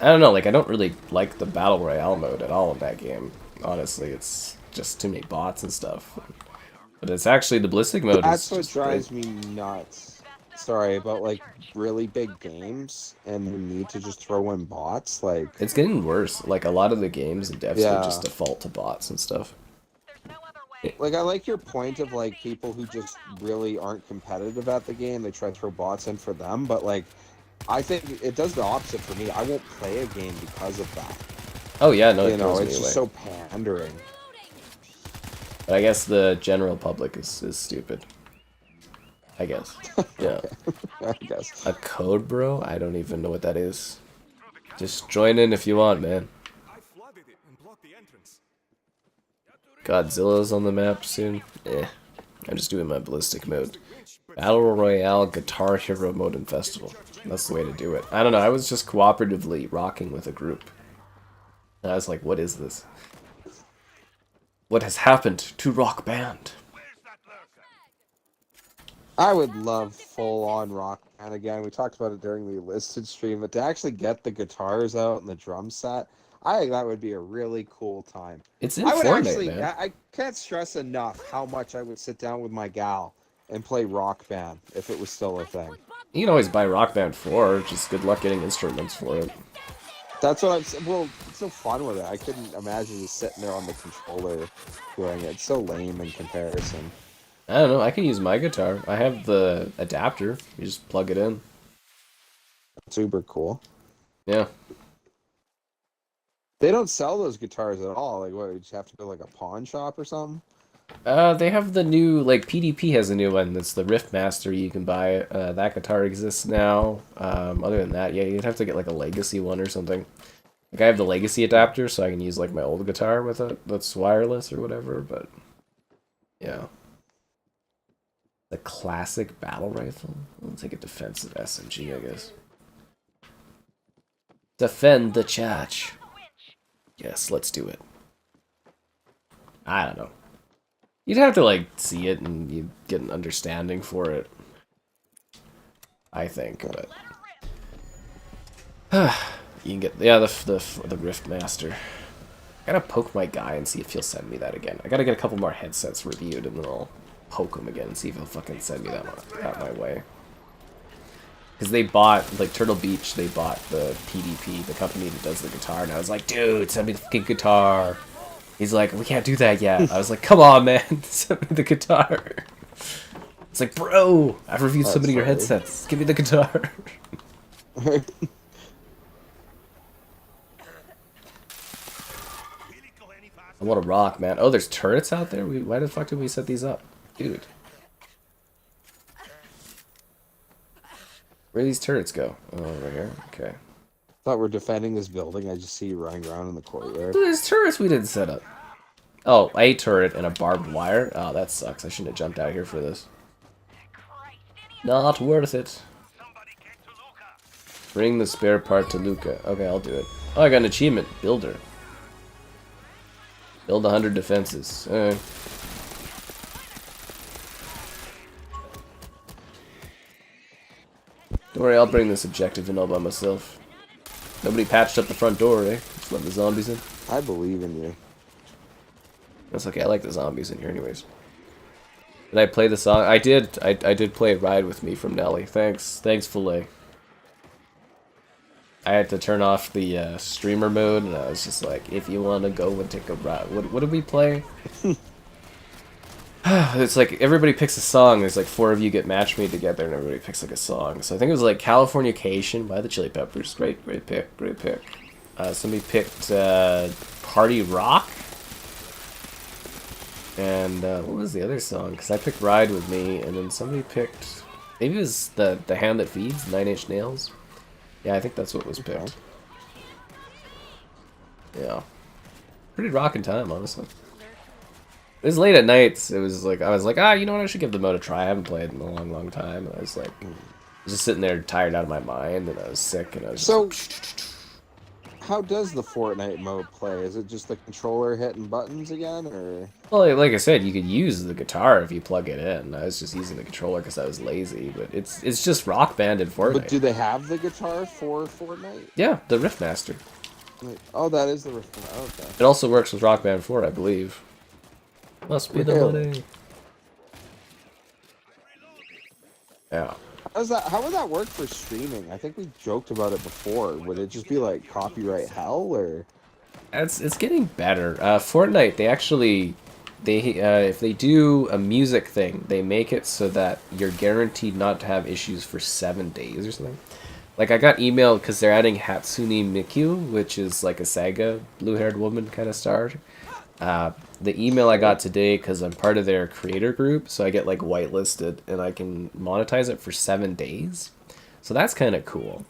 I don't know, like I don't really like the Battle Royale mode at all in that game. Honestly, it's just too many bots and stuff. But it's actually the ballistic mode. That's what drives me nuts. Sorry, about like really big games and you need to just throw in bots. Like it's getting worse. Like a lot of the games and devs will just default to bots and stuff. Like I like your point of like people who just really aren't competitive at the game. They try to throw bots in for them, but like I think it does the opposite for me. I won't play a game because of that. Oh yeah, no, you know, it's just so pandering. But I guess the general public is stupid. I guess. Yeah. I guess. A code, bro? I don't even know what that is. Just join in if you want, man. Godzilla's on the map soon. I'm just doing my ballistic mode. Battle Royale, Guitar Hero mode, and Festival. That's the way to do it. I don't know, I was just cooperatively rocking with a group. And I was like, what is this? What has happened to Rock Band? I would love full-on Rock Band again. We talked about it during the listed stream, but to actually get the guitars out and the drum set, I think that would be a really cool time. It's in Fortnite, man. I can't stress enough how much I would sit down with my gal and play Rock Band if it was still a thing. You can always buy Rock Band 4, just good luck getting instruments for it. That's what I'm saying. Well, it's so fun with it. I couldn't imagine just sitting there on the controller doing it. It's so lame in comparison. I don't know, I can use my guitar. I have the adapter. You just plug it in. That's super cool. Yeah. They don't sell those guitars at all. Like, what, you have to go to like a pawn shop or something? They have the new, like, PDP has a new one. That's the Riftmaster you can buy. That guitar exists now. Other than that, yeah, you'd have to get, like, a Legacy one or something. Like, I have the Legacy adapter, so I can use, like, my old guitar with it. That's wireless or whatever, but... yeah. The classic battle rifle? I'll take a defensive SMG, I guess. Defend the church. Yes, let's do it. I don't know. You'd have to, like, see it and you'd get an understanding for it. I think, but... you can get... yeah, the Riftmaster. I gotta poke my guy and see if he'll send me that again. I gotta get a couple more headsets reviewed and then I'll poke him again and see if he'll fucking send me that my way. Because they bought, like, Turtle Beach, they bought the PDP, the company that does the guitar, and I was like, dude, send me the fucking guitar. He's like, we can't do that yet. I was like, come on, man, send me the guitar. It's like, bro, I've reviewed so many of your headsets. Give me the guitar. I want to rock, man. Oh, there's turrets out there? Why the fuck did we set these up? Dude. Where do these turrets go? Oh, over here? Okay. Thought we're defending this building. I just see you running around in the courtyard. There's turrets we didn't set up. Oh, a turret and a barbed wire? Oh, that sucks. I shouldn't have jumped out here for this. Not worth it. Bring the spare part to Luca. Okay, I'll do it. Oh, I got an achievement. Builder. Build 100 defenses. Alright. Don't worry, I'll bring this objective in all by myself. Nobody patched up the front door, eh? Just let the zombies in. I believe in you. That's okay, I like the zombies in here anyways. Did I play the song? I did. I did play Ride With Me from Nelly. Thanks, Filet. I had to turn off the streamer mode, and I was just like, if you want to go and take a ride. What did we play? It's like, everybody picks a song. There's like 4 of you get match made together, and everybody picks like a song. So I think it was like Californication by the Chili Peppers. Great pick. Somebody picked Party Rock. And what was the other song? Because I picked Ride With Me, and then somebody picked... Maybe it was the Hand That Feeds, 9 Inch Nails. Yeah, I think that's what was picked. Yeah. Pretty rockin' time, honestly. It was late at night, so it was like, I was like, you know what, I should give the mode a try. I haven't played in a long time. And I was like, just sitting there tired out of my mind, and I was sick, and I was just how does the Fortnite mode play? Is it just the controller hitting buttons again, or? Well, like I said, you could use the guitar if you plug it in. I was just using the controller because I was lazy, but it's just Rock Band in Fortnite. But do they have the guitar for Fortnite? Yeah, the Riffmaster. Oh, that is the Riffmaster. Okay. It also works with Rock Band 4, I believe. Must be the money. Yeah. How would that work for streaming? I think we joked about it before. Would it just be like copyright hell, or? It's getting better. Fortnite, they actually, if they do a music thing, they make it so that you're guaranteed not to have issues for 7 days or something. Like, I got emailed because they're adding Hatsune Miku, which is like a Saga blue-haired woman kind of star. The email I got today, because I'm part of their creator group, so I get like whitelisted, and I can monetize it for 7 days. So that's kind of cool.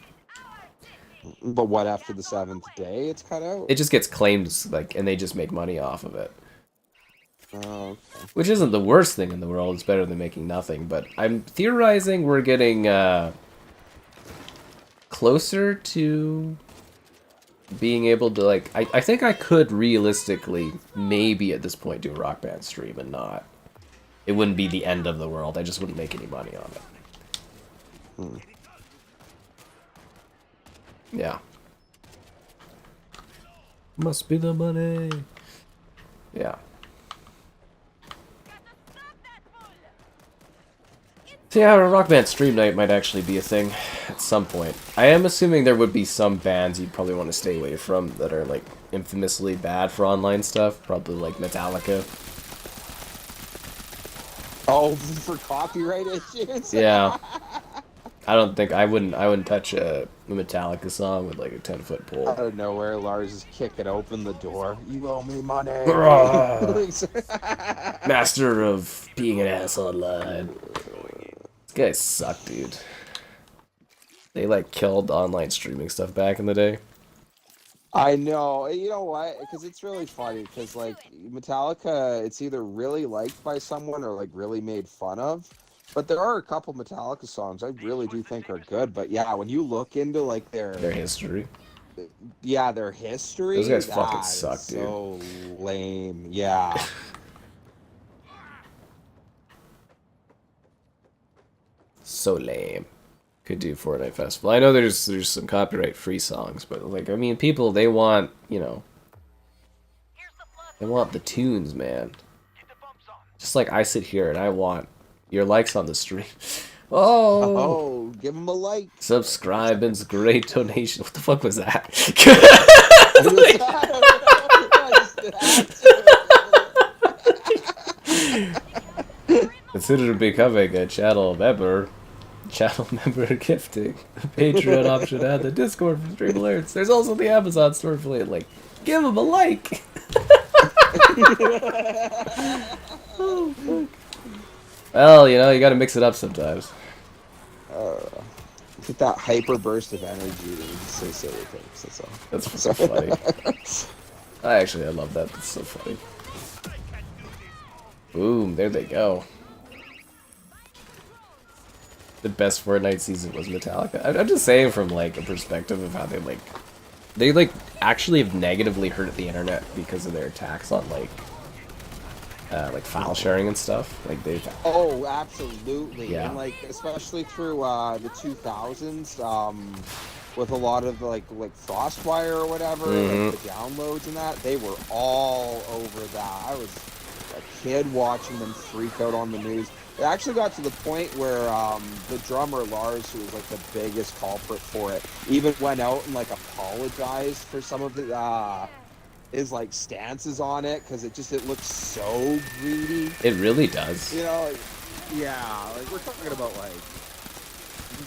But what, after the 7th day it's cut out? It just gets claimed, like, and they just make money off of it. Oh, okay. Which isn't the worst thing in the world. It's better than making nothing. But I'm theorizing we're getting closer to being able to, like... I think I could realistically, maybe at this point, do a Rock Band stream and not... It wouldn't be the end of the world. I just wouldn't make any money on it. Yeah. Must be the money. Yeah. So yeah, a Rock Band stream night might actually be a thing at some point. I am assuming there would be some bands you'd probably want to stay away from that are like infamously bad for online stuff. Probably like Metallica. Oh, for copyright issues? Yeah. I don't think I wouldn't touch a Metallica song with like a 10-foot pole. Out of nowhere, Lars is kicking open the door. You owe me money. Master of being an ass online. These guys suck, dude. They like killed online streaming stuff back in the day. I know. You know what? Because it's really funny. Because like Metallica, it's either really liked by someone or like really made fun of. But there are a couple Metallica songs I really do think are good. But yeah, when you look into like their history. Yeah, their history. Those guys fucking suck, dude. So lame. Yeah. So lame. Could do Fortnite Festival. I know there's some copyright free songs, but like, I mean, people, they want, you know, they want the tunes, man. Just like I sit here and I want your likes on the stream. Oh, Oh, give him a like. subscribe and great donation. What the fuck was that? Consider becoming a channel member. Channel member gifting, the Patreon option, and the Discord for stream alerts. There's also the Amazon store affiliate link. Give them a like. Oh, fuck. Well, you know, you gotta mix it up sometimes. Get that hyper burst of energy that you just say silly things. That's all. That's so funny. I love that. That's so funny. Boom, there they go. The best Fortnite season was Metallica. I'm just saying from like a perspective of how they actually have negatively hurt the internet because of their attacks on like file sharing and stuff. Like they've. Oh, absolutely. Yeah. And like especially through the 2000s, with a lot of like Frostwire or whatever, like the downloads and that, they were all over that. I was a kid watching them freak out on the news. It actually got to the point where the drummer Lars, who was like the biggest culprit for it, even went out and like apologized for some of his like stances on it, because it looks so greedy. It really does. You know, like, yeah, like we're talking about like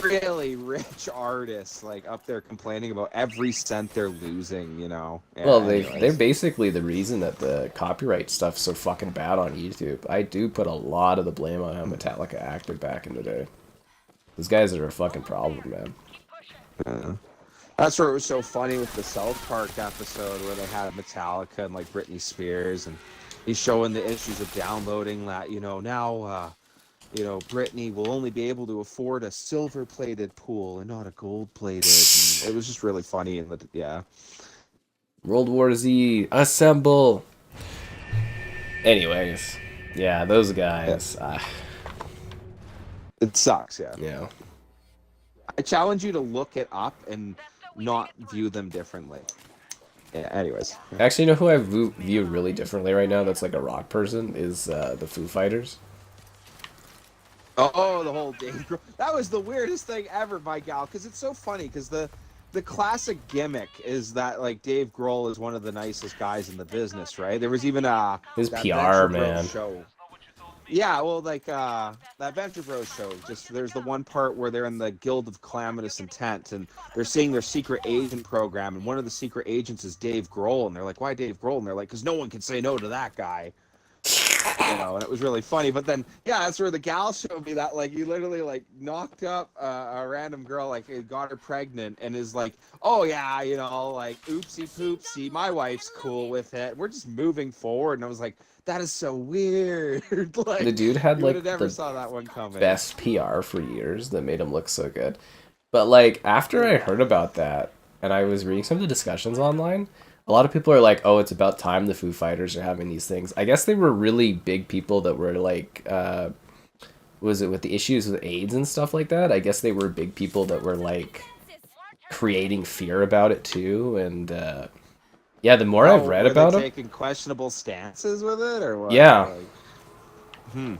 really rich artists like up there complaining about every cent they're losing, you know. Yeah, Well, they're basically the reason that the copyright stuff's so fucking bad on YouTube. I do put a lot of the blame on how Metallica acted back in the day. Those guys are a fucking problem, man. That's where it was so funny with the South Park episode where they had Metallica and like Britney Spears, and he's showing the issues of downloading that, you know, now you know, Britney will only be able to afford a silver-plated pool and not a gold-plated. It was just really funny, and yeah. World War Z, assemble! Anyways, yeah, those guys. It sucks, yeah. Yeah. I challenge you to look it up and not view them differently. Yeah, anyways. Actually, you know who I view really differently right now that's like a rock person is the Foo Fighters. Oh, the whole Dave Grohl. That was the weirdest thing ever, my gal, because it's so funny, because the classic gimmick is that, like, Dave Grohl is one of the nicest guys in the business, right? There was even his that PR, Venture Bros man. show. Yeah, well, like, that Venture Bros show, just, there's the one part where they're in the Guild of Calamitous Intent, and they're seeing their secret agent program, and one of the secret agents is Dave Grohl, and they're like, why Dave Grohl? And they're like, because no one can say no to that guy. You know, and it was really funny. But then, yeah, that's where the gal showed me that, like, you literally, like, knocked up a random girl, like, got her pregnant, and is like, oh, yeah, you know, like, oopsie poopsie, my wife's cool with it. We're just moving forward. And I was like, that is so weird. Like, The dude had, you like, would have never the saw that one coming. best PR for years that made him look so good. But, like, after I heard about that, and I was reading some of the discussions online, a lot of people are like, oh, it's about time the Foo Fighters are having these things. I guess they were really big people that were like, was it with the issues with AIDS and stuff like that? I guess they were big people that were like creating fear about it too. And yeah, the more I've read about them, taking questionable stances with it, or what? Yeah,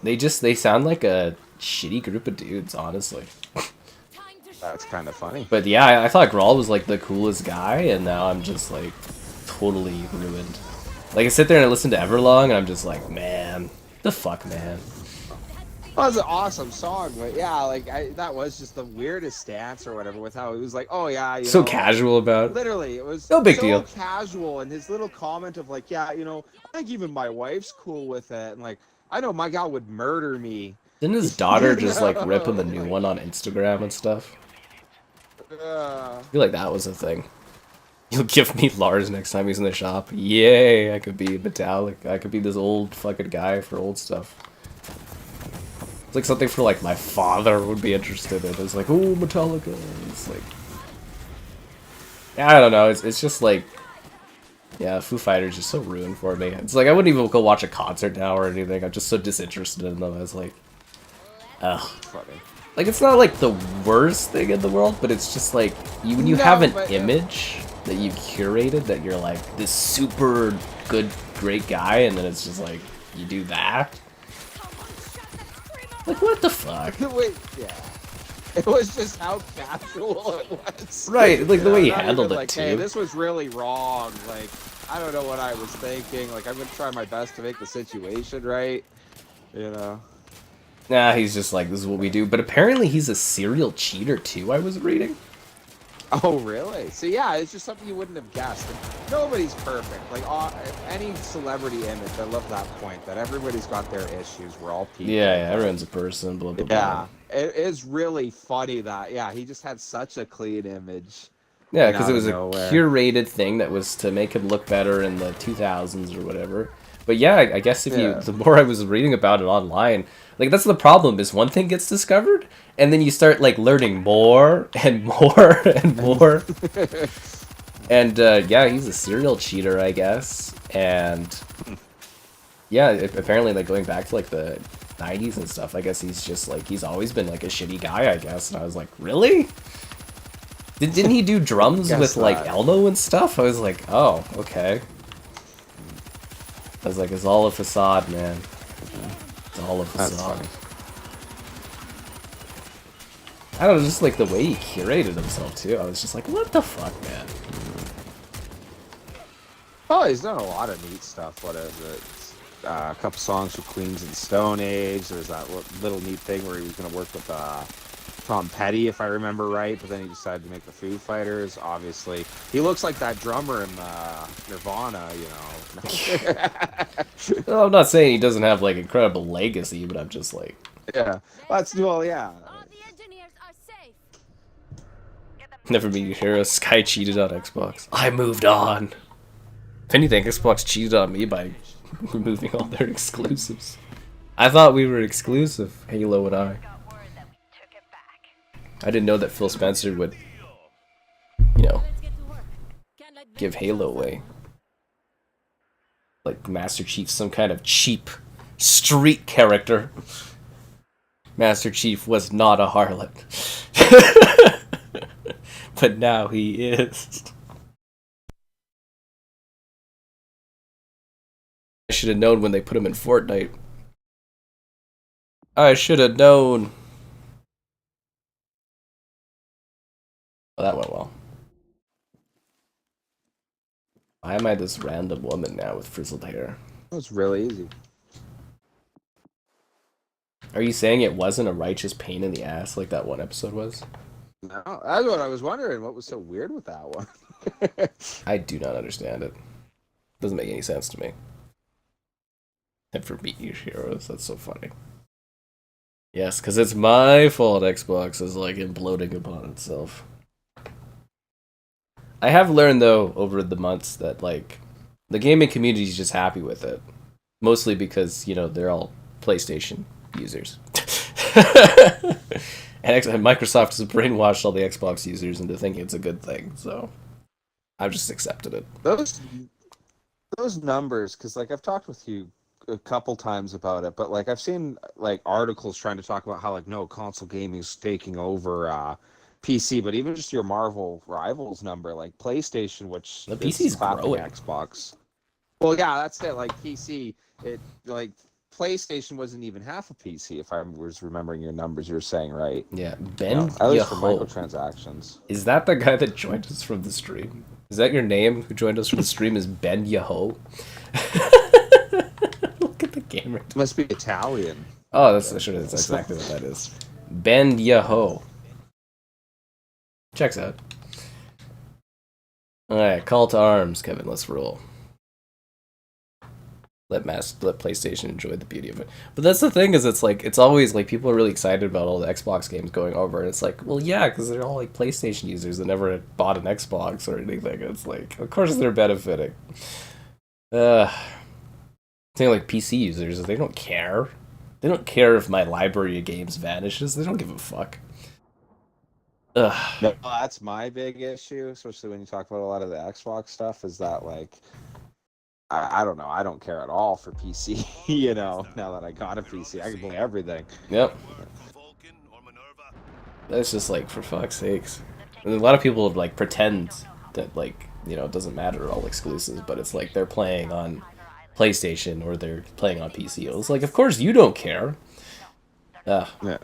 like, they sound like a shitty group of dudes, honestly. That's kind of funny. But yeah, I thought Grawl was like the coolest guy, and now I'm just like totally ruined. Like I sit there and I listen to Everlong, and I'm just like, man, the fuck, man. Well, it's an awesome song, but yeah, like that was just the weirdest stance or whatever with how he was like, oh yeah, you So know, casual about it. literally, it was No big so deal. casual, and his little comment of like, yeah, you know, I think even my wife's cool with it, and like, I know my gal would murder me. Didn't his daughter just like rip him a new one on Instagram and stuff? I feel like that was a thing. You'll give me Lars next time he's in the shop. Yay, I could be metallic. I could be this old fucking guy for old stuff. It's like something for like my father would be interested in. It's like, oh, Metallica. It's like, yeah, I don't know. It's just like, yeah, Foo Fighters just so ruined for me. It's like I wouldn't even go watch a concert now or anything. I'm just so disinterested in them. I was like, ugh. Funny. Like, it's not like the worst thing in the world, but it's just like when you have an image that you've curated that you're like this super good, great guy, and then it's just like you do that. Like, what the fuck? Wait, yeah. It was just how casual it was. Right, like the way he Not handled even it like, too. hey, this was really wrong. Like, I don't know what I was thinking. Like, I'm gonna try my best to make the situation right. You know. Nah, he's just like, this is what we do. But apparently he's a serial cheater too, I was reading. Oh, really? So yeah, it's just something you wouldn't have guessed. And nobody's perfect. Like any celebrity image, I love that point that everybody's got their issues. We're all people. Yeah, everyone's a person, blah, blah, blah. Yeah, it is really funny that, yeah, he just had such a clean image. Yeah, because it out was of a nowhere. curated thing that was to make him look better in the 2000s or whatever. But yeah, I guess if you, Yeah. the more I was reading about it online, like that's the problem is one thing gets discovered, and then you start like learning more and more and more. And yeah, he's a serial cheater, I guess. And yeah, apparently like going back to like the 90s and stuff, I guess he's just like, he's always been like a shitty guy, I guess. And I was like, really? Didn't he do drums Guess with like not. Elmo and stuff? I was like, oh, okay. I was like, it's all a facade, man. It's all a That's facade. funny. I don't know, just like the way he curated himself too. I was just like, what the fuck, man? Oh, he's done a lot of neat stuff. What is it? A couple songs with Queens of the Stone Age. There's that little neat thing where he was going to work with Tom Petty, if I remember right, but then he decided to make the Foo Fighters. Obviously, he looks like that drummer in Nirvana, you know. Well, I'm not saying he doesn't have like incredible legacy, but I'm just like, Yeah, well, yeah. All the engineers are safe. never been your hero. Sky cheated on Xbox. I moved on. If anything, Xbox cheated on me by removing all their exclusives. I thought we were exclusive, Halo and I. Got word that we took it back. I didn't know that Phil Spencer would, you know, Let's get to work. Can't let give Halo away. Like Master Chief's some kind of cheap street character. Master Chief was not a harlot. But now he is. I should have known when they put him in Fortnite. I should have known. Well, that went well. Why am I this random woman now with frizzled hair? It was really easy. Are you saying it wasn't a righteous pain in the ass like that one episode was? No, that's what I was wondering. What was so weird with that one? I do not understand it. Doesn't make any sense to me. And for beat your heroes, that's so funny. Yes, because it's my fault Xbox is like imploding upon itself. I have learned though over the months that like the gaming community is just happy with it. Mostly because, you know, they're all PlayStation users. And Microsoft has brainwashed all the Xbox users into thinking it's a good thing, so I've just accepted it. Those numbers, because like I've talked with you a couple times about it, but like I've seen like articles trying to talk about how like no, console gaming is taking over PC, but even just your Marvel Rivals number, like PlayStation, which The is PC's clapping growing. Xbox. Well, yeah, that's it. Like PC, it like PlayStation wasn't even half a PC, if I was remembering your numbers. You're saying right? Yeah, You Ben know, at least for Yaho. microtransactions. Is that the guy that joined us from the stream? Is that your name? Who joined us from the stream is Ben Yaho? Look at the gamer. It must be Italian. Oh, that's exactly what that is. Ben Yaho. Checks out. Alright, call to arms, Kevin. Let's roll. Let PlayStation enjoy the beauty of it. But that's the thing, is it's like, it's always like people are really excited about all the Xbox games going over, and it's like, well, yeah, because they're all like PlayStation users that never bought an Xbox or anything. It's like, of course they're benefiting. Thing like PC users, they don't care. They don't care if my library of games vanishes. They don't give a fuck. Ugh. No, that's my big issue, especially when you talk about a lot of the Xbox stuff, is that like I don't know, I don't care at all for PC, you know, now that I got a PC, I can play everything. Yep. That's just like, for fuck's sakes. And a lot of people like pretend that like, you know, it doesn't matter, all exclusives, but it's like they're playing on PlayStation or they're playing on PC. It's like, of course you don't care. Ugh. Yeah.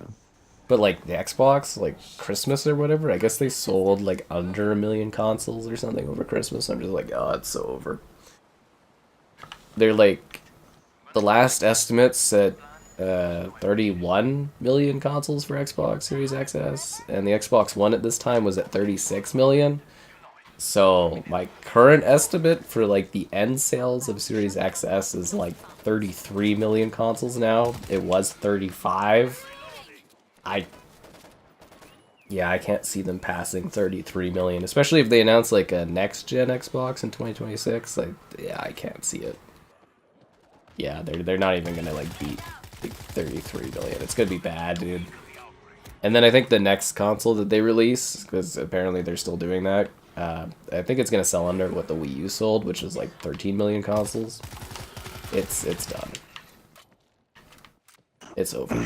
But like the Xbox, like Christmas or whatever, I guess they sold like under 1 million consoles or something over Christmas. I'm just like, oh, it's so over. They're like, the last estimate said 31 million consoles for Xbox Series XS, and the Xbox One at this time was at 36 million. So my current estimate for like the end sales of Series XS is like 33 million consoles now. It was 35. Yeah, I can't see them passing 33 million, especially if they announce like a next gen Xbox in 2026. Like, yeah, I can't see it. Yeah, they're not even gonna like beat 33 million. It's gonna be bad, dude. And then I think the next console that they release, because apparently they're still doing that, I think it's gonna sell under what the Wii U sold, which is like 13 million consoles. It's done. It's over.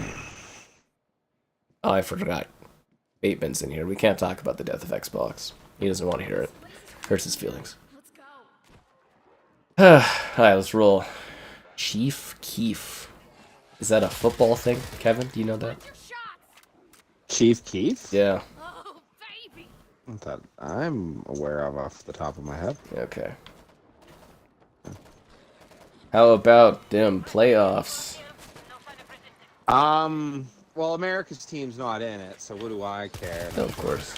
Oh, I forgot. Bateman's in here. We can't talk about the death of Xbox. He doesn't want to hear it. Hurts his feelings. Let's go. Alright, let's roll. Chief Keef. Is that a football thing? Kevin, do you know that? Chief Keef? Yeah. Oh, baby. That I'm aware of off the top of my head. Okay. How about them playoffs? Well, America's team's not in it, so what do I care? Oh, of course.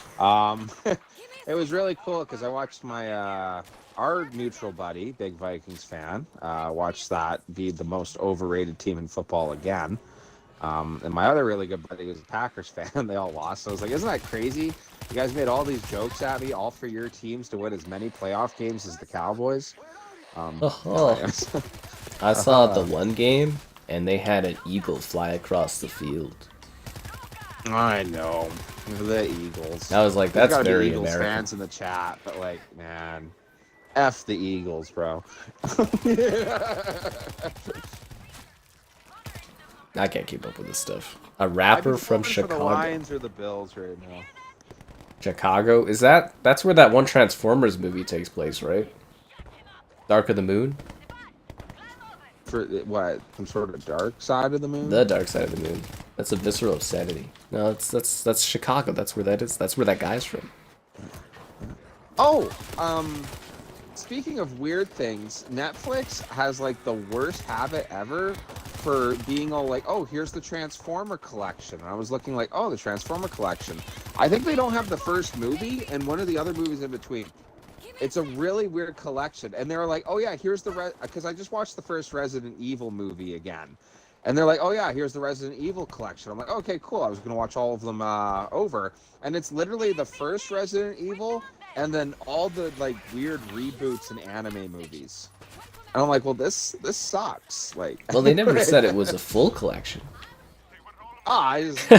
It was really cool because I watched my our neutral buddy, big Vikings fan, watch that be the most overrated team in football again. And my other really good buddy was a Packers fan. They all lost. So I was like, isn't that crazy? You guys made all these jokes at me, all for your teams to win as many playoff games as the Cowboys. I saw the one game, and they had an eagle fly across the field. I know. The Eagles. I was like, There's that's gotta be very Eagles American. fans in the chat, but like, man, F the Eagles, bro. I can't keep up with this stuff. A rapper from For the Chicago. Lions or the Bills right now. Chicago? Is that's where that one Transformers movie takes place, right? Dark of the Moon? For what? Some sort of dark side of the moon? The Dark Side of the Moon. That's a visceral obscenity. No, that's Chicago. That's where that is. That's where that guy's from. Oh, speaking of weird things, Netflix has like the worst habit ever for being all like, oh, here's the Transformer collection. And I was looking like, oh, the Transformer collection. I think they don't have the first movie and one of the other movies in between. It's a really weird collection. And they were like, oh yeah, here's the because I just watched the first Resident Evil movie again. And they're like, oh yeah, here's the Resident Evil collection. I'm like, okay, cool. I was going to watch all of them over. And it's literally the first Resident Evil and then all the like weird reboots and anime movies. And I'm like, well, this sucks. Like, Well, they never said it was a full collection. I just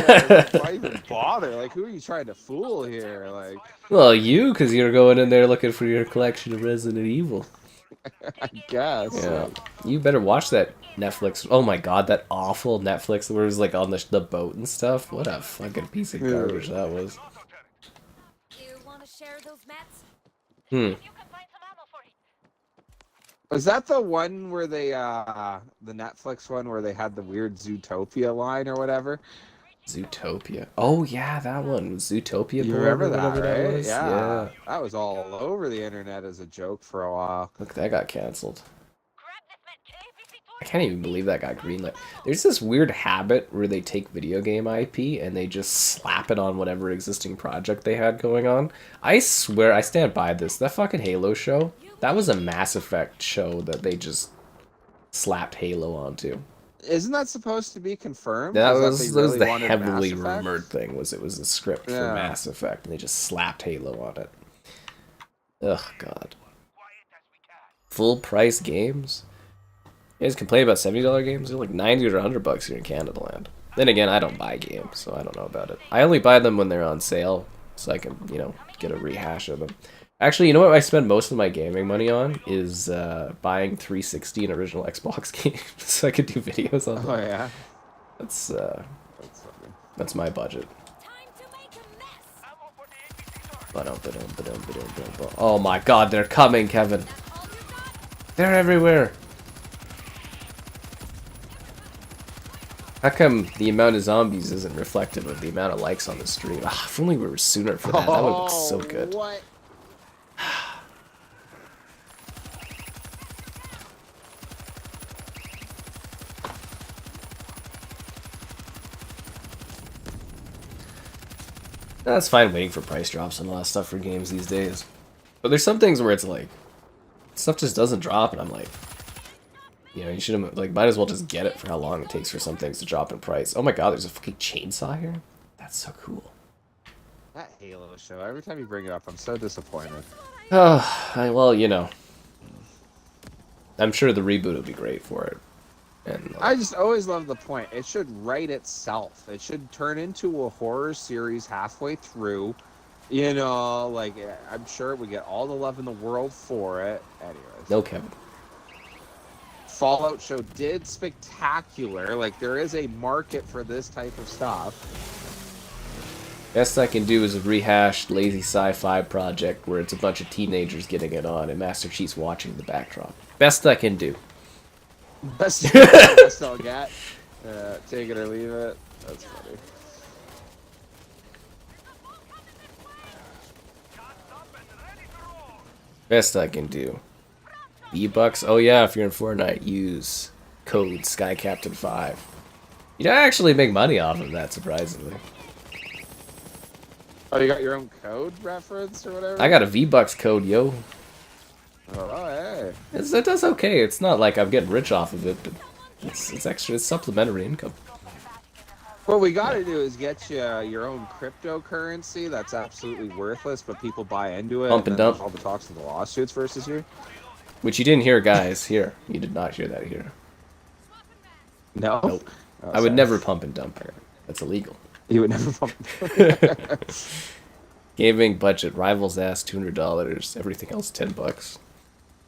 why even bother? Like, who are you trying to fool here? Like, Well, you, because you're going in there looking for your collection of Resident Evil. I guess. Yeah. Like, You better watch that Netflix. Oh my god, that awful Netflix where it was like on the boat and stuff. What a fucking piece of garbage that was. You want to share those mats? Hmm. You can find some ammo for it. was that the one where they the Netflix one where they had the weird Zootopia line or whatever? Zootopia. Oh yeah, that one. Zootopia. You Board remember or that, whatever right? was? Yeah. That was all over the internet as a joke for a while. Look, that got canceled. Grab this med kit. I can't even believe that got greenlit. There's this weird habit where they take video game IP and they just slap it on whatever existing project they had going on. I swear, I stand by this. That fucking Halo show, that was a Mass Effect show that they just slapped Halo onto. Isn't that supposed to be confirmed? That Is was they really the wanted heavily Mass Effect? rumored thing, was it was a script for Yeah. Mass Effect and they just slapped Halo on it. Ugh, God. Full price games? You guys complain about $70 games? They're like 90 or $100 here in Canada land. Then again, I don't buy games, so I don't know about it. I only buy them when they're on sale, so I can, you know, get a rehash of them. Actually, you know what I spend most of my gaming money on is buying 360 and original Xbox games, so I could do videos on them. Oh yeah. That's That's funny. that's my budget. Time to make a mess. Ba-dum. Oh my god, they're coming, Kevin. They're everywhere. How come the amount of zombies isn't reflective of the amount of likes on the stream? Ah, if only we were sooner for that. That would have been so good. What? That's fine waiting for price drops and all that stuff for games these days. But there's some things where it's like, stuff just doesn't drop, and I'm like, you know, you should have, like, might as well just get it for how long it takes for some things to drop in price. Oh my god, there's a fucking chainsaw here? That's so cool. That Halo show, every time you bring it up, I'm so disappointed. Oh, well, you know. I'm sure the reboot will be great for it. And I just always love the point. It should write itself. It should turn into a horror series halfway through. You know, like, I'm sure we get all the love in the world for it. Anyways. no, Kevin. Fallout show did spectacular. Like, there is a market for this type of stuff. Best I can do is a rehashed, lazy sci-fi project where it's a bunch of teenagers getting it on and Master Chief's watching the backdrop. Best I can do. Best I'll get. Take it or leave it. That's funny. Best I can do. V-Bucks? Oh yeah, if you're in Fortnite, use code SkyCaptain5. You don't actually make money off of that, surprisingly. Oh, you got your own code reference or whatever? I got a V-Bucks code, yo. Oh, hey. It does okay. It's not like I'm getting rich off of it, but it's extra. It's supplementary income. What we got to do is get you your own cryptocurrency that's absolutely worthless, but people buy into it. Pump and then dump. there's all the talks of the lawsuits versus you. Which you didn't hear, guys. Here. You did not hear that here. No. Nope. Oh, I would sorry. never pump and dump her. That's illegal. You would never pump. Gaming budget. Rivals ass $200. Everything else $10.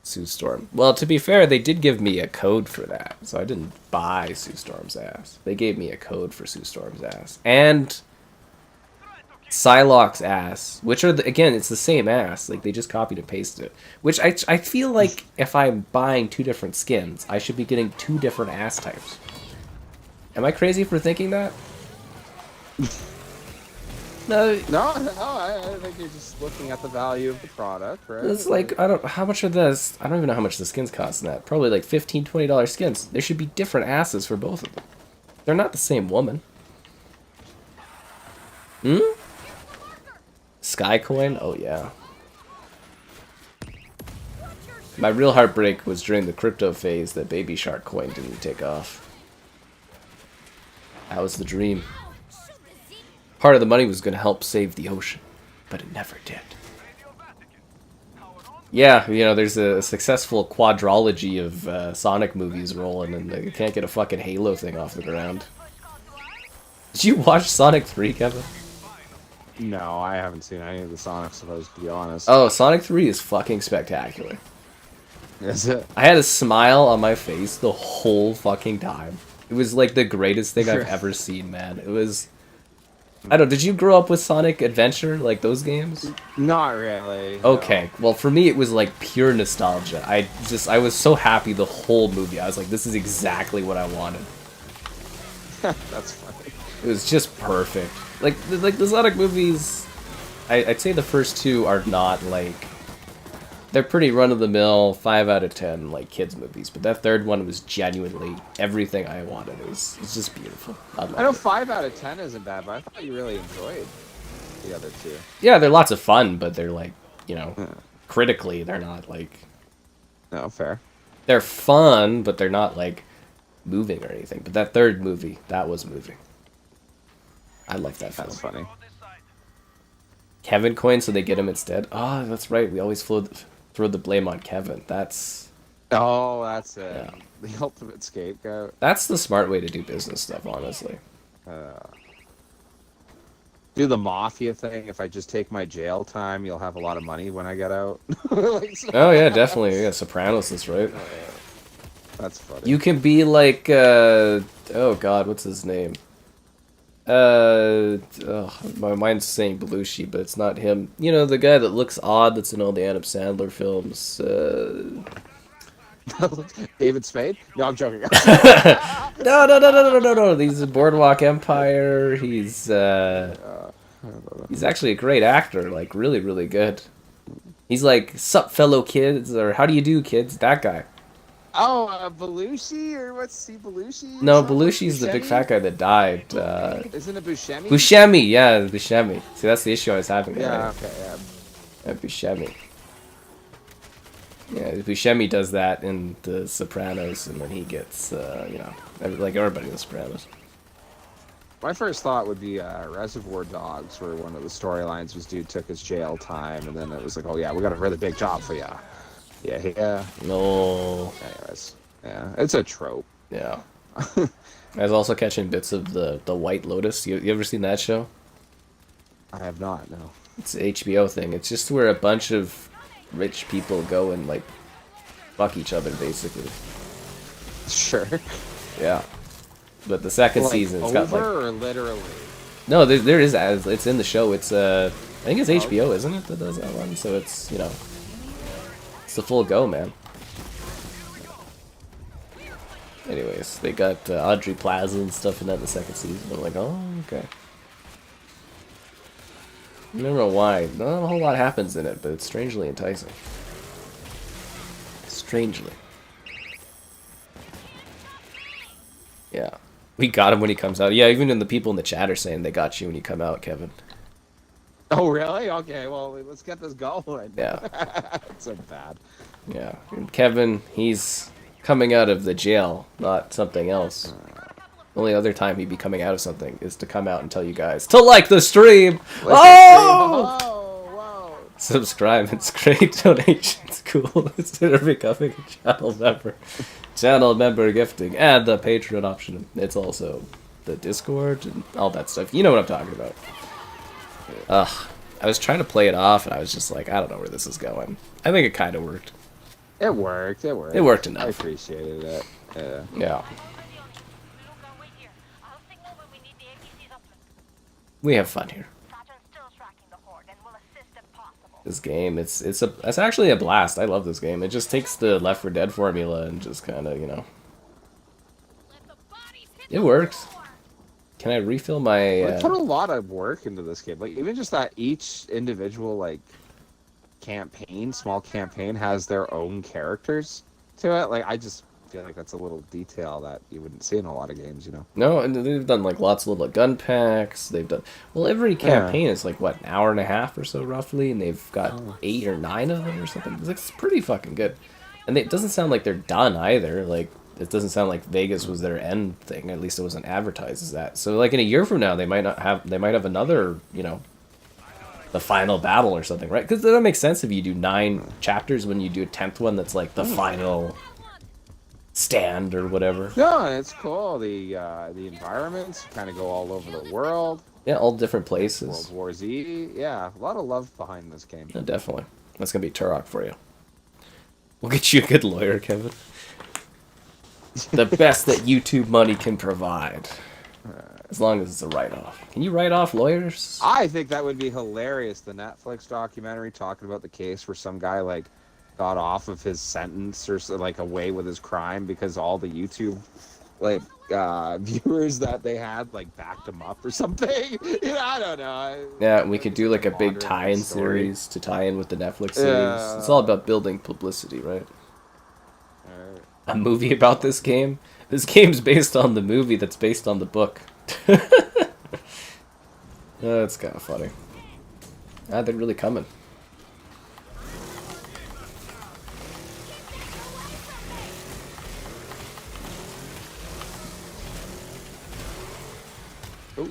Sue Storm. Well, to be fair, they did give me a code for that, so I didn't buy Sue Storm's ass. They gave me a code for Sue Storm's ass. And Psylocke's ass, which are, again, it's the same ass. Like, they just copied and pasted it. Which I feel like if I'm buying two different skins, I should be getting two different ass types. Am I crazy for thinking that? No, I think you're just looking at the value of the product, right? it's like, how much are this? I don't even know how much the skins cost in that. Probably like $15, $20 skins. There should be different asses for both of them. They're not the same woman. Skycoin? Oh yeah. My real heartbreak was during the crypto phase that Baby Shark coin didn't take off. That was the dream. Part of the money was going to help save the ocean, but it never did. Yeah, you know, there's a successful quadrology of Sonic movies rolling, and they can't get a fucking Halo thing off the ground. Did you watch Sonic 3, Kevin? No, I haven't seen any of the Sonics of those, to be honest. Oh, Sonic 3 is fucking spectacular. Is it? I had a smile on my face the whole fucking time. It was like the greatest thing I've ever seen, man. It was... I don't know, did you grow up with Sonic Adventure, like those games? Not really. Okay, well for me it was like pure nostalgia. I was so happy the whole movie. I was like, this is exactly what I wanted. That's funny. It was just perfect. Like the Sonic movies, I'd say the first two are not like... They're pretty run-of-the-mill, 5 out of 10, like, kids' movies. But that third one was genuinely everything I wanted. It's just beautiful. I I know loved it. 5 out of 10 isn't bad, but I thought you really enjoyed the other two. Yeah, they're lots of fun, but they're like, you know, critically, they're not like... No, fair. They're fun, but they're not, like, moving or anything. But that third movie, that was moving. I love that film. That's funny. Kevin coin, so they get him instead? Oh, that's right. We always throw the blame on Kevin. That's Oh, that's it. Yeah. The ultimate scapegoat. the smart way to do business stuff, honestly. Do the mafia thing. If I just take my jail time, you'll have a lot of money when I get out. Like, Oh, yeah, definitely. Yeah, Sopranos is right. that's funny. You can be like, oh god, what's his name? My mind's saying Belushi, but it's not him. You know, the guy that looks odd that's in all the Adam Sandler films. David Spade? No, I'm joking. No. He's a Boardwalk Empire. He's actually a great actor. Like really, really good. He's like, sup fellow kids, or how do you do kids? That guy. Oh, Belushi, or what's he, Belushi? No, Belushi's the big fat guy that died. Isn't it Buscemi? Buscemi, yeah, Buscemi. See, that's the issue I was having. Yeah, Right? okay, yeah. Buscemi. Yeah, Buscemi does that in The Sopranos, and then he gets, like everybody in The Sopranos. My first thought would be Reservoir Dogs, where one of the storylines was dude took his jail time, and then it was like, oh yeah, we got a really big job for ya. Yeah. No. Anyways, yeah, it's a trope. Yeah. I was also catching bits of the White Lotus. You ever seen that show? I have not, no. It's an HBO thing. It's just where a bunch of rich people go and like fuck each other, basically. Sure. Yeah. But the second Like, season's got like or literally? no, there is as it's in the show. It's I think it's HBO, isn't it, that does that one? So it's it's the full go, man. Anyways, they got Audrey Plaza and stuff in that in the second season. I'm like, oh, okay. I don't know why. Not a whole lot happens in it, but it's strangely enticing. Strangely. Yeah. We got him when he comes out. Yeah, even the people in the chat are saying they got you when you come out, Kevin. Oh, really? Okay, well, let's get this going. Yeah. It's so bad. Yeah. And Kevin, he's coming out of the jail, not something else. The only other time he'd be coming out of something is to come out and tell you guys to like the stream. Oh! Whoa! Subscribe. It's great. Donations. Cool. Consider becoming a channel member. Channel member gifting and the Patreon option. It's also the Discord and all that stuff. You know what I'm talking about. I was trying to play it off and I was just like, I don't know where this is going. I think it kind of worked. It worked. It worked. It worked enough. I appreciated it. Yeah. Yeah. Luca, wait here. I'll signal when we need the APC's up. We have fun here. Saturn's still tracking the horde and will assist if possible. This game, it's actually a blast. I love this game. It just takes the Left 4 Dead formula and just kind of, it works. Can I refill my? We put a lot of work into this game. Like even just that each individual like small campaign has their own characters to it. Like I just feel like that's a little detail that you wouldn't see in a lot of games, No, and they've done like lots of little gun packs. They've done every campaign is like what, an hour and a half or so roughly, and they've got 8 or 9 of them or something. It's pretty fucking good, and it doesn't sound like they're done either. Like it doesn't sound like Vegas was their end thing. At least it wasn't advertised as that. So like in a year from now, they might have another, the final battle or something, right? Because that makes sense if you do 9 chapters when you do a 10th one that's like the final stand or whatever. No, it's cool. The environments kind of go all over the world. Yeah, all different places. World War Z. Yeah, a lot of love behind this game. Yeah, definitely. That's gonna be Turok for you. We'll get you a good lawyer, Kevin. The best that YouTube money can provide. As long as it's a write-off. Can you write off lawyers? I think that would be hilarious. The Netflix documentary talking about the case where some guy like got off of his sentence or like away with his crime because all the YouTube like viewers that they had like backed him up or something. I don't know. Yeah, we could do like a big tie-in series to tie in with the Netflix series. Yeah. It's all about building publicity, right? A movie about this game? This game's based on the movie that's based on the book. That's kind of funny. Ah, they're really coming. Oh.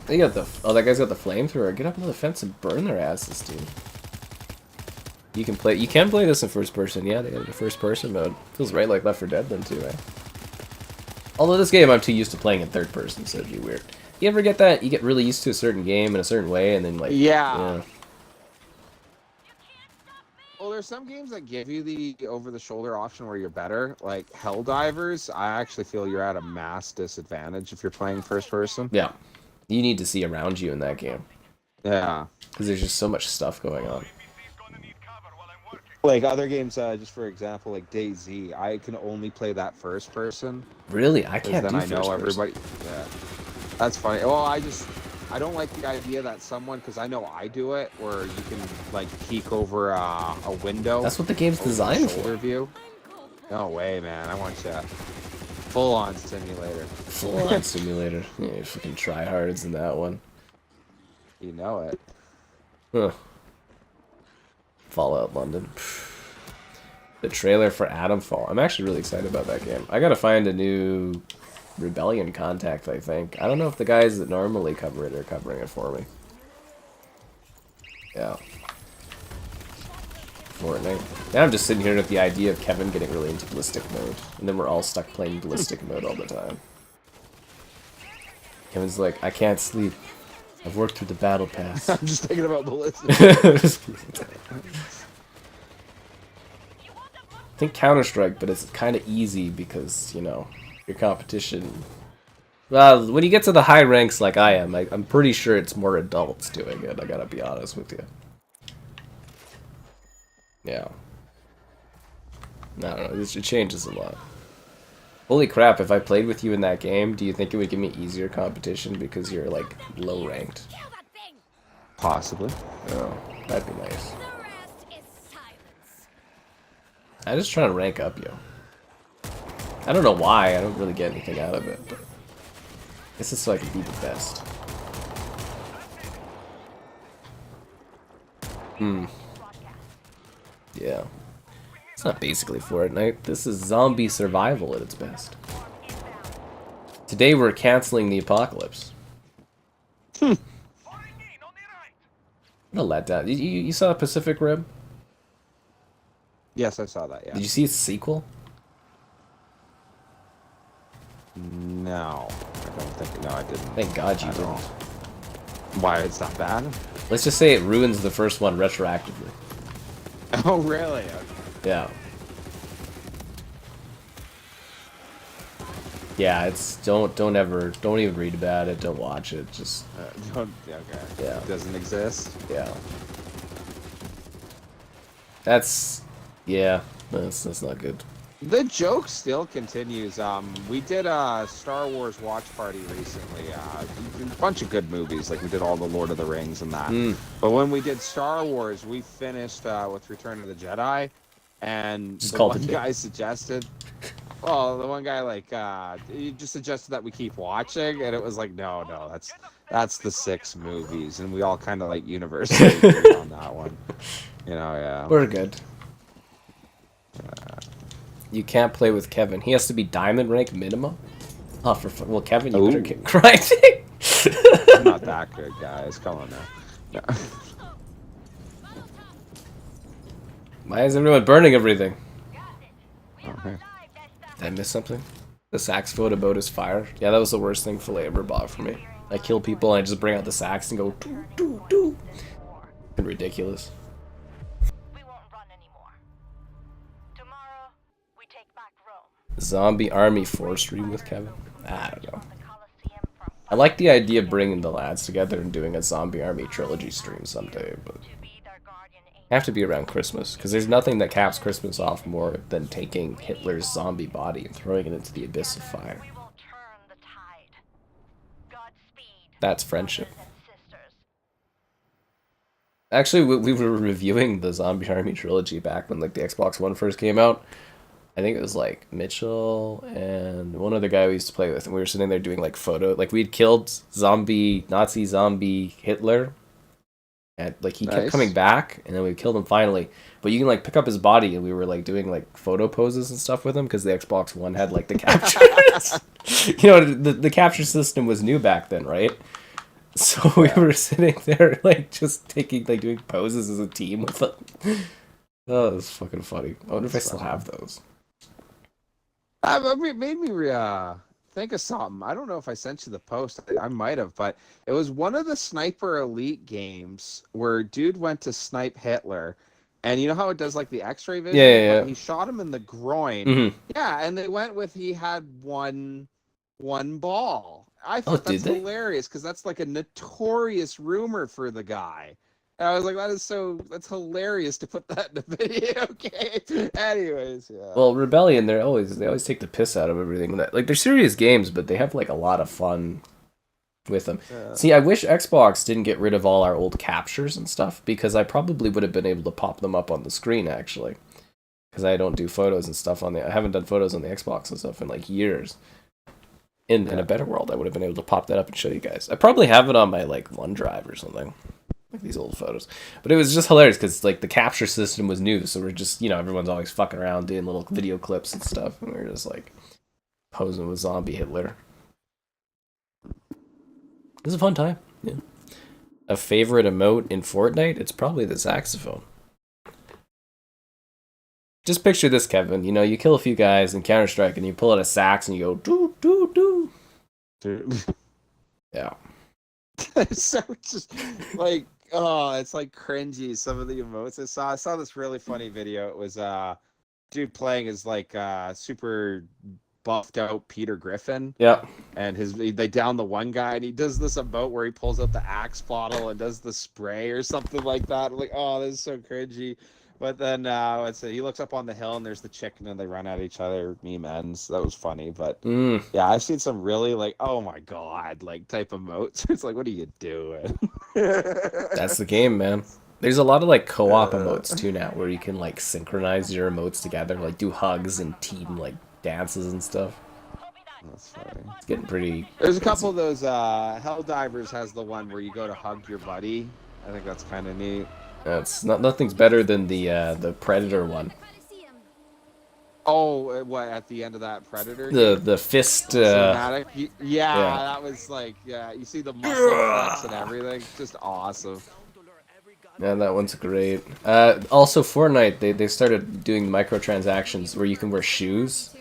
They got the that guy's got the flamethrower. Get up on the fence and burn their asses, dude. You can play this in first person. Yeah, they have the first person mode. Feels right like Left 4 Dead then too, eh? Although this game I'm too used to playing in third person, so it'd be weird. You ever get that? You get really used to a certain game in a certain way, and then like yeah. Well, there's some games that give you the over-the-shoulder option where you're better. Like Helldivers, I actually feel you're at a mass disadvantage if you're playing first person. Yeah, you need to see around you in that game. Yeah, because there's just so much stuff going on. Like other games, just for example, like DayZ, I can only play that first person Really? I because can't then do I know first person. everybody. Yeah, that's funny. Well, I don't like the idea that someone, because I know I do it, where you can like peek over a window. That's what the game's over the designed shoulder for. view. No way, man! I want you full-on simulator. Full-on simulator. Yeah, you fucking tryhards in that one. You know it. Huh. Fallout London. The trailer for Atomfall. I'm actually really excited about that game. I gotta find a new Rebellion contact, I think. I don't know if the guys that normally cover it are covering it for me. Yeah. Fortnite. Now I'm just sitting here with the idea of Kevin getting really into ballistic mode. And then we're all stuck playing ballistic mode all the time. Kevin's like, I can't sleep. I've worked through the battle pass. I'm just thinking about ballistic. I think Counter-Strike, but it's kind of easy because, you know, your competition... Well, when you get to the high ranks like I am, I'm pretty sure it's more adults doing it, I gotta be honest with you. Yeah. I don't know, it changes a lot. Holy crap, if I played with you in that game, do you think it would give me easier competition because you're, like, low ranked? Possibly. Oh, that'd be nice. I just try to rank up, yo. I don't know why, I don't really get anything out of it, but I guess it's so I can be the best. Yeah. It's not basically Fortnite, this is zombie survival at its best. Today we're canceling the apocalypse. What a letdown. You saw Pacific Rim? Yes, I saw that. Yeah. Did you see its sequel? No, I don't think. No, I didn't. Thank God you At all. didn't. Why? It's not bad. Let's just say it ruins the first one retroactively. Oh, really? Yeah. Yeah, it's don't even read about it, don't watch it, just Okay. Yeah. It doesn't exist. yeah. That's not good. The joke still continues. We did a Star Wars watch party recently. A bunch of good movies, like we did all the Lord of the Rings and that. But when we did Star Wars, we finished with Return of the Jedi, and Just the called one it guy suggested. Well, the one guy he just suggested that we keep watching, and it was like, no, that's the 6 movies, and we all kind of like universally agreed on that one. You know, yeah. We're good. You can't play with Kevin. He has to be diamond rank minimum. Oh, for fun. Well, Kevin, you better Ooh. get grinding. I'm not that good, guys. Come on now. No. Why is everyone burning everything? Okay. Did I miss something? The sax vote about his fire. Yeah, that was the worst thing Filet ever bought for me. I kill people and I just bring out the sax and go doo doo doo. It's ridiculous. We won't run anymore. Tomorrow, we take back Rome. Zombie Army 4 stream with Kevin? I don't know. The Colosseum from I like the idea of bringing the lads together and doing a Zombie Army trilogy stream someday, but to be their guardian angel. I have to be around Christmas, because there's nothing that caps Christmas off more than taking Hitler's zombie body and throwing it into the abyss of fire. We will turn the tide. Godspeed. That's friendship. brothers and sisters. Actually, we were reviewing the Zombie Army trilogy back when like the Xbox One first came out. I think it was like Mitchell and one other guy we used to play with, and we were sitting there doing like like we'd killed Nazi zombie Hitler, and like he kept Nice. coming back, and then we killed him finally. But you can like pick up his body, and we were like doing like photo poses and stuff with him because the Xbox One had like the captures. You know, the capture system was new back then, right? So we were sitting there like just doing poses as a team with them. Oh, that's fucking funny. I wonder if I still have those. It made me think of something. I don't know if I sent you the post. I might have, but it was one of the Sniper Elite games where dude went to snipe Hitler, and you know how it does like the X-ray vision? Yeah. But he shot him in the groin. Mhm. Yeah, and they went with he had one ball. I thought did that's they? hilarious because that's like a notorious rumor for the guy. I was like, that's hilarious to put that in the video. Okay. Anyways, yeah. Well, Rebellion, they always take the piss out of everything. Like they're serious games, but they have like a lot of fun with them. Yeah. See, I wish Xbox didn't get rid of all our old captures and stuff, because I probably would have been able to pop them up on the screen actually. Because I don't do photos and stuff I haven't done photos on the Xbox and stuff in like years. In a better world, I would have been able to pop that up and show you guys. I probably have it on my like OneDrive or something, like these old photos. But it was just hilarious because like the capture system was new, so we're just everyone's always fucking around doing little video clips and stuff, and we're just like posing with zombie Hitler. It was a fun time. Yeah. A favorite emote in Fortnite? It's probably the saxophone. Just picture this, Kevin. You kill a few guys in Counter-Strike and you pull out a sax and you go doo doo doo. Dude. Yeah. So just like, oh, it's like cringy, some of the emotes I saw this really funny video. It was dude playing as like super buffed out Peter Griffin. Yeah. And they down the one guy and he does this emote where he pulls out the Axe bottle and does the spray or something like that. I'm like, oh, this is so cringy. But then he looks up on the hill and there's the chicken and they run at each other. Meme ends. That was funny. But yeah, I've seen some really like, oh my god, like type emotes. It's like, what are you doing? That's the game, man. There's a lot of like co-op emotes too now, where you can like synchronize your emotes together, like do hugs and team like dances and stuff. That's funny. It's getting pretty. There's a couple of those. Helldivers has the one where you go to hug your buddy. I think that's kind of neat. It's nothing's better than the Predator one. Oh, what at the end of that Predator? The fist. Cinematic? Yeah, that was like, you see the muscle flex and everything. Just awesome. Yeah, that one's great. Also, Fortnite, they started doing microtransactions where you can wear shoes.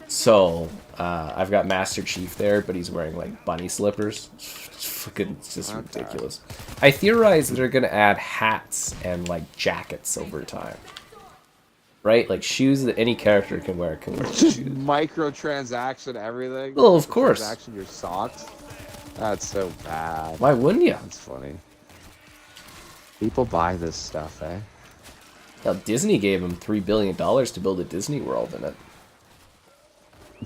So, I've got Master Chief there, but he's wearing like bunny slippers. It's just ridiculous. I theorize that they're gonna add hats and like jackets over time. Right? Like shoes that any character can wear shoes. Microtransaction everything. Well, of course. Transaction your socks. That's so bad. Why wouldn't you? That's funny. People buy this stuff, eh? Now, Disney gave him $3 billion to build a Disney World in it.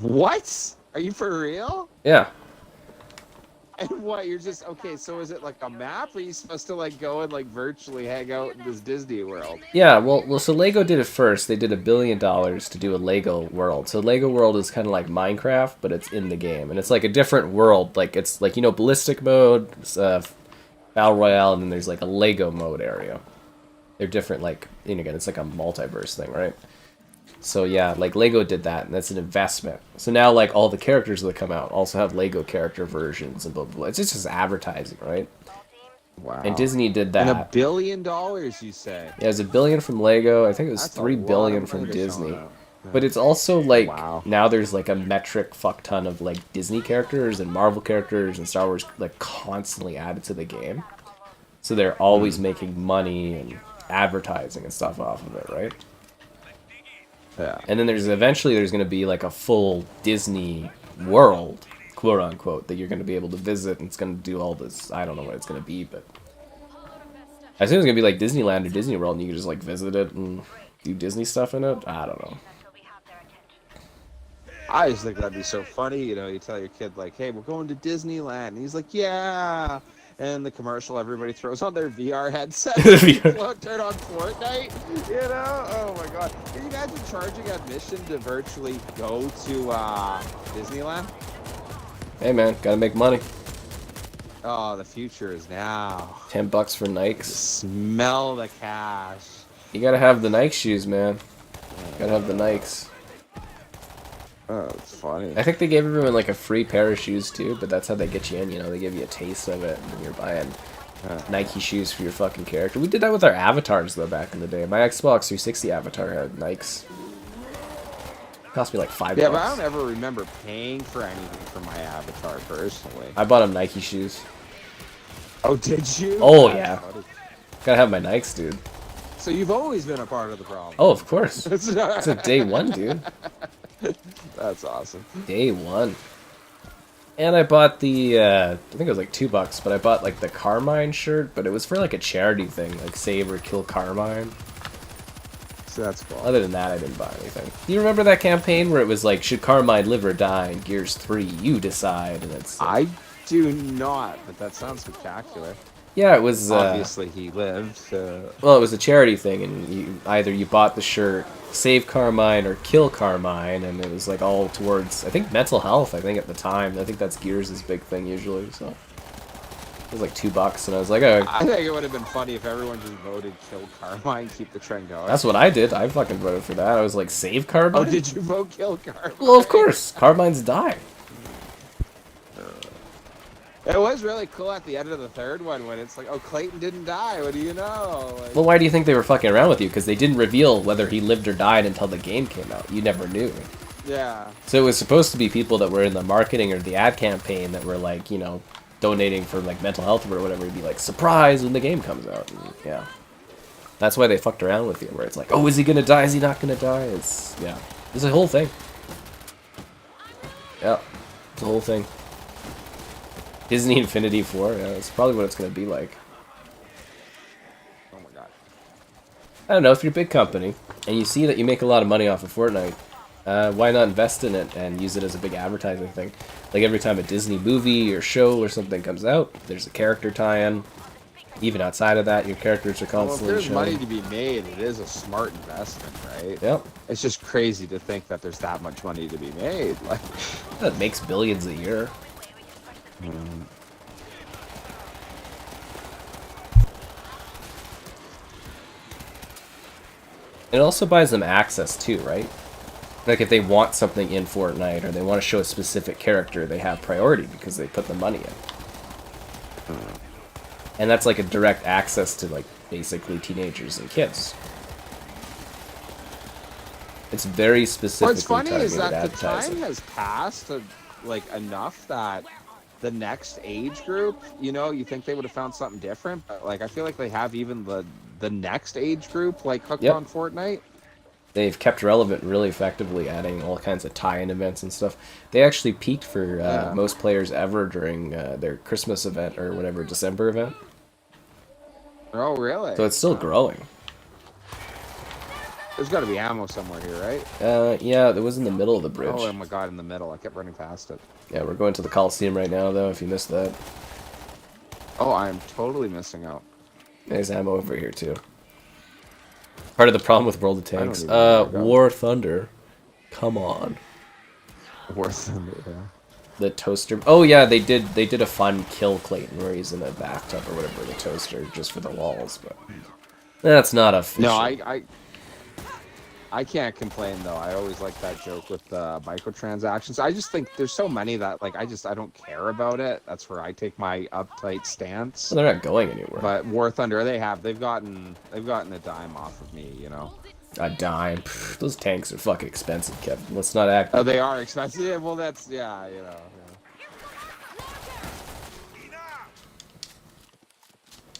What? Are you for real? Yeah. And what, you're just, okay, so is it like a map, or are you supposed to like go and like virtually hang out in this Disney World? Yeah, well, so Lego did it first. They did $1 billion to do a Lego World. So Lego World is kind of like Minecraft, but it's in the game. And it's like a different world. Like, it's like, ballistic mode, Battle Royale, and then there's like a Lego mode area. They're different, like, again, it's like a multiverse thing, right? So yeah, like Lego did that, and that's an investment. So now like all the characters that come out also have Lego character versions and blah blah blah. It's just advertising, right? Wow. And Disney did that. And $1 billion, you say? Yeah, it was $1 billion from Lego. I think it was That's $3 billion from money Disney. yeah. But it's also like Wow. now there's like a metric fuck ton of like Disney characters and Marvel characters and Star Wars like constantly added to the game. So they're always making money and advertising and stuff off of it, right? Yeah. And then eventually there's going to be like a full Disney world, quote unquote, that you're going to be able to visit, and it's going to do all this. I don't know what it's going to be, but I assume it's going to be like Disneyland or Disney World, and you can just like visit it and do Disney stuff in it. I don't know. I just think that'd be so funny, you tell your kid like, hey, we're going to Disneyland, and he's like, yeah. And the commercial, everybody throws on their VR headset, turn on Fortnite, Oh my god. Can you imagine charging admission to virtually go to Disneyland? Hey man, gotta make money. Oh, the future is now. $10 for Nikes. Smell the cash. You gotta have the Nike shoes, man. Gotta have the Nikes. Oh, it's funny. I think they gave everyone like a free pair of shoes too, but that's how they get you in, They give you a taste of it, and you're buying Nike shoes for your fucking character. We did that with our avatars though back in the day. My Xbox 360 avatar had Nikes. Cost me like $5. Yeah, but I don't ever remember paying for anything for my avatar personally. I bought him Nike shoes. Oh, did you? Oh yeah. Gotta have my Nikes, dude. So you've always been a part of the problem. Oh, of course. It's a day one, dude. That's awesome. Day one. And I bought the, I think it was like $2, but I bought like the Carmine shirt, but it was for like a charity thing, like Save or Kill Carmine. So that's cool. Other than that, I didn't buy anything. Do you remember that campaign where it was like, should Carmine live or die in Gears 3? You decide, and it's... I do not, but that sounds spectacular. Yeah, it was... Obviously, he lived. Well, it was a charity thing, and either you bought the shirt, Save Carmine or Kill Carmine, and it was like all towards, I think, mental health, I think, at the time. I think that's Gears' big thing usually, so... It was like $2, and I was like, oh... I think it would have been funny if everyone just voted Kill Carmine, keep the trend going. That's what I did. I fucking voted for that. I was like, Save Carmine? Oh, did you vote Kill Carmine? Well, of course. Carmine's die. It was really cool at the end of the third one when it's like, oh, Clayton didn't die. What do you know? Like, Well, why do you think they were fucking around with you? Because they didn't reveal whether he lived or died until the game came out. You never knew. yeah. So it was supposed to be people that were in the marketing or the ad campaign that were like, you know, donating for like mental health or whatever. It'd be like, surprise when the game comes out. And, yeah. That's why they fucked around with you, where it's like, oh, is he gonna die? Is he not gonna die? It's, yeah. It's a whole thing. Yeah. It's a whole thing. Disney Infinity 4, yeah, that's probably what it's going to be like. Oh my god. I don't know, if you're a big company, and you see that you make a lot of money off of Fortnite, why not invest in it and use it as a big advertising thing? Like every time a Disney movie or show or something comes out, there's a character tie-in. Even outside of that, your characters are Well, if constantly there's showing. money to be made, it is a smart investment, right? Yep. It's just crazy to think that there's that much money to be made. Like, That makes billions a year. It also buys them access too, right? Like if they want something in Fortnite or they want to show a specific character, they have priority because they put the money in. And that's like a direct access to like basically teenagers and kids. It's very specifically what's funny is targeted that the time advertising. has passed, like enough that the next age group, you know, you think they would have found something different, but like I feel like they have even the next age group like hooked Yep. on Fortnite. They've kept relevant really effectively, adding all kinds of tie-in events and stuff. They actually peaked for most players ever during their Christmas event or whatever, December event. Oh, really? So it's still growing. There's got to be ammo somewhere here, right? Yeah, it was in the middle of the bridge. Oh my god, in the middle. I kept running past it. Yeah, we're going to the Coliseum right now, though, if you missed that. Oh, I'm totally missing out. There's ammo over here, too. Part of the problem with World of I don't Tanks. even know where to go. War Thunder. Come on. Worse than it, yeah. The toaster. Oh, yeah, they did a fun kill Clayton where he's in a bathtub or whatever, the toaster, just for the walls, but... That's not official. No, I can't complain though. I always like that joke with microtransactions. I just think there's so many that like I don't care about it. That's where I take my uptight stance. Well, they're not going anywhere. But War Thunder, they've gotten a dime off of me, you know. A dime. Pfft, those tanks are fucking expensive, Kevin. Let's not act. Oh, they are expensive. Yeah, well, that's you know.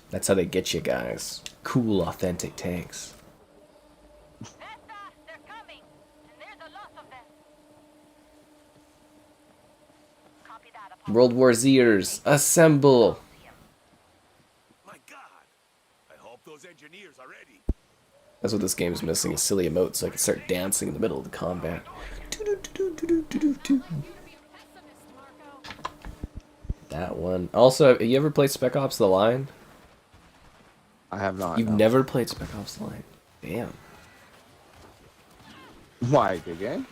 That's how they get you guys. Cool, authentic tanks. They're coming, and there's a lot of them. Copy that. Upon World War Zers, assemble! My God! I hope those engineers are ready. That's what this game is missing, is silly emotes, so I can start dancing in the middle of the combat. That one. Also, have you ever played Spec Ops The Line? I have not. You've no. never played Spec Ops The Line? Damn. Why, good game?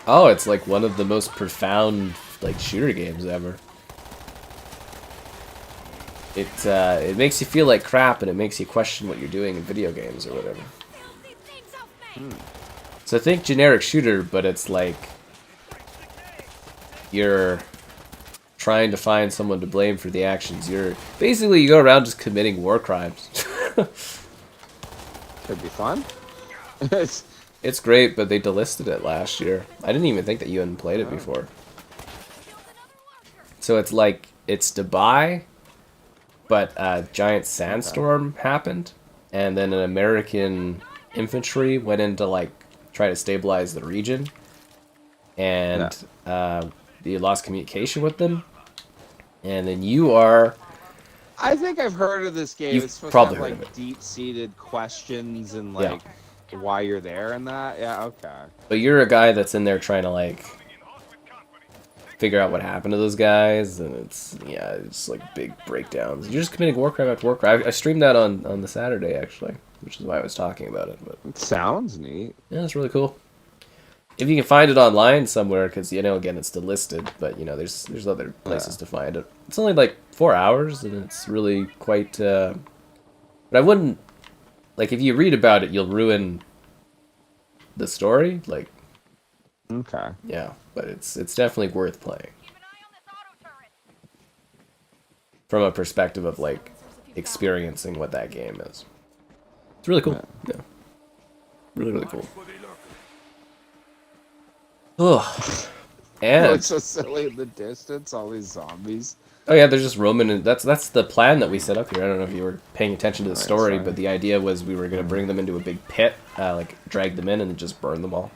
Oh, it's like one of the most profound like shooter games ever. It makes you feel like crap and it makes you question what you're doing in video games or whatever. So think generic shooter, but it's like you're trying to find someone to blame for the actions. You go around just committing war crimes. Could be fun. It's great, but they delisted it last year. I didn't even think that you hadn't played it before. So it's like, it's to buy, but a giant sandstorm happened, and then an American infantry went in to like try to stabilize the region, and you lost communication with them, and then you are. I think I've heard of this game. You've It's supposed probably to have heard of like it. deep-seated questions and Yeah. like why you're there and that. Yeah, okay. But you're a guy that's in there trying to like figure out what happened to those guys, and it's like big breakdowns. You're just committing war crime after war crime. I streamed that on the Saturday actually, which is why I was talking about it. But It sounds neat. yeah, it's really cool. If you can find it online somewhere, because again, it's delisted, but there's other places to find it. It's only like 4 hours, and it's really quite. But I wouldn't like if you read about it, you'll ruin the story. Like, Okay. yeah, but it's definitely worth playing Keep an eye on this auto turret. from a perspective of like experiencing what that game is. It's really cool. Yeah, really really cool. Oh, It and looks so silly in the distance. All these zombies. oh yeah, they're just roaming, and that's the plan that we set up here. I don't know if you were paying attention to the Alright, story, sorry. but the idea was we were gonna bring them into a big pit, like drag them in, and then just burn them all.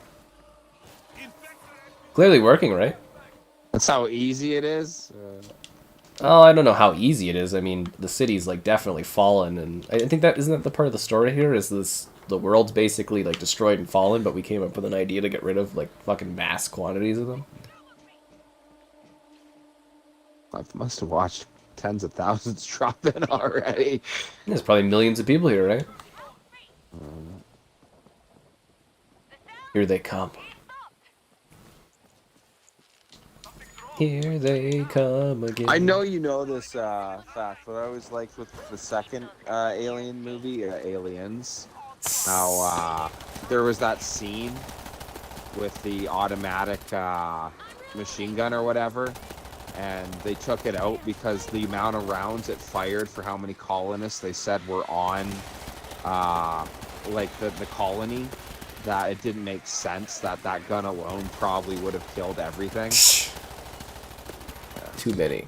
Clearly working, right? That's how easy it is. Oh, I don't know how easy it is. I mean, the city's like definitely fallen, and I think that isn't that the part of the story here. Is this the world's basically like destroyed and fallen, but we came up with an idea to get rid of like fucking mass quantities of them. I must have watched tens of thousands drop in already. There's probably millions of people here, right? Here they come. Here they come again. I know you know this fact, but I always liked with the second Alien movie, Aliens. How there was that scene with the automatic machine gun or whatever, and they took it out because the amount of rounds it fired for how many colonists they said were on like the colony, that it didn't make sense that that gun alone probably would have killed everything. Too many.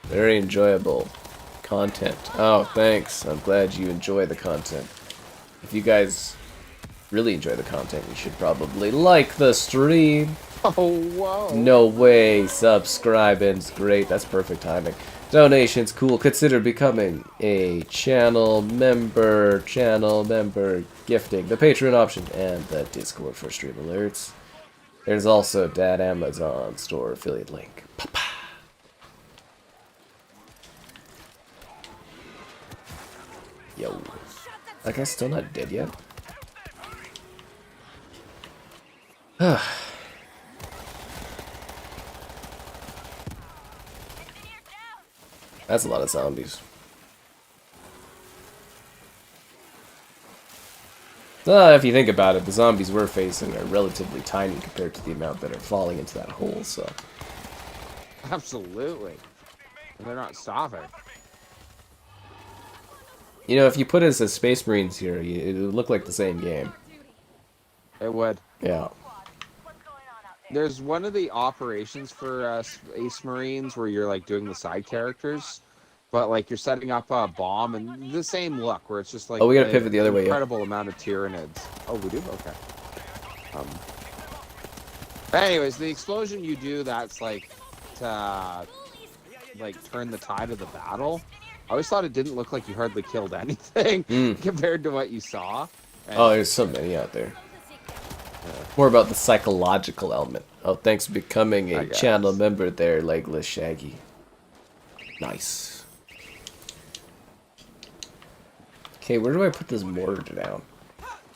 Very enjoyable content. Oh, thanks. I'm glad you enjoy the content. If you guys really enjoy the content, you should probably like the stream. Oh, whoa. No way. Subscribing's great. That's perfect timing. Donations, cool. Consider becoming a channel member. Gifting, the Patreon option, and the Discord for stream alerts. There's also that Amazon store affiliate link. Pa-pa. Yo. That guy's still not dead yet? That's a lot of zombies. If you think about it, the zombies we're facing are relatively tiny compared to the amount that are falling into that hole, so... Absolutely. They're not stopping. You know, if you put us as Space Marines here, it would look like the same game. It would. Yeah. What's going on out there? There's one of the operations for Space Marines where you're like doing the side characters, but like you're setting up a bomb and the same look where it's just like Oh, we gotta pivot the other way, yeah. incredible amount of Tyranids. Oh, we do? Okay. Anyways, the explosion you do that's like to like turn the tide of the battle. I always thought it didn't look like you hardly killed anything compared to what you saw. And Oh, there's so many out there. More about the psychological element. Oh, thanks for becoming I a guess. channel member there, Legless Shaggy. Nice. Okay, where do I put this mortar down?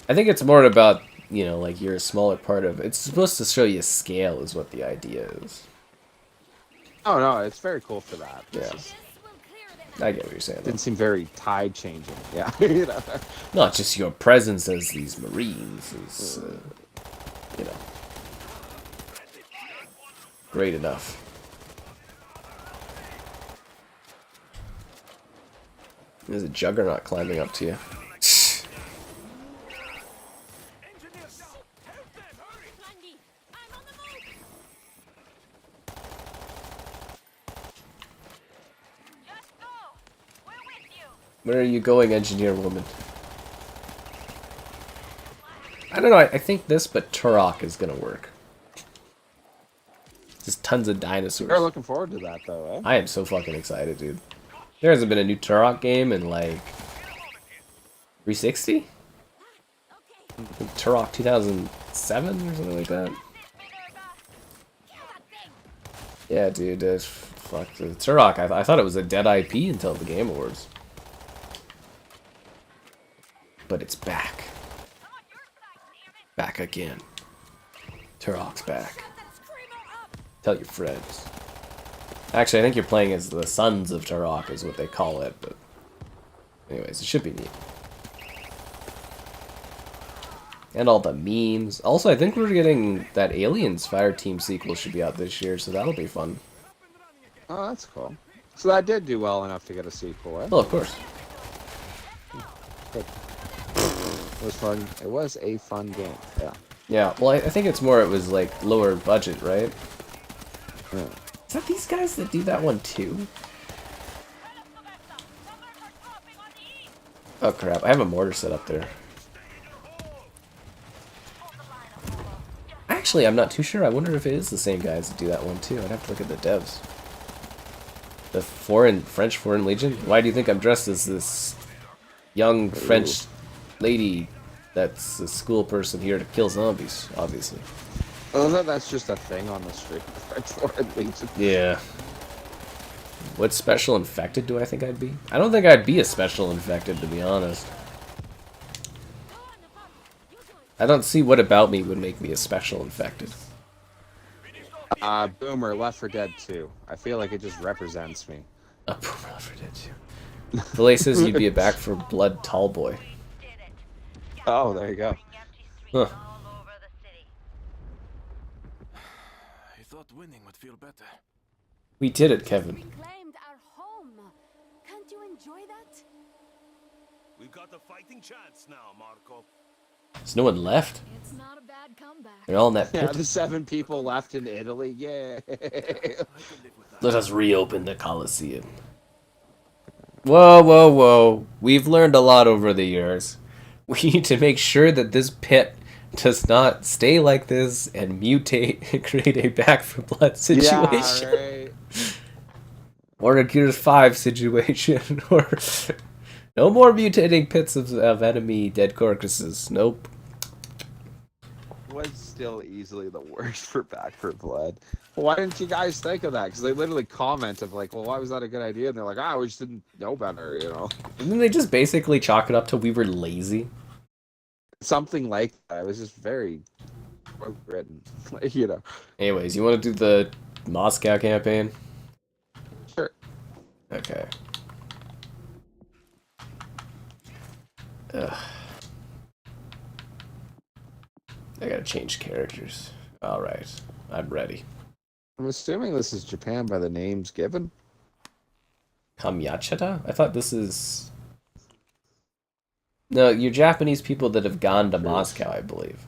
I think it's more about, like you're a smaller part of it. It's supposed to show you scale is what the idea is. Oh no, it's very cool for that. Yeah. This is- I get what you're saying. though. didn't seem very tide changing. Yeah. You know. Not just your presence as these Marines is, great enough. There's a juggernaut climbing up to you. Just go. We're with you. Where are you going, engineer woman? I don't know, I think this, but Turok is gonna work. Just tons of They're dinosaurs. looking forward to that, though, eh? I am so fucking excited, dude. There hasn't been a new Turok game in like 360? Turok 2007 or something like that. Yeah, dude, fuck the Turok. I thought it was a dead IP until the Game Awards. But it's back. Back again. Turok's back. Tell your friends. Actually, I think you're playing as the Sons of Turok is what they call it, but anyways, it should be neat. And all the memes. Also, I think we're getting that Aliens Fireteam sequel should be out this year, so that'll be fun. Oh, that's cool. So that did do well enough to get a sequel, eh? Well, of course. Good. It was fun. It was a fun game, yeah. Yeah, well, I think it's more it was like lower budget, right? Yeah. Is that these guys that do that one too? Oh crap, I have a mortar set up there. Actually, I'm not too sure. I wonder if it is the same guys that do that one too. I'd have to look at the devs. The French Foreign Legion? Why do you think I'm dressed as this young French lady that's a school person here to kill zombies, obviously? Oh, that's just a thing on the street. French Foreign Legion. Yeah. What special infected do I think I'd be? I don't think I'd be a special infected, to be honest. I don't see what about me would make me a special infected. Boomer, Left 4 Dead 2. I feel like it just represents me. A Boomer Left 4 Dead 2. Filet says you'd be a back for blood tall boy. Oh, there you go. Huh. I thought winning would feel better. We did it, Kevin. Reclaimed our home. Can't you enjoy that? We've got a fighting chance now, Marco. There's no one left. It's not a bad comeback. They're all in that Yeah, pit. the 7 people left in Italy. Yeah. Let us reopen the Colosseum. Whoa, whoa, whoa. We've learned a lot over the years. We need to make sure that this pit does not stay like this and mutate and create a back for blood situation. Yeah, right. Or a Gears 5 situation. Or no more mutating pits of enemy dead carcasses. Nope. Was still easily the worst for Back 4 Blood. Why didn't you guys think of that? Because they literally comment of like, well, why was that a good idea? And they're like, we just didn't know better, you know? Didn't they just basically chalk it up to we were lazy? Something like that. It was just very well written, you know. Anyways, you want to do the Moscow campaign? Sure. Okay. Ugh. I gotta change characters. Alright, I'm ready. I'm assuming this is Japan by the names given. Kamchatka? I thought this is... No, you're Japanese people that have gone to Moscow, I believe.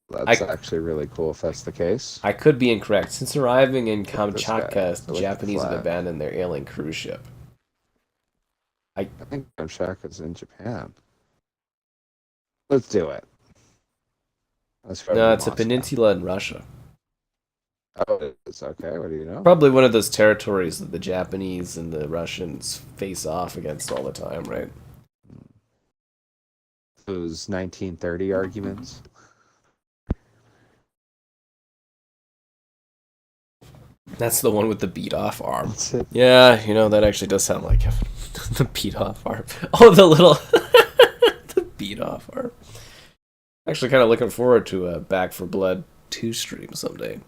That's actually really cool if that's the case. I could be incorrect. Since arriving in Look at this guy. Kamchatka, the Look at the Japanese have flag. abandoned their alien cruise ship. I think Kamchatka's in Japan. Let's do it. Let's go No, to it's a Moscow. peninsula in Russia. Oh, it's okay. What do you know? Probably one of those territories that the Japanese and the Russians face off against all the time, right? Those 1930 arguments. That's the one with the beat-off arm. That's it. Yeah, you know, that actually does sound like the beat-off arm. Oh, the little... the beat-off arm. Actually kind of looking forward to a Back 4 Blood 2 stream someday.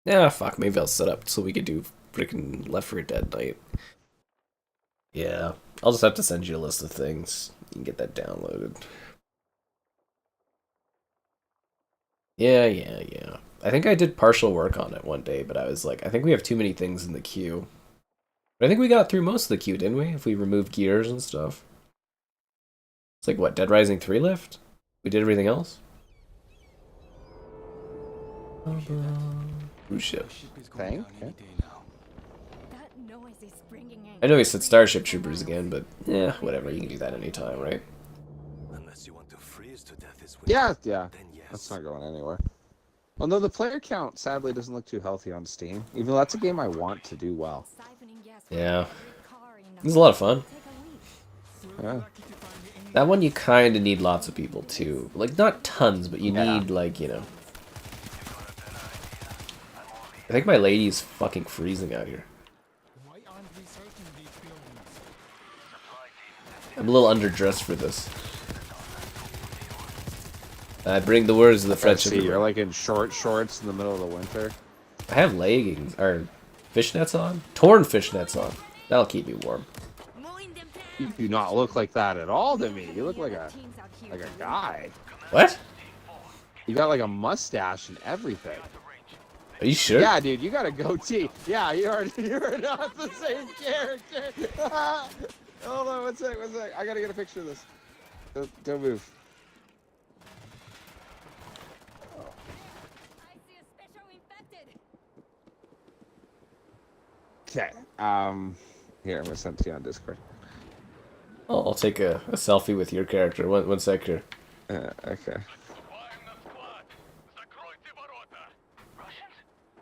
Yeah, fuck, maybe I'll set up so we could do freaking Left 4 Dead night. Yeah, I'll just have to send you a list of things. You can get that downloaded. Yeah. I think I did partial work on it one day, but I was like, I think we have too many things in the queue. But I think we got through most of the queue, didn't we? If we removed gears and stuff. It's like, what, Dead Rising 3 left? We did everything else? Cruise ship. Thank you. That noise is bringing in. I know he said Starship Troopers again, but yeah, whatever. You can do that anytime, right? Unless you want to freeze to death this way. Yeah. Then yes. That's not going anywhere. Although the player count sadly doesn't look too healthy on Steam, even though that's a game I want to do well. Siphoning gas Yeah. from every car in It was a lot of fun. Take a leak. Yeah. That one you kind of need lots of people too. Like, not tons, but you Yeah. need, like, you know. I think my lady's fucking freezing out here. Why aren't we searching these buildings? I'm a little underdressed for this. I bring the words of the French. See, you're like in short shorts in the middle of the winter. I have leggings or fishnets on. Torn fishnets on. That'll keep me warm. You do not look like that at all to me. You look like a Teams out here like a to guy. What? You got like a mustache and everything. Are you sure? Yeah, dude, you got a goatee. Yeah, you're not the same character. Hold on, one sec. I gotta get a picture of this. Don't move. I see a special infected. Okay. Here, I'm gonna send it to you on Discord. Oh, I'll take a selfie with your character. One sec here. Okay. Russians?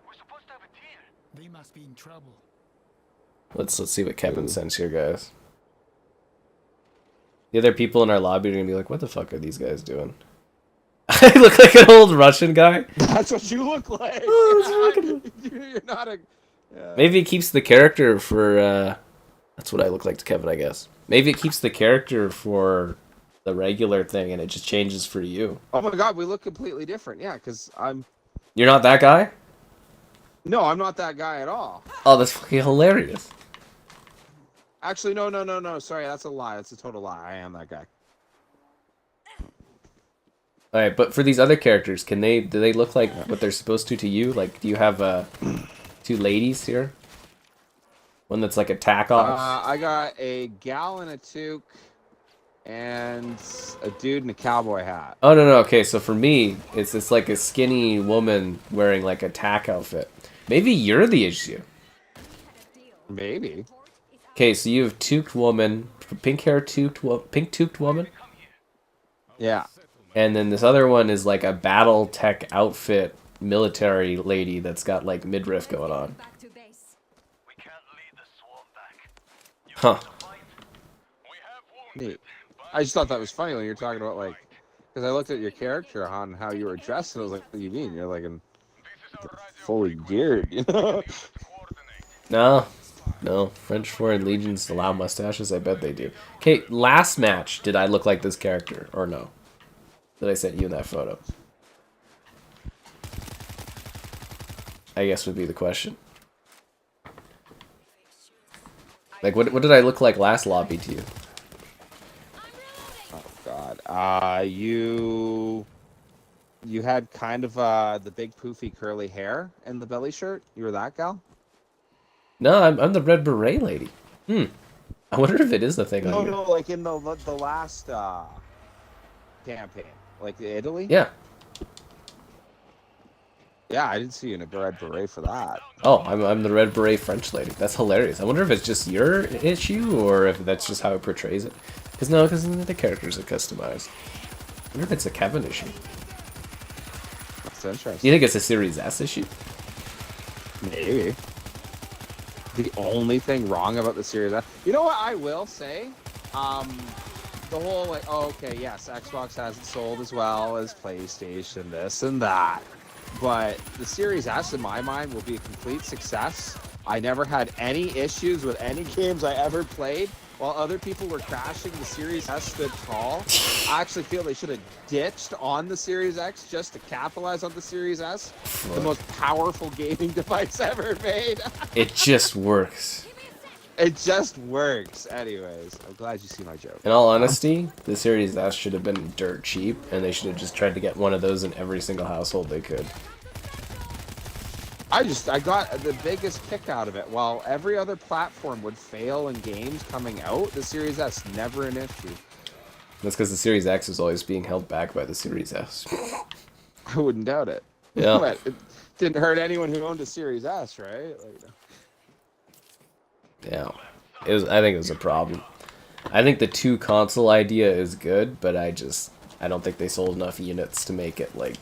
We're supposed to have a deal. They must be in trouble. Let's see what Kevin sends here, guys. The other people in our lobby are gonna be like, "What the fuck are these guys doing?" I look like an old Russian guy. That's what you look like. You're not a. Maybe it keeps the character for. That's what I look like to Kevin, I guess. Maybe it keeps the character for the regular thing, and it just changes for you. Oh my god, we look completely different. Yeah, because I'm. You're not that guy? No, I'm not that guy at all. Oh, that's fucking hilarious. Actually, no. Sorry, that's a lie. That's a total lie. I am that guy. All right, but for these other characters, do they look like what they're supposed to you? Like, do you have two ladies here? One that's like a tack off. I got a gal in a toque and a dude in a cowboy hat. Oh no. Okay, so for me, it's like a skinny woman wearing like a tack outfit. Maybe you're the issue. Maybe. Okay, so you have toqued woman, pink toqued woman, Yeah. and then this other one is like a battle tech outfit military lady that's got like midriff going on. Back to base. We can't lead the swarm back. Huh. We have Neat. I just thought that was funny when you're talking about like, because I looked at your character on how you were dressed and I was like, what do you mean? You're like fully geared, you know? No. French Foreign Legions allow mustaches? I bet they do. Okay, last match, did I look like this character, or no? That I sent you in that photo? I guess would be the question. Like, what did I look like last lobby to you? Oh god. You had kind of the big poofy curly hair and the belly shirt. You were that gal? No, I'm the red beret lady. I wonder if it is the thing on here. No, like in the last campaign, like Italy. Yeah. Yeah, I didn't see you in a red beret for that. Oh, I'm the red beret French lady. That's hilarious. I wonder if it's just your issue or if that's just how it portrays it. Because the characters are customized. I wonder if it's a Kevin issue. That's interesting. Do you think it's a Series S issue? Maybe. The only thing wrong about the Series S. You know what I will say? The whole like, oh, okay, yes, Xbox has it sold as well as PlayStation, this and that. But the Series S, in my mind, will be a complete success. I never had any issues with any games I ever played. While other people were crashing, the Series S stood tall. I actually feel they should have ditched on the Series X just to capitalize on the Series S. The most powerful gaming device ever made. It just works. It just works. Anyways, I'm glad you see my joke. In all honesty, the Series S should have been dirt cheap, and they should have just tried to get one of those in every single household they could. I got the biggest kick out of it. While every other platform would fail in games coming out, the Series S never an issue. That's because the Series X is always being held back by the Series S. I wouldn't doubt it. Yeah. But it didn't hurt anyone who owned a Series S, right? Like, Yeah. I think it was a problem. I think the two console idea is good, but I don't think they sold enough units to make it like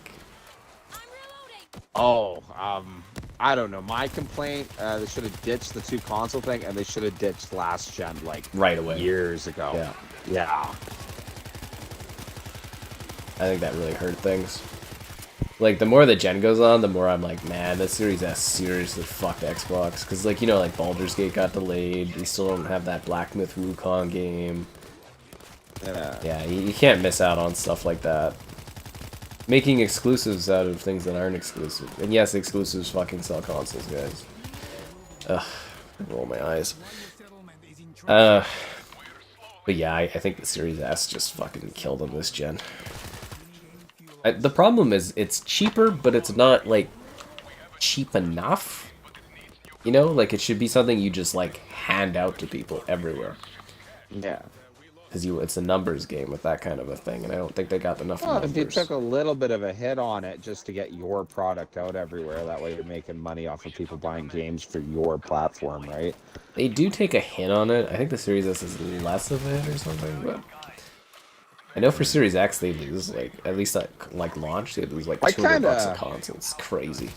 Oh, I don't know. My complaint, they should have ditched the 2 console thing, and they should have ditched last gen like Right away. years ago. Yeah. Yeah. I think that really hurt things. Like, the more the gen goes on, the more I'm like, man, this Series S seriously fucked Xbox. Because, like, you know, like, Baldur's Gate got delayed. We still don't have that Black Myth Wukong game. Yeah, you can't miss out on stuff like that. Making exclusives out of things that aren't exclusive. And yes, exclusives fucking sell consoles, guys. Ugh, roll my eyes. But yeah, I think the Series S just fucking killed them this gen. The problem is, it's cheaper, but it's not, like, cheap enough. You know? Like, it should be something you just, like, hand out to people everywhere. Yeah. Because it's a numbers game with that kind of a thing, and I don't think they got enough Well, if you numbers. took a little bit of a hit on it just to get your product out everywhere, that way you're making money off of people buying games for your platform, right? They do take a hit on it. I think the Series S is less of a hit or something, but I know for Series X they lose, like, at least at like launch, they lose like $200 a console. It's crazy.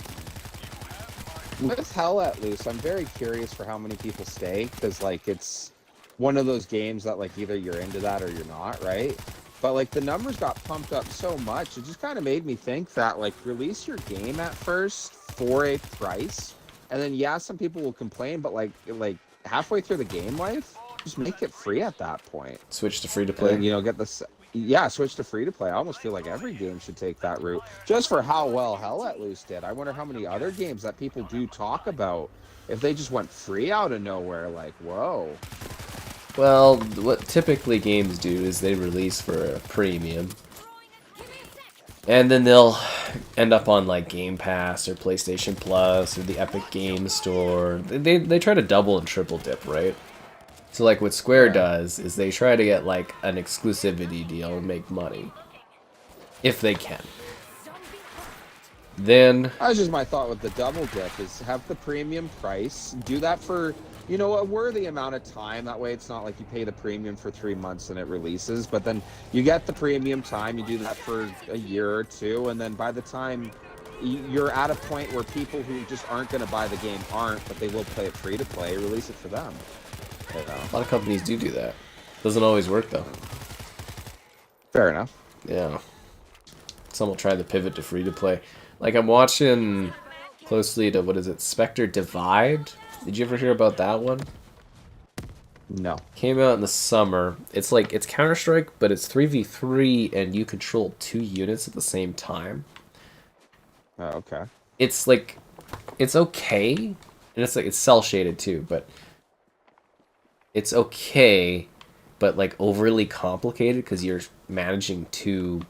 With Hell Let Loose, I'm very curious for how many people stay, because like it's one of those games that like either you're into that or you're not, right? But like the numbers got pumped up so much, it just kind of made me think that like release your game at first for a price, and then yeah, some people will complain, but like halfway through the game life, just make it free at that point. Switch to free to And play. then, you know, get this. Yeah, switch to free to play. I almost feel like every game should take that route, just for how well Hell Let Loose did. I wonder how many other games that people do talk about, if they just went free out of nowhere, like, whoa. Well, what typically games do is they release for a premium, and then they'll end up on like Game Pass or PlayStation Plus or the Epic Games Store. They try to double and triple dip, right? So like what Square does is they try to get like an exclusivity deal and make money, if they can. Then That was just my thought with the double dip, is have the premium price, do that for, you know, a worthy amount of time. That way it's not like you pay the premium for 3 months and it releases, but then you get the premium time, you do that for a year or two, and then by the time you're at a point where people who just aren't going to buy the game aren't, but they will play it free to play, release it for them. You know? a lot of companies do that. Doesn't always work though. Fair enough. Yeah. Some will try the pivot to free to play. Like I'm watching closely to, what is it, Spectre Divide? Did you ever hear about that one? No. Came out in the summer. It's like, it's Counter-Strike, but it's 3v3 and you control 2 units at the same time. Oh, okay. It's like, it's okay. And it's like, it's cell shaded too, but it's okay, but like overly complicated because you're managing 2,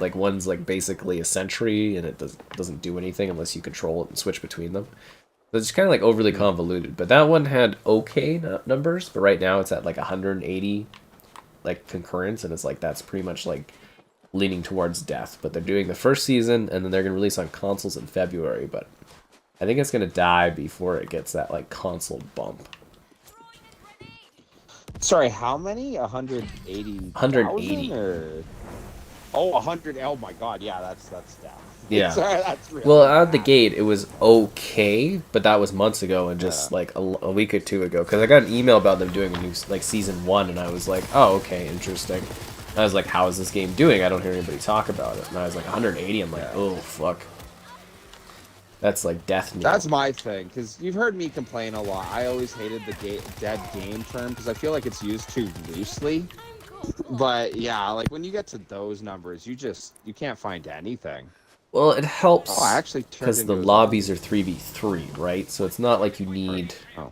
like one's like basically a sentry and it doesn't do anything unless you control it and switch between them. So it's kind of like overly convoluted. But that one had okay numbers, but right now it's at like 180 like concurrence, and it's like that's pretty much like leaning towards death. But they're doing the first season and then they're gonna release on consoles in February, but I think it's gonna die before it gets that like console bump. Sorry, how many? 180. 180. Or... Oh, 100. Oh my god, yeah, that's death. Yeah. Sorry, that's really Well, out of bad. the gate, it was okay, but that was months ago and just like a week or 2 ago. Because I got an email about them doing a new, like, season 1, and I was like, oh, okay, interesting. And I was like, how is this game doing? I don't hear anybody talk about it. And I was like, 180, I'm like, oh, fuck. That's like death knell. That's my thing, because you've heard me complain a lot. I always hated the dead game term, because I feel like it's used too loosely. But yeah, like when you get to those numbers, you can't find anything. Well, it helps Oh, I actually turned because the into a lobbies zombie. are 3v3, right? So it's not like you need Oh.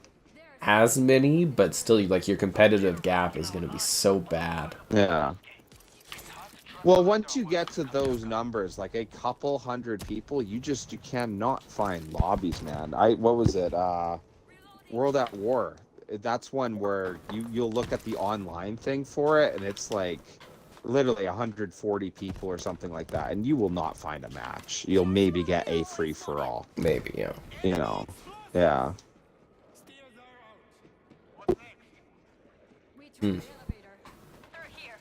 as many, but still, like, your competitive gap is going to be so bad. Yeah. Well, once you get to those numbers, like a couple hundred people, you cannot find lobbies, man. What was it? World at War. That's one where you'll look at the online thing for it, and it's like literally 140 people or something like that, and you will not find a match. You'll maybe get a free for all. Maybe, yeah. You know. Yeah. Hmm. They're here.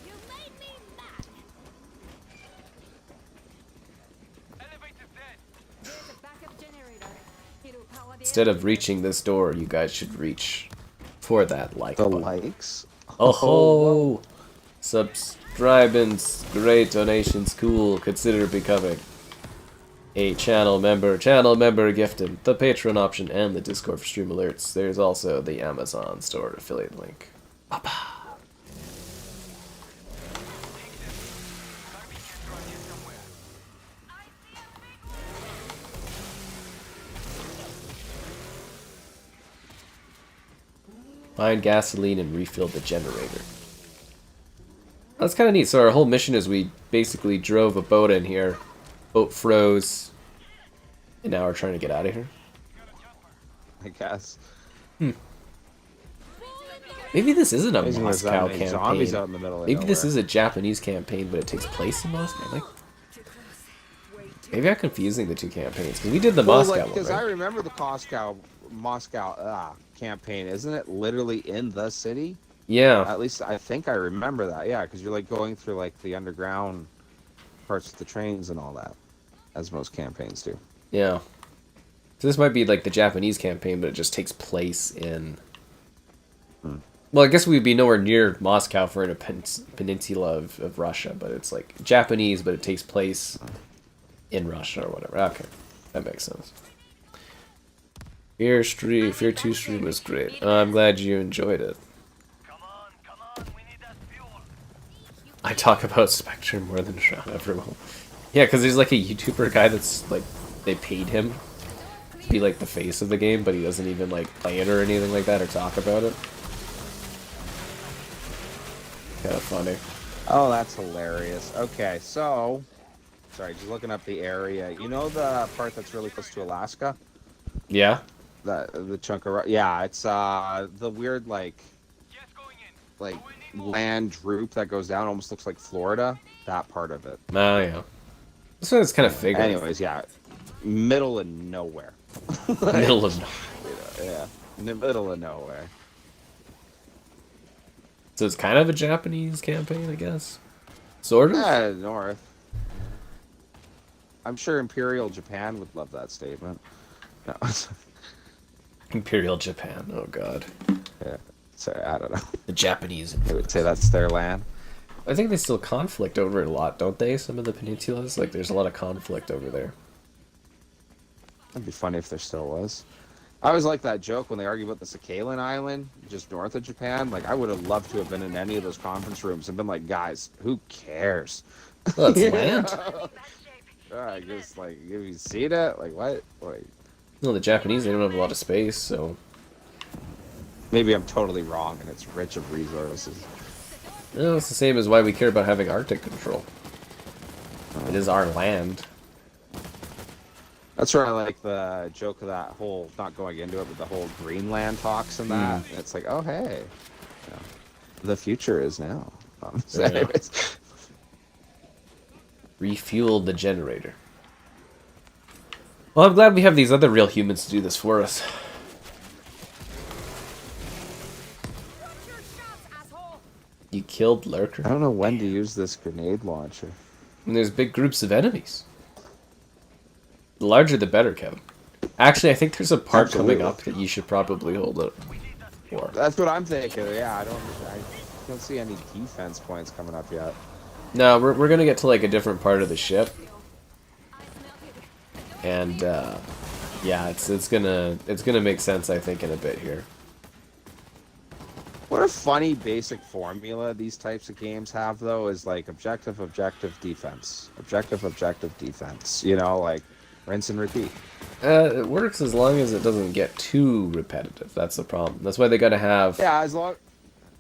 You made me mad. Instead of reaching this door, you guys should reach for that like The button. likes. Oh ho! Subscribing's great, donations cool. Consider becoming a channel member. Channel member gifted the Patreon option and the Discord for stream alerts. There's also the Amazon store affiliate link. Papa. Find gasoline and refill the generator. That's kind of neat. So our whole mission is we basically drove a boat in here. Boat froze. And now we're trying to get out of here. I guess. Maybe this isn't a Amazing there's that Moscow many zombies campaign. out in the middle of Maybe this nowhere. is a Japanese campaign, but it takes place in Moscow. Like, maybe I'm confusing the two campaigns because we did the Moscow one, Because I right? remember the Moscow campaign. Isn't it literally in the city? Yeah, At least I think I remember that. Yeah, because you're like going through like the underground parts of the trains and all that, as most campaigns do. yeah. So this might be like the Japanese campaign, but it just takes place in. Well, I guess we'd be nowhere near Moscow for a peninsula of Russia, but it's like Japanese, but it takes place in Russia or whatever. Okay, that makes sense. Fear 2 stream was great. I'm glad you enjoyed it. I talk about Spectre more than Shroud Evermore. Yeah, because there's like a YouTuber guy that's like, they paid him to be like the face of the game, but he doesn't even like play it or anything like that or talk about it. Kind of funny. Oh, that's hilarious. Okay, so sorry, just looking up the area. You know the part that's really close to Alaska? Yeah? The chunk of yeah, it's the weird like land droop that goes down, almost looks like Florida. That part of it. Oh, yeah. That's what it's kind of figured. Anyways, yeah, middle of nowhere. Middle of Yeah, in the middle of nowhere. So it's kind of a Japanese campaign, I guess. Sort of? Yeah, north. I'm sure Imperial Japan would love that statement. No. Imperial Japan, oh god. Yeah. So I don't know. The Japanese. I would say that's their land. I think they still conflict over it a lot, don't they? Some of the peninsulas? Like, there's a lot of conflict over there. That'd be funny if there still was. I always like that joke when they argue about the Sakhalin Island, just north of Japan. Like, I would have loved to have been in any of those conference rooms and been like, guys, who cares? Well, it's land. I guess, like, have you seen it? Like, what? Like, No, the Japanese, they don't have a lot of space, so... maybe I'm totally wrong and it's rich of resources. No, it's the same as why we care about having Arctic control. It is our land. That's where I like the joke of that whole, not going into it, but the whole Greenland talks and that. And it's like, oh, hey, you know, the future is now. So Yeah. anyways. Refuel the generator. Well, I'm glad we have these other real humans to do this for us. You killed Lurker? I don't know when to use this grenade launcher. And there's big groups of enemies. The larger the better, Kevin. Actually, I think there's a part coming Absolutely. up that you should probably hold it for. That's what I'm thinking. Yeah, I don't see any defense points coming up yet. No, we're gonna get to like a different part of the ship. And yeah, it's gonna make sense, I think, in a bit here. What a funny basic formula these types of games have, though, is like objective, defense. Objective, defense. You know, like rinse and repeat. It works as long as it doesn't get too repetitive. That's the problem. That's why they gotta have, Yeah, as long.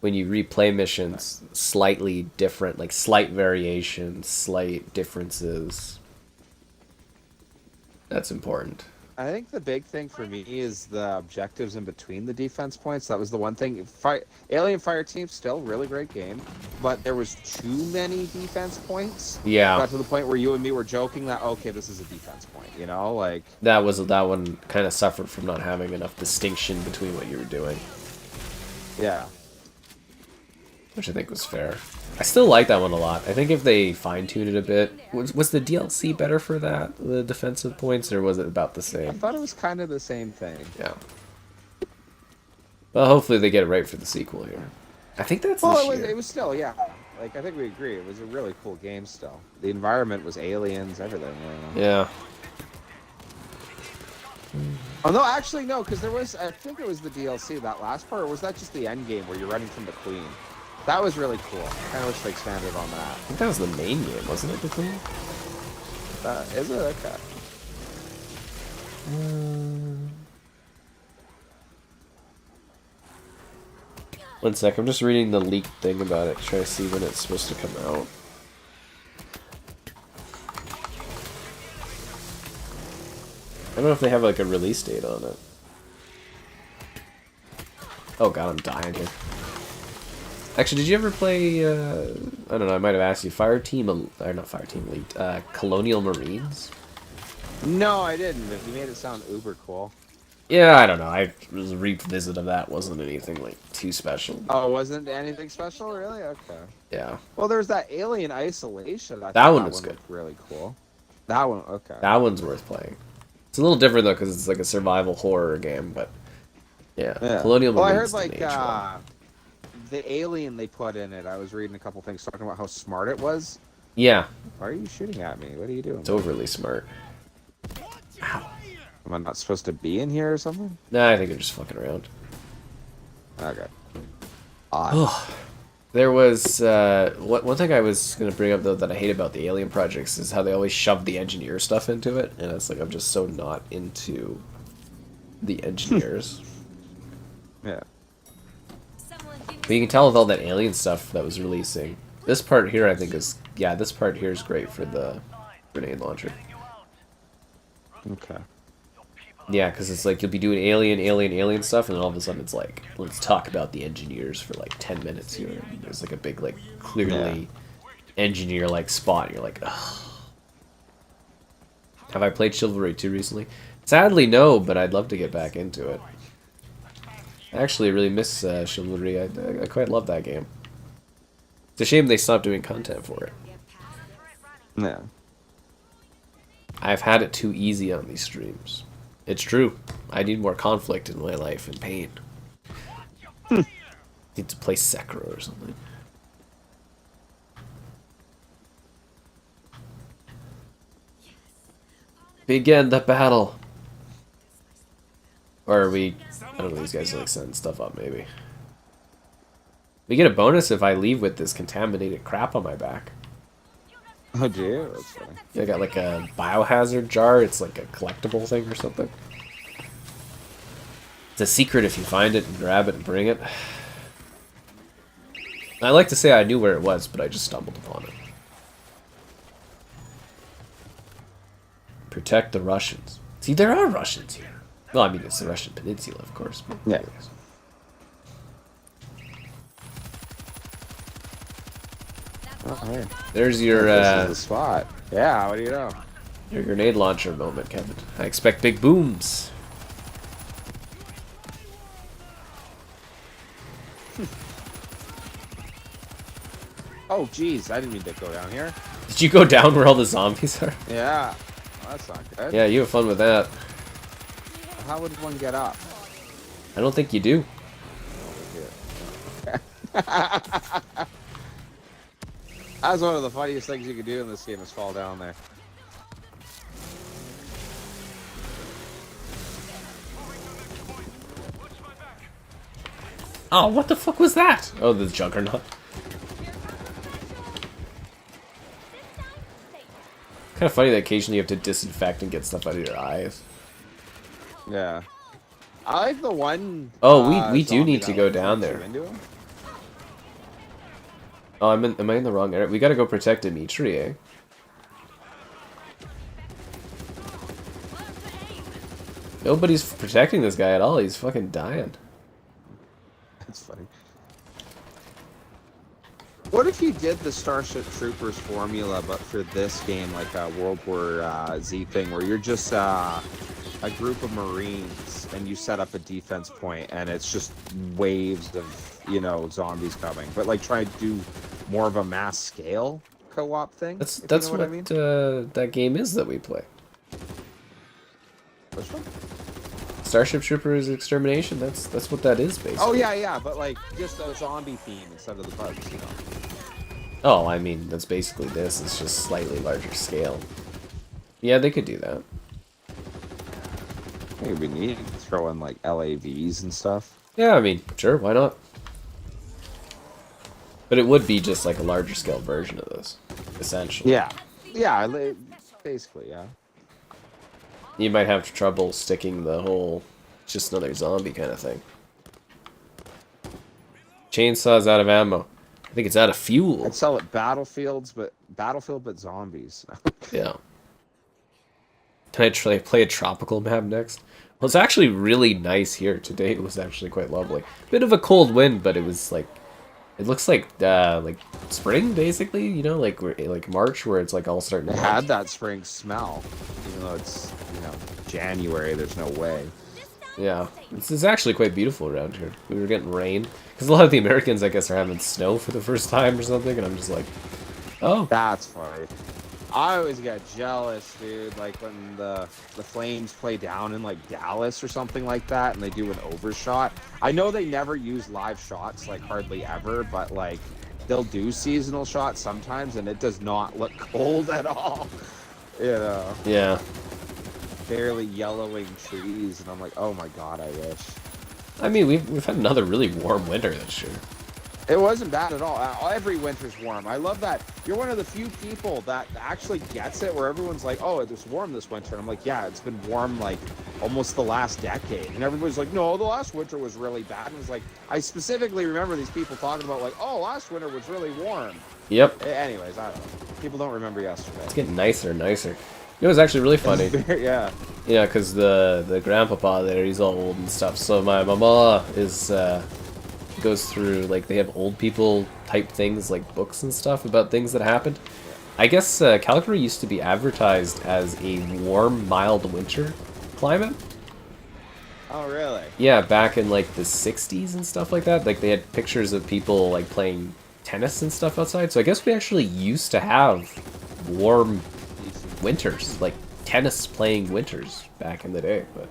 when you replay missions, slightly different, like slight variations, slight differences. That's important. I think the big thing for me is the objectives in between the defense points. That was the one thing. Alien Fireteam, still really great game, but there was too many defense points. Yeah, Got to the point where you and me were joking that, okay, this is a defense point, you know, like. that one kind of suffered from not having enough distinction between what you were doing. Yeah. which I think was fair. I still like that one a lot. I think if they fine-tuned it a bit, was the DLC better for that, the defensive points, or was it about the I same? thought it was kind of the same thing. Yeah. Well, hopefully they get it right for the sequel here. I think that's this Well, year. it was still, yeah. Like, I think we agree. It was a really cool game still. The environment was aliens, everything. Yeah. Oh, no, actually, no, because there was, I think it was the DLC, that last part, or was that just the end game where you're running from the Queen? That was really cool. I kind of wish they expanded on that. I think that was the main game, wasn't it, the Queen? Is it? Okay. One sec, I'm just reading the leaked thing about it, trying to see when it's supposed to come out. I don't know if they have like a release date on it. Oh god, I'm dying here. Actually, did you ever play, I don't know, I might have asked you, not Fireteam Elite, Colonial Marines? No, I didn't. But you made it sound uber cool. Yeah, I don't know, I was a revisit of that, wasn't anything like too special. Oh, wasn't anything special, really? Okay. Yeah. Well, there's that Alien Isolation. That one was good. looked really cool. That one, okay. That one's worth playing. It's a little different though, because it's like a survival horror game, but yeah. Colonial Well, I Marines heard didn't age well. the alien they put in it. I was reading a couple things talking about how smart it was. Yeah, Why are you shooting at me? What are you doing? it's overly smart. Am I not supposed to be in here or something? Nah, I think they're just fucking around. Okay. Odd. There was one thing I was gonna bring up though that I hate about the Alien projects is how they always shove the engineer stuff into it, and it's like I'm just so not into the engineers. Yeah. But you can tell with all that alien stuff that was releasing. This part here, I think this part here is great for the grenade launcher. Okay. Yeah, because it's like you'll be doing alien stuff, and then all of a sudden it's like, let's talk about the engineers for like 10 minutes here. And there's like a big, like, clearly engineer-like spot, and you're like, ugh. Have I played Chivalry 2 recently? Sadly, no, but I'd love to get back into it. I actually really miss Chivalry. I quite love that game. It's a shame they stopped doing content for it. Yeah. I've had it too easy on these streams. It's true. I need more conflict in my life and pain. Need to play Sekiro or something. Begin the battle. Or are we... I don't know, these guys are like setting stuff up, maybe. We get a bonus if I leave with this contaminated crap on my back. Oh, dear. That's funny. I got like a biohazard jar. It's like a collectible thing or something. It's a secret if you find it and grab it and bring it. I like to say I knew where it was, but I just stumbled upon it. Protect the Russians. See, there are Russians here. Well, I mean, it's the Russian peninsula, of course. But Yeah. anyways. Oh, hey. There's your This is the spot. Yeah, what do you know? your grenade launcher moment, Kevin. I expect big booms. Oh, jeez. I didn't mean to go down here. Did you go down where all the zombies are? Yeah. Well, that's not good. Yeah, you have fun with that. How would one get up? I don't think you do. That's one of the funniest things you can do in this game is fall down there. Oh, what the fuck was that? Oh, the Juggernaut. Kind of funny that occasionally you have to disinfect and get stuff out of your eyes. Yeah. I like the one. Oh, we do zombie need to that go like down knocks you there. into him. Oh, am I in the wrong area? We gotta go protect Dimitri, eh? Nobody's protecting this guy at all. He's fucking dying. That's funny. What if you did the Starship Troopers formula, but for this game, like a World War Z thing, where you're just a group of Marines and you set up a defense point and it's just waves of, you know, zombies coming. But like try to do more of a mass scale co-op thing. That's if you know what I mean. that game is that we play. Which one? Starship Troopers Extermination. That's what that is basically. Oh yeah, but like just a zombie theme instead of the bugs, you know. Oh, I mean that's basically this. It's just slightly larger scale. Yeah, they could do that. I think it'd be neat to throw in like LAVs and stuff. Yeah, I mean, sure, why not? But it would be just like a larger scale version of this, essentially. Yeah, basically, yeah. You might have trouble sticking the whole just another zombie kind of thing. Chainsaw's out of ammo. I think it's out of fuel. I'd sell it Battlefield but zombies. Yeah. Can I try play a tropical map next? Well, it's actually really nice here. Today it was actually quite lovely. Bit of a cold wind, but it was like, it looks like spring basically. You know, like March, where it's like all starting to It melt. had that spring smell, even though it's, you know, January. There's no way. Yeah, this is actually quite beautiful around here. We were getting rain because a lot of the Americans, I guess, are having snow for the first time or something, and I'm just like, oh, That's funny. I always get jealous, dude. Like when the Flames play down in like Dallas or something like that, and they do an overshot. I know they never use live shots, like hardly ever, but like they'll do seasonal shots sometimes, and it does not look cold at all. You know, yeah. barely yellowing trees, and I'm like, oh my god, I wish. I mean, we've had another really warm winter this year. It wasn't bad at all. Every winter's warm. I love that. You're one of the few people that actually gets it, where everyone's like, oh, it was warm this winter. And I'm like, yeah, it's been warm like almost the last decade. And everybody's like, no, the last winter was really bad. And it's like, I specifically remember these people talking about like, oh, last winter was really warm. Yep. Anyways, I don't know. People don't remember yesterday. It's getting nicer and nicer. It was actually really funny. Yeah. You know, because the grandpapa there, he's all old and stuff. So my mama is goes through, like, they have old people type things, like books and stuff about things that happened. I guess Calgary used to be advertised as a warm, mild winter climate. Oh, really? Yeah, back in like the 60s and stuff like that. Like they had pictures of people like playing tennis and stuff outside. So I guess we actually used to have warm winters, like tennis playing winters back in the day. But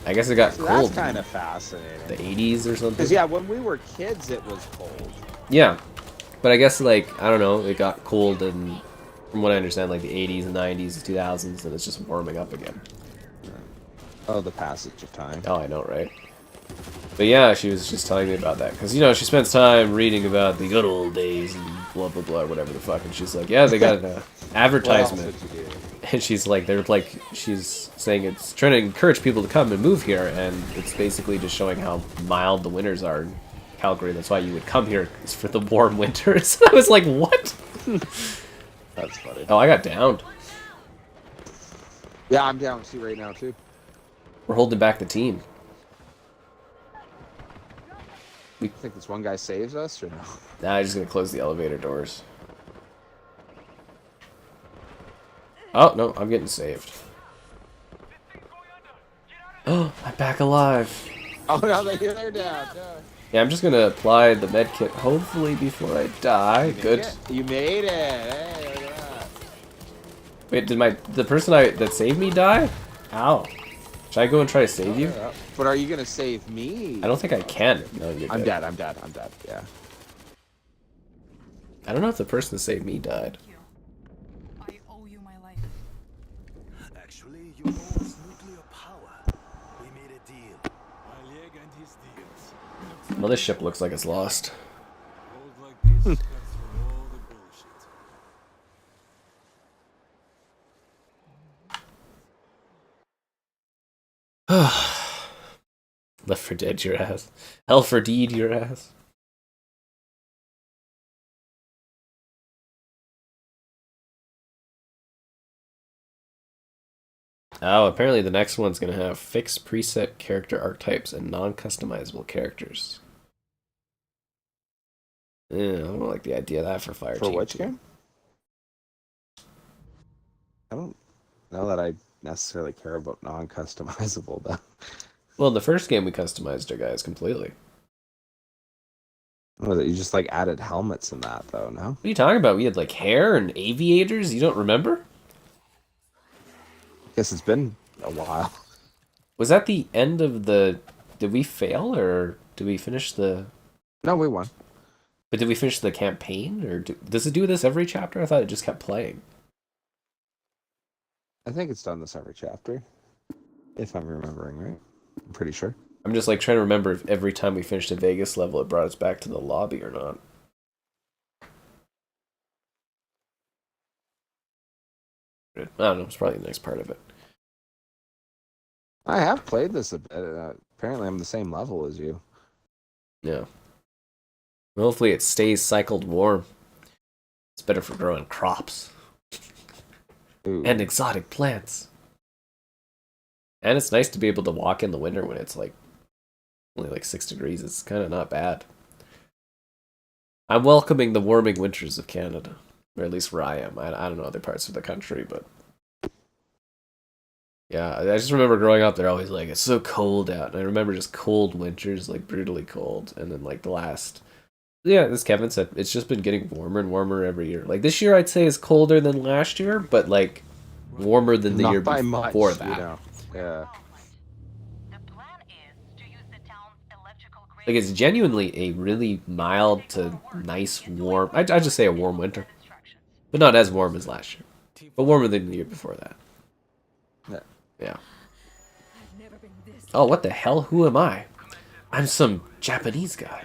I guess it got So cold. that's kind of fascinating. The 80s or something. Because, yeah, when we were kids, it was cold. Yeah, but I guess like I don't know, it got cold and from what I understand, like the 80s and 90s, the 2000s, and it's just warming up again. Oh, the passage of time. Oh, I know, right? But yeah, she was just telling me about that because you know she spends time reading about the good old days and blah blah blah, whatever the fuck. And she's like, yeah, they got an advertisement, What else would you do? and she's like, they're like, she's saying it's trying to encourage people to come and move here, and it's basically just showing how mild the winters are in Calgary. That's why you would come here, is for the warm winters. I was like, what? That's funny. Oh, I got downed. Yeah, I'm down to right now, too. We're holding back the team. You think this one guy saves us, or no? Nah, I'm just gonna close the elevator doors. Oh, no, I'm getting saved. Oh, I'm back alive. Oh, no, they're down. No. Yeah, I'm just gonna apply the med kit, hopefully before I die. Good. You made it. Hey, look at that. Wait, did the person that saved me die? Ow. Should I go and try to save you? But are you gonna save me? I don't think I can. No, you're I'm dead. dead. I'm dead. Yeah. I don't know if the person that saved me died. I owe you my life. Actually, you owe us nuclear power. We made a deal. Oleg and his deals. Well, this ship looks like it's lost. Gold like this comes from all the bullshit. Left for dead, your ass. Hell for deed, your ass. Oh, apparently the next one's gonna have fixed preset character archetypes and non-customizable characters. Yeah, I don't like the idea of that for Fire For Team which 2. game? I don't know that I necessarily care about non-customizable though. Well, in the first game we customized our guys completely. Was it you just like added helmets in that though? No. What are you talking about? We had like hair and aviators. You don't remember? Guess it's been a while. Was that the end of the? Did we fail or did we finish the? No, we won. But did we finish the campaign or does it do this every chapter? I thought it just kept playing. I think it's done this every chapter, if I'm remembering right. I'm pretty sure. I'm just like trying to remember if every time we finished a Vegas level, it brought us back to the lobby or not. I don't know. It's probably the next part of it. I have played this a bit. Apparently, I'm the same level as you. Yeah. Well, hopefully it stays cycled warm. It's better for growing crops. Ooh. And exotic plants. And it's nice to be able to walk in the winter when it's like only like 6 degrees. It's kind of not bad. I'm welcoming the warming winters of Canada. Or at least where I am. I don't know other parts of the country, but yeah, I just remember growing up, they're always like, it's so cold out. And I remember just cold winters, like brutally cold. And then like the last, yeah, as Kevin said, it's just been getting warmer and warmer every year. Like this year I'd say is colder than last year, but like warmer than the Not year by before much, that. You know. Yeah. The plan is to use the town's electrical grid. Like it's genuinely a really mild to nice warm, I'd just say a warm winter. But not as warm as last year. But warmer than the year before that. Yeah. Yeah. Oh, what the hell? Who am I? I'm some Japanese guy.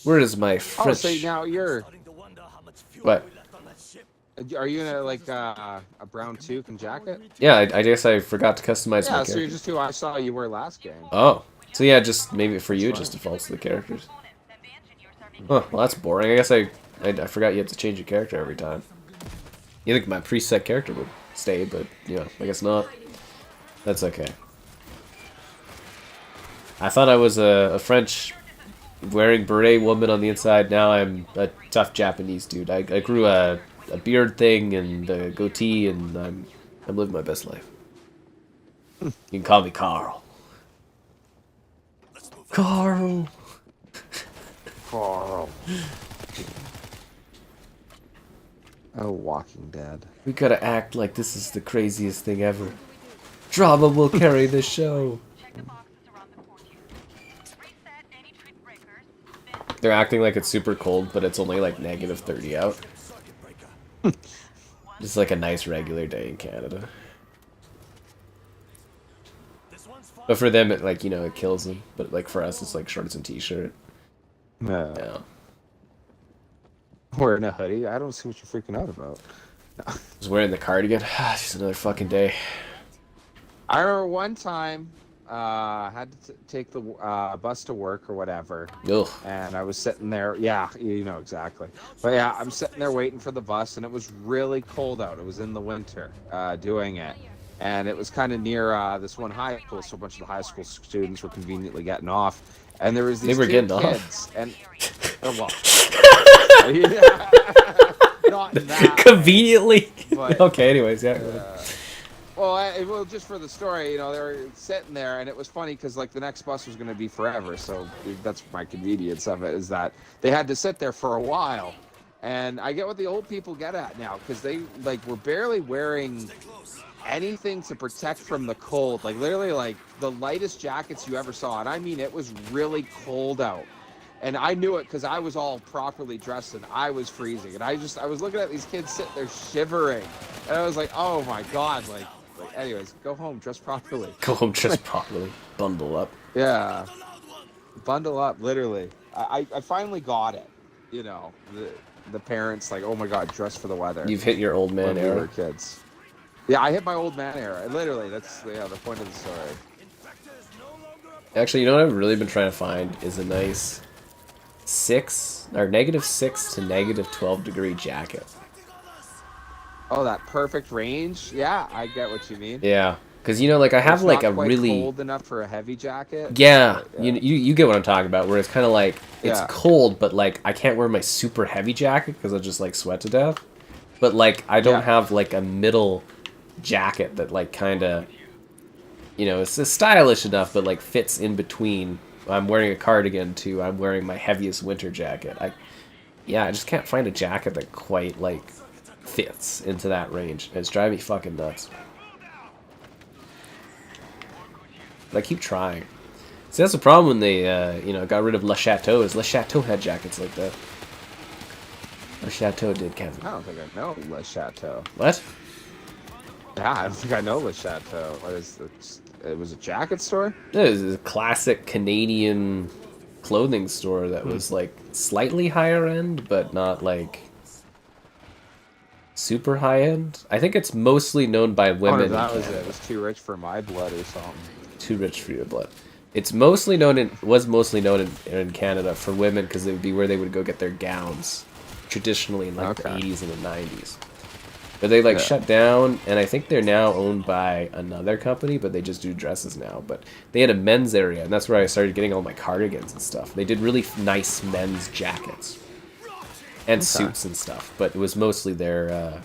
Where is my Oh, French? so now you're. What? Are you in a like a brown toque and jacket? Yeah, I guess I forgot to customize Yeah, my so you're character. just who I saw you were last game. Oh. So yeah, just maybe for you it just defaults to the characters. Huh, well that's boring. I guess I forgot you have to change your character every time. You think my preset character would stay, but you know, I guess not. That's okay. I thought I was a French wearing beret woman on the inside. Now I'm a tough Japanese dude. I grew a beard thing and a goatee, and I'm living my best life. You can call me Carl. Carl. Carl. Oh, Walking Dead. We gotta act like this is the craziest thing ever. Drama will carry the show. Check the boxes around the courtyard. Reset any trip breakers. Then They're acting like it's super cold, but it's only like negative 30 out. Just like a nice regular day in Canada. But for them, it like, you know, it kills them. But like for us, it's like shorts and t-shirt. Yeah. Wearing a hoodie? I don't see what you're freaking out about. I was wearing the cardigan. Just another fucking day. I remember one time, had to take the bus to work or whatever, Ugh. and I was sitting there. Yeah, you know exactly. But yeah, I'm sitting there waiting for the bus, and it was really cold out. It was in the winter, doing it, and it was kind of near this one high school. So a bunch of the high school students were conveniently getting off, and there was these They were two getting off? kids, and well, not in that way, Conveniently. but- Okay, anyways, yeah. Well, just for the story, you know, they were sitting there, and it was funny because like the next bus was going to be forever. So that's my convenience of it, is that they had to sit there for a while. And I get what the old people get at now, because they like were barely wearing anything to protect from the cold. Like literally, like the lightest jackets you ever saw, and I mean it was really cold out. And I knew it because I was all properly dressed and I was freezing. And I was looking at these kids sitting there shivering, and I was like, oh my god, like anyways, go home, dress properly. Go home dressed properly. Bundle up. Yeah, bundle up, literally. I finally got it. You know, the parents like, oh my god, dress for the weather. You've hit your old man when we were era. kids. Yeah, I hit my old man era. Literally, that's the point of the story. Actually, you know what I've really been trying to find is a nice -6 to -12 degree jacket. Oh, that perfect range. Yeah, I get what you mean. Yeah, because you know, like I have It's like not a quite really cold enough for a heavy jacket. yeah, but, yeah. You get what I'm talking about. Where it's kind of like it's Yeah. cold, but like I can't wear my super heavy jacket because I'll just like sweat to death. But like I don't Yeah. have like a middle jacket that like kind of, you know, it's stylish enough, but like fits in between. I'm wearing a cardigan to I'm wearing my heaviest winter jacket. I just can't find a jacket that quite like fits into that range. It's driving me fucking nuts. But I keep trying. See, that's the problem when they, you know, got rid of Le Chateau. Is Le Chateau had jackets like that? Le Chateau did, Kevin. I don't think I know Le Chateau. What? Yeah, I don't think I know Le Chateau. What is it? It was a jacket store? It was a classic Canadian clothing store that was like slightly higher end, but not like super high end. I think it's mostly known by women. Oh, that was it. It was too rich for my blood or something. Too rich for your blood. It's mostly known in Canada for women because it would be where they would go get their gowns, traditionally in like the 80s and the 90s. But they like shut down, and I think they're now owned by another company, but they just do dresses now. But they had a men's area, and that's where I started getting all my cardigans and stuff. They did really nice men's jackets and suits and stuff, but it was mostly their.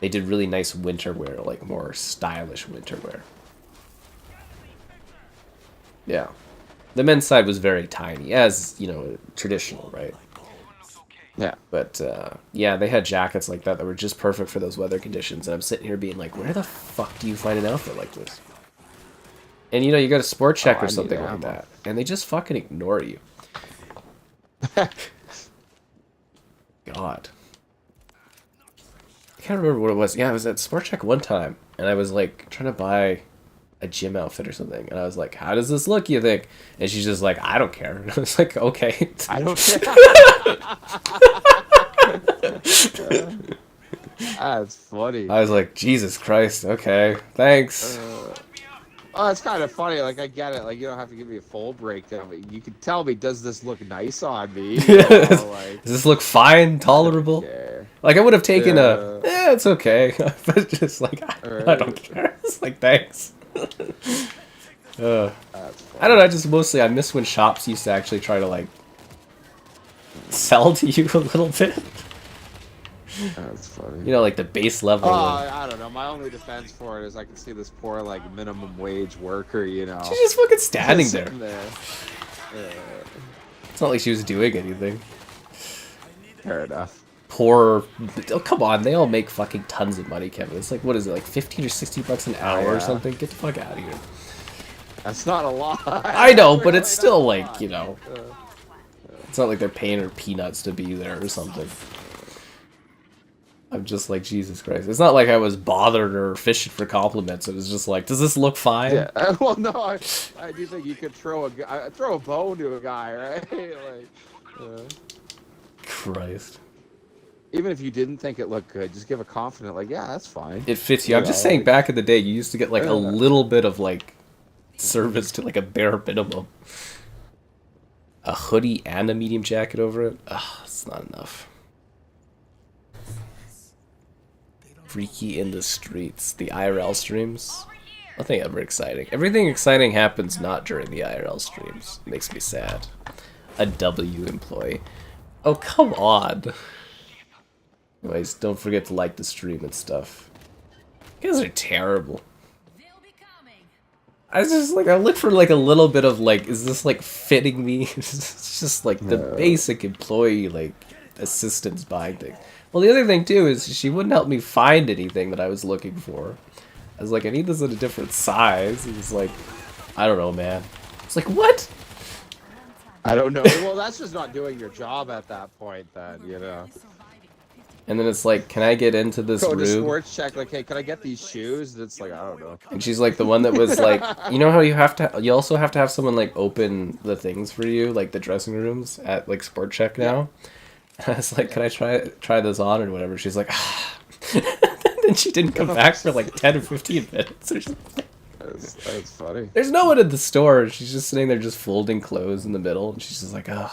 They did really nice winter wear, like more stylish winter wear. Yeah. The men's side was very tiny, as, you know, traditional, right? Yeah. But, yeah, they had jackets like that were just perfect for those weather conditions, and I'm sitting here being like, where the fuck do you find an outfit like this? And, you know, you go to Sport Check or something like that, and they just fucking ignore you. God. I can't remember what it was. Yeah, I was at Sport Check one time, and I was, like, trying to buy a gym outfit or something, and I was like, how does this look, you think? And she's just like, I don't care. And I was like, okay. I don't care. That's funny. I was like, Jesus Christ, okay, thanks. Oh, it's kind of funny. Like, I get it. Like, you don't have to give me a full breakdown, but you can tell me, does this look nice on me? You know, like, does this look fine, tolerable? Like, I would have taken it's okay. But just like, I don't care. It's like, thanks. I don't know, I miss when shops used to actually try to like sell to you a little bit. That's funny. You know, like the base level. Oh, I don't know. My only defense for it is I can see this poor like minimum wage worker, you know. She's just fucking standing just there. It's not like she was doing anything. Fair enough. Poor, oh, come on, they all make fucking tons of money, Kevin. It's like, what is it, like 15 or 60 bucks an hour or something? Get the fuck out of here. That's not a lot. I know, but it's still like, you know, it's not like they're paying her peanuts to be there or something. I'm just like, Jesus Christ. It's not like I was bothered or fishing for compliments. It was just like, does this look fine? Yeah. Well, no, I do think you could throw a bone to a guy, right? Like, Christ. even if you didn't think it looked good, just give a confident, like, yeah, that's fine. It fits you. I'm just saying, back in the day, you used to get like a little bit of like service to like a bare minimum. A hoodie and a medium jacket over it. Ugh, it's not enough. Freaky in the streets. The IRL streams. Nothing ever exciting. Everything exciting happens not during the IRL streams. It makes me sad. A W employee. Oh, come on. Anyways, don't forget to like the stream and stuff. You guys are terrible. I just like, I look for like a little bit of like, is this like fitting me? It's just like the basic employee like assistance buying thing. Well, the other thing too is she wouldn't help me find anything that I was looking for. I was like, I need this in a different size. It was like, I don't know, man. It's like, what? I don't know. Well, that's just not doing your job at that point, then, you know. And then it's like, can I get into this Go to room? Sports Check, like, hey, can I get these shoes? And it's like, I don't know. And she's like the one that was like, you know how you also have to have someone like open the things for you, like the dressing rooms at like Sport Check now. And I was like, can I try this on or whatever? She's like, ah. And then she didn't come back for like 10 or 15 minutes or something. That's funny. There's no one in the store. She's just sitting there just folding clothes in the middle. And she's just like, oh,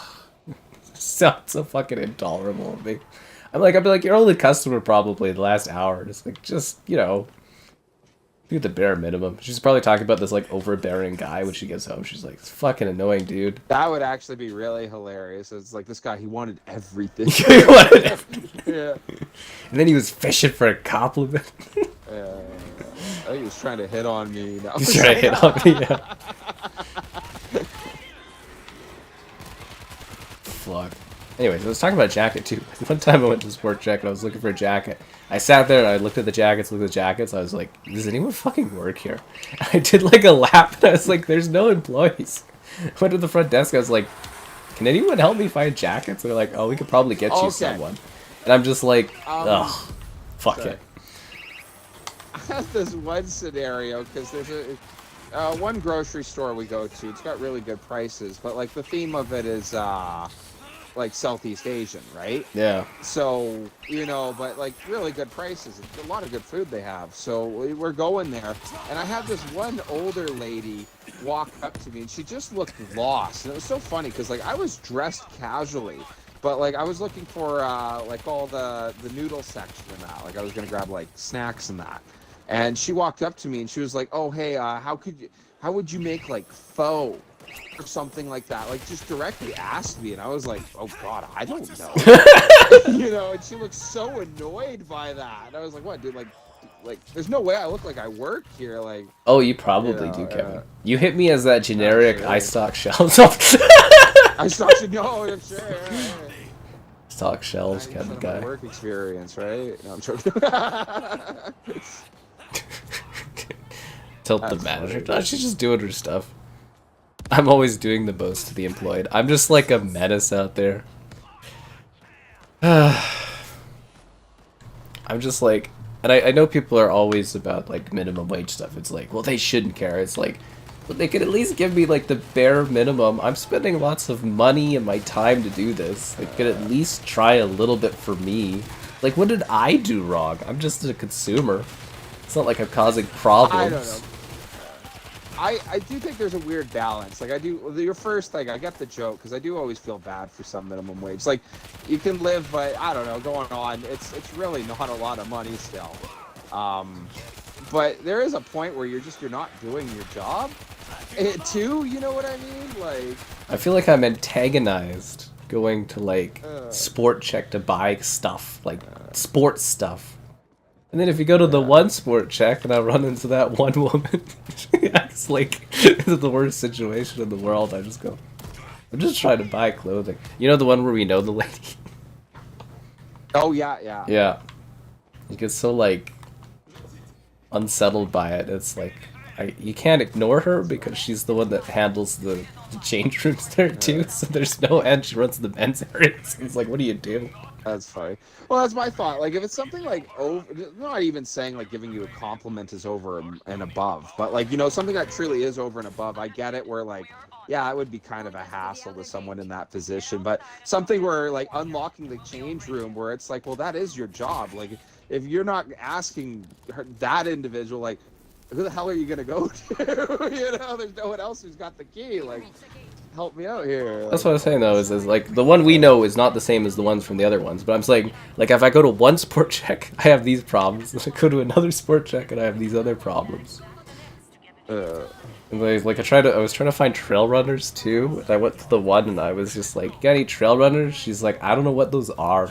sounds so fucking intolerable of me. I'd be like, you're only customer probably the last hour. It's like, just, you know, do the bare minimum. She's probably talking about this, like, overbearing guy when she gets home. She's like, it's fucking annoying, dude. That would actually be really hilarious. It's like, this guy, he wanted everything. He wanted everything. Yeah. And then he was fishing for a compliment. Yeah. think he was trying to hit on me. No, He's trying to hit on me, yeah. Fuck. Anyways, I was talking about jacket too. One time I went to Sport Check and I was looking for a jacket. I sat there and I looked at the jackets, looked at the jackets. I was like, does anyone fucking work here? And I did like a lap and I was like, there's no employees. I went to the front desk. I was like, can anyone help me find jackets? And they're like, oh, we could probably get you someone. And I'm just like, ugh, fuck it. I have this one scenario because there's one grocery store we go to. It's got really good prices, but like the theme of it is like Southeast Asian, right? Yeah. So, you know, but like really good prices. It's a lot of good food they have. So we're going there, and I had this one older lady walk up to me, and she just looked lost. And it was so funny because like I was dressed casually, but like I was looking for like all the noodle section and that. Like I was gonna grab like snacks and that. And she walked up to me and she was like, "Oh, hey, how would you make like pho or something like that?" Like just directly asked me, and I was like, "Oh God, I don't know." You know, and she looked so annoyed by that. And I was like, "What, dude? Like, there's no way I look like I work here." Like, oh, you probably do, Kevin. You hit me as that generic I stock shelves. I stock no, I'm sure. Yeah. Stock shelves kind of guy. Work experience, right? No, I'm joking. Tilt the manager. No, she's just doing her stuff. I'm always doing the most to the employed. I'm just like a menace out there. I'm just like, and I know people are always about like minimum wage stuff. It's like, well, they shouldn't care. It's like, but they could at least give me like the bare minimum. I'm spending lots of money and my time to do this. They could at least try a little bit for me. Like, what did I do wrong? I'm just a consumer. It's not like I'm causing problems. I don't know. I do think there's a weird balance. Like I do, your first, like I get the joke because I do always feel bad for some minimum wage. Like you can live, but I don't know, going on, it's really not a lot of money still. But there is a point where you're not doing your job too. You know what I mean? Like I feel like I'm antagonized going to like Sport Check to buy stuff, like sports stuff. And then if you go to the one Sport Check and I run into that one woman, it's like it's the worst situation in the world. I just go, I'm just trying to buy clothing. You know the one where we know the lady? Oh yeah. Yeah. You get so like unsettled by it. It's like you can't ignore her because she's the one that handles the change rooms there too. So there's no end. She runs the men's areas. It's like, what do you do? That's funny. Well, that's my thought. Like, if it's something like over, not even saying like giving you a compliment is over and above, but like, you know, something that truly is over and above. I get it. Where like, yeah, it would be kind of a hassle to someone in that position, but something where like unlocking the change room where it's like, well, that is your job. Like, if you're not asking that individual, like, who the hell are you gonna go to? You know, there's no one else who's got the key. Like, help me out here. That's what I was saying though, is like the one we know is not the same as the ones from the other ones. But I'm saying, like, if I go to one Sport Check, I have these problems. If I go to another Sport Check and I have these other problems. And like I was trying to find trail runners too. And I went to the one and I was just like, you got any trail runners? She's like, I don't know what those are.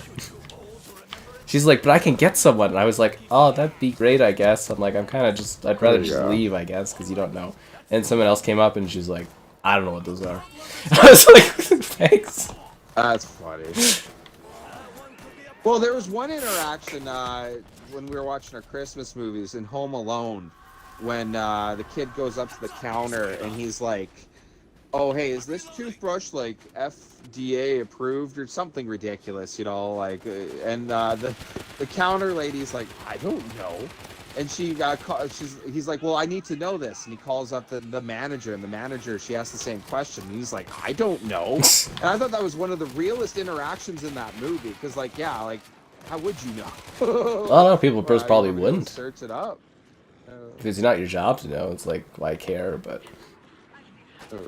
She's like, but I can get someone. And I was like, oh, that'd be great, I guess. I'm like, I'd rather just leave, I guess, because you don't know. And someone else came up and she's like, I don't know what those are. I was like, thanks. That's funny. Well, there was one interaction when we were watching our Christmas movies in Home Alone when the kid goes up to the counter and he's like, oh, hey, is this toothbrush like FDA approved or something ridiculous, you know, like, and the counter lady's like, I don't know. And he's like, well, I need to know this. And he calls up the manager, and the manager, she asks the same question. And he's like, I don't know. And I thought that was one of the realest interactions in that movie. Because, like, yeah, like, how would you know? A lot of people probably wouldn't. Search it up. If it's not your job to know, it's like, why care? But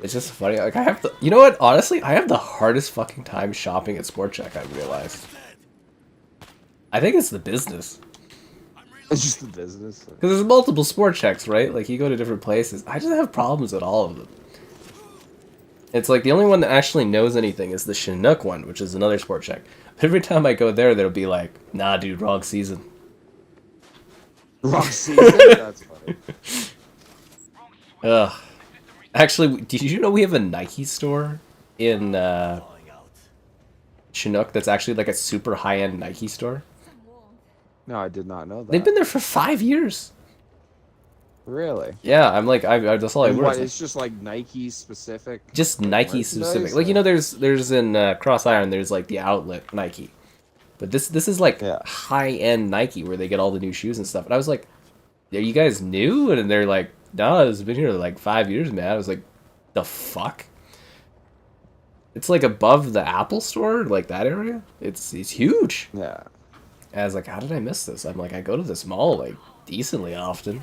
it's just funny. Like, you know what? Honestly, I have the hardest fucking time shopping at Sport Check, I've realized. I think it's the business. It's just the business. Because there's multiple Sport Checks, right? Like, you go to different places. I just have problems at all of them. It's like, the only one that actually knows anything is the Chinook one, which is another Sport Check. But every time I go there, they'll be like, nah, dude, wrong season. Wrong season? That's funny. Ugh. Actually, did you know we have a Nike store in Chinook that's actually like a super high-end Nike store? No, I did not know that. They've been there for 5 years. Really? Yeah, I'm like, that's all I And learned. what, it's just like Nike specific? Just Nike specific. merchandise, Like, you or- know, there's in Cross Iron, there's like the outlet Nike. But this is like Yeah. high-end Nike where they get all the new shoes and stuff. And I was like, are you guys new? And they're like, no, it's been here like 5 years, man. I was like, the fuck? It's like above the Apple store, like that area. It's huge. Yeah. And I was like, how did I miss this? I'm like, I go to this mall like decently often.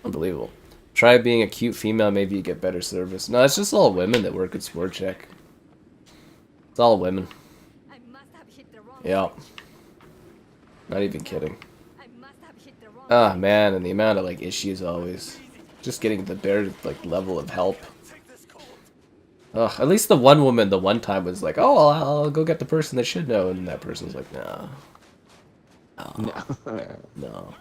Unbelievable. Try being a cute female, maybe you get better service. No, it's just all women that work at Sport Check. It's all women. Yeah. Not even kidding. Ah, man, and the amount of like issues always. Just getting the bare like level of help. Ugh, at least the one woman the one time was like, oh, I'll go get the person that should know, and that person was like, no. No.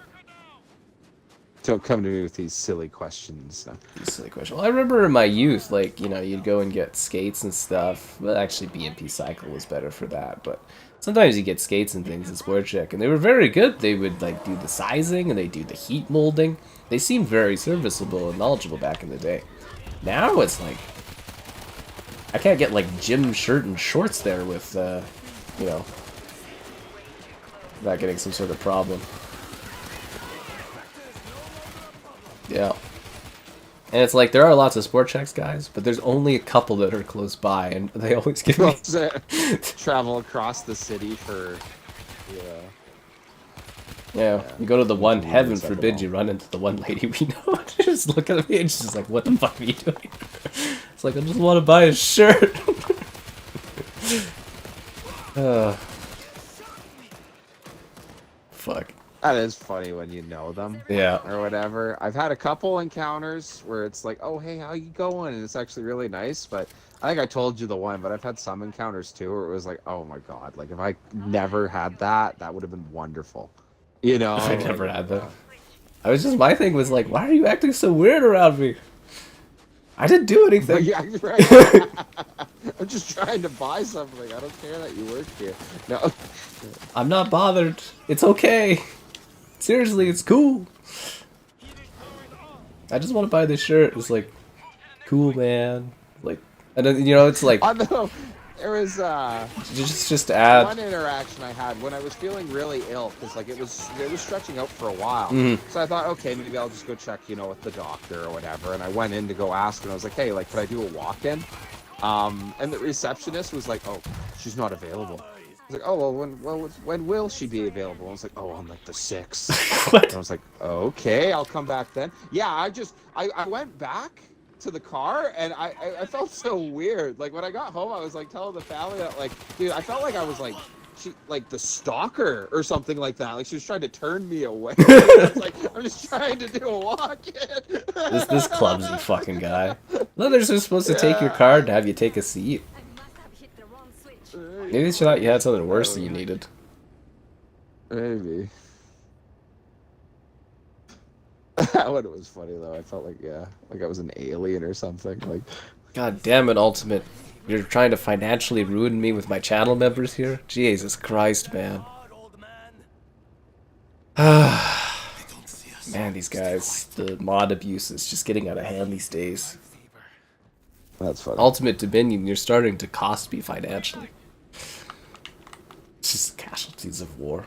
Don't come to me with these silly questions. These silly question. Well, I remember in my youth, like, you know, you'd go and get skates and stuff. Well, actually, BMP Cycle was better for that, but sometimes you get skates and things in Sport Check, and they were very good. They would, like, do the sizing, and they do the heat molding. They seemed very serviceable and knowledgeable back in the day. Now it's like, I can't get, like, gym shirt and shorts there with, you know, without getting some sort of problem. Yeah. And it's like, there are lots of Sport Checks guys, but there's only a couple that are close by, and they always give me... Travel across the city for... Yeah, you go to the one, Yeah, heaven it's like forbid a you run into the one lady we know. Just look at me and she's just like, what the fuck are you doing? It's like, I just want to buy a shirt. Fuck. That is funny when you know them. Yeah. Or whatever. I've had a couple encounters where it's like, oh, hey, how you going? And it's actually really nice, but I think I told you the one, but I've had some encounters too where it was like, oh my god, like if I never had that, that would have been wonderful. You know? I never had that. I was just, my thing was like, why are you acting so weird around me? I didn't do anything. Yeah, you're right. I'm just trying to buy something. I don't care that you work here. No. I'm not bothered. It's okay. Seriously, it's cool. I just want to buy this shirt. It's like, cool, man. Like, and then, you know, it's like, I know. There was just add. one interaction I had when I was feeling really ill because like it was stretching out for a while. So I thought, okay, maybe I'll just go check, you know, with the doctor or whatever. And I went in to go ask, and I was like, hey, like, could I do a walk-in? And the receptionist was like, oh, she's not available. I was like, oh, well, when will she be available? I was like, oh, on like the 6th. What? And I was like, okay, I'll come back then. Yeah, I went back to the car, and I felt so weird. Like, when I got home, I was like telling the family that, like, dude, I felt like I was like, like the stalker or something like that. Like, she was trying to turn me away. I was like, I'm just trying to do a walk-in. This clumsy fucking guy. No, they're just supposed to take your card and have you take a seat. Maybe they thought you had something worse than you needed. Maybe. That one was funny though. I felt like, yeah, like I was an alien or something. Like, God damn it, Ultimate. You're trying to financially ruin me with my channel members here? Jesus Christ, man. Man, these guys, the mod abuse is just getting out of hand these days. that's funny. Ultimate Dominion, you're starting to cost me financially. It's just casualties of war.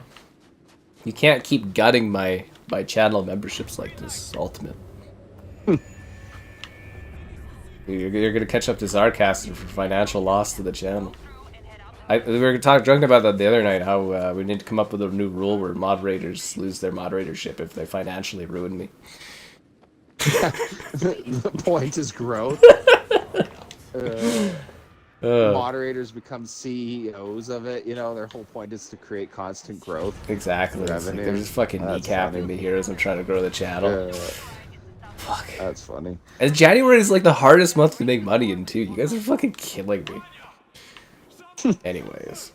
You can't keep gutting my channel memberships like this, Ultimate. You're gonna catch up to Zarcaster for financial loss to the channel. We were talking about that the other night, how we need to come up with a new rule where moderators lose their moderatorship if they financially ruin me. The point is growth. Moderators become CEOs of it. You know, their whole point is to create constant growth. Exactly. It's like Revenue. they're just fucking That's kneecapping funny. me here as I'm trying to grow the channel. Fuck. That's funny. And January is like the hardest month to make money in too. You guys are fucking killing me. Anyways.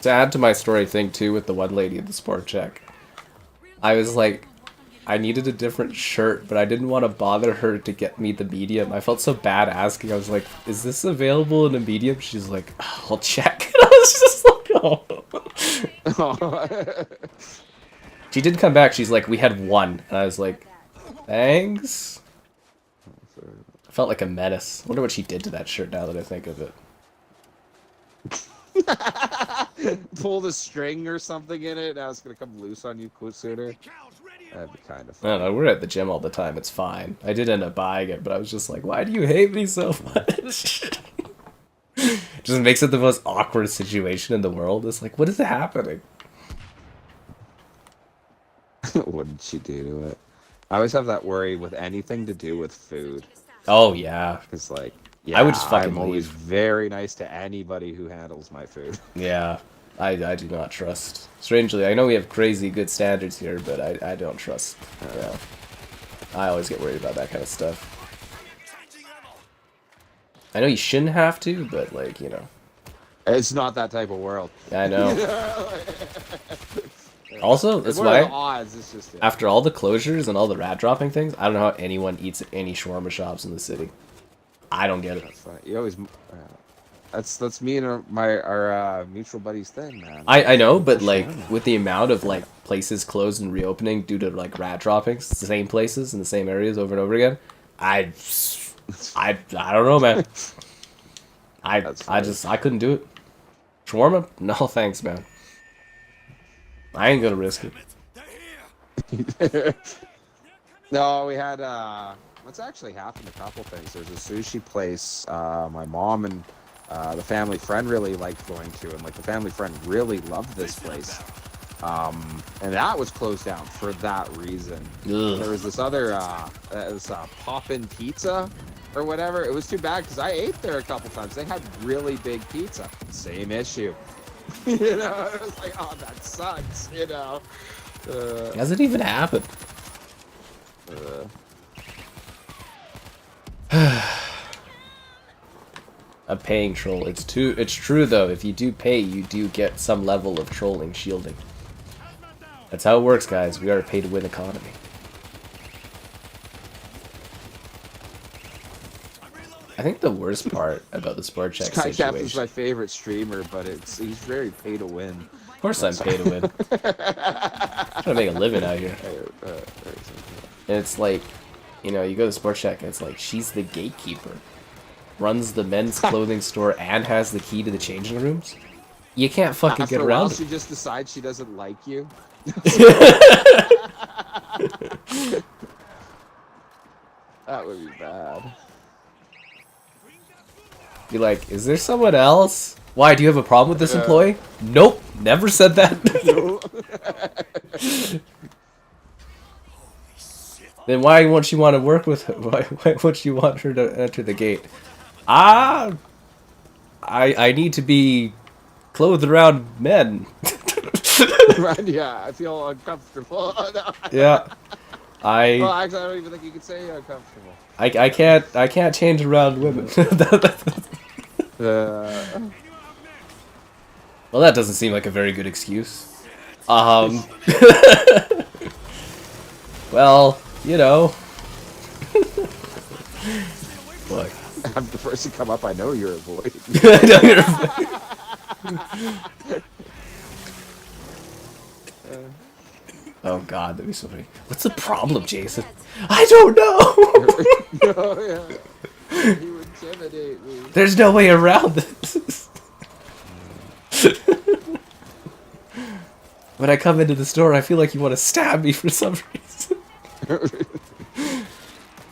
To add to my story thing too with the one lady at the Sport Check. I was like, I needed a different shirt, but I didn't want to bother her to get me the medium. I felt so bad asking. I was like, is this available in a medium? She's like, I'll check. I was just like, oh. She did come back. She's like, we had one. And I was like, thanks. I felt like a menace. I wonder what she did to that shirt now that I think of it. Pull the string or something in it. Now it's gonna come loose on you sooner. That'd be kind of I funny. don't know. We're at the gym all the time. It's fine. I did end up buying it, but I was just like, why do you hate me so much? Just makes it the most awkward situation in the world. It's like, what is happening? What did she do to it? I always have that worry with anything to do with food. Oh, yeah. Because, like, I would just fucking I'm always leave. very nice to anybody who handles my food. Yeah. I do not trust. Strangely, I know we have crazy good standards here, but I don't trust. Yeah. I always get worried about that kind of stuff. I know you shouldn't have to, but, like, you know. It's not that type of world. I know. Also, that's What are the why, odds? It's just, after all the closures and all the rat dropping things, I don't know how anyone eats at any shawarma shops in the city. I don't get it. That's funny. You always. That's me and our mutual buddies thing, man. I know, but like with the amount of like places closed and reopening due to like rat droppings, the same places in the same areas over and over again, I don't know, man. I couldn't do it. Shawarma? No thanks, man. I ain't gonna risk it. No, we had what's actually happened, a couple things. There's a sushi place my mom and the family friend really liked going to, and like the family friend really loved this place. And that was closed down for that reason. Ugh. There was this other Poppin' Pizza or whatever. It was too bad because I ate there a couple times. They had really big pizza. Same issue. You know, it was like, oh, that sucks. You know. Does it even happen? A paying troll. It's true though. If you do pay, you do get some level of trolling shielding. That's how it works, guys. We are a pay-to-win economy. I think the worst part about the Sport Check Skycap is situation. my favorite streamer, but he's very pay to win. Of course, I'm pay to win. I'm trying to make a living out here. And it's like, you know, you go to Sport Check, and it's like she's the gatekeeper, runs the men's clothing store, and has the key to the changing rooms. You can't fucking After get a while, around it. she just decides she doesn't like you. That would be bad. Be like, is there someone else? Why, do you have a problem with this employee? Nope, never said that. Then why won't you want to work with her? Why won't you want her to enter the gate? I need to be clothed around men. Yeah, I feel uncomfortable. Yeah. Well, actually, I don't even think you could say uncomfortable. I can't change around women. Well, that doesn't seem like a very good excuse. Well, you know. Look. I'm the first to come up. I know you're avoiding. I know you're avoiding. Oh god, that'd be so funny. What's the problem, Jason? I don't know! Oh, yeah. You intimidate me. There's no way around this. When I come into the store, I feel like you want to stab me for some reason.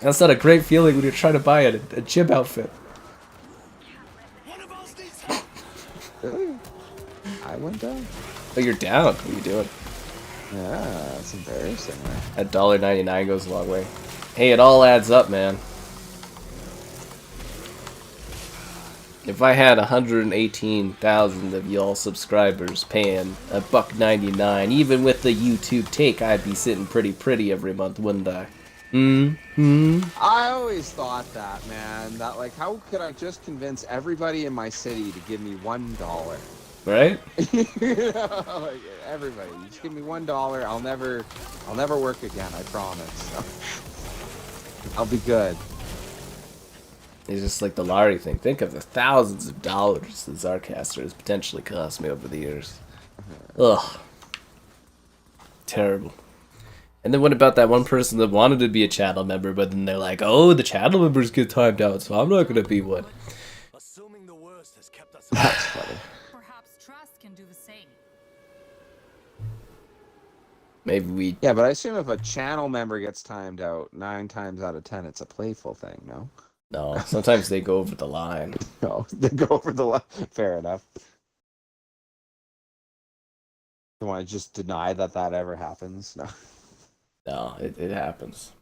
That's not a great feeling when you're trying to buy a gym outfit. I went down. Oh, you're down. What are you doing? Yeah, that's embarrassing, man. That $1.99 goes a long way. Hey, it all adds up, man. If I had 118,000 of y'all subscribers paying $1.99, even with the YouTube take, I'd be sitting pretty every month, wouldn't I? I always thought that, man. That, like, how could I just convince everybody in my city to give me $1? Right? Like, everybody, you just give me $1. I'll never work again. I promise. I'll be good. It's just like the lottery thing. Think of the thousands of dollars the Zarcaster has potentially cost me over the years. Ugh. Terrible. And then what about that one person that wanted to be a channel member, but then they're like, oh, the channel members get timed out, so I'm not going to be one. Assuming the worst has kept us That's funny. Perhaps trust can do the same. Maybe we... Yeah, but I assume if a channel member gets timed out, 9 times out of 10, it's a playful thing, no? No, sometimes they go over the line. No, they go over the line. Fair enough. You want to just deny that that ever happens? No. No, it happens.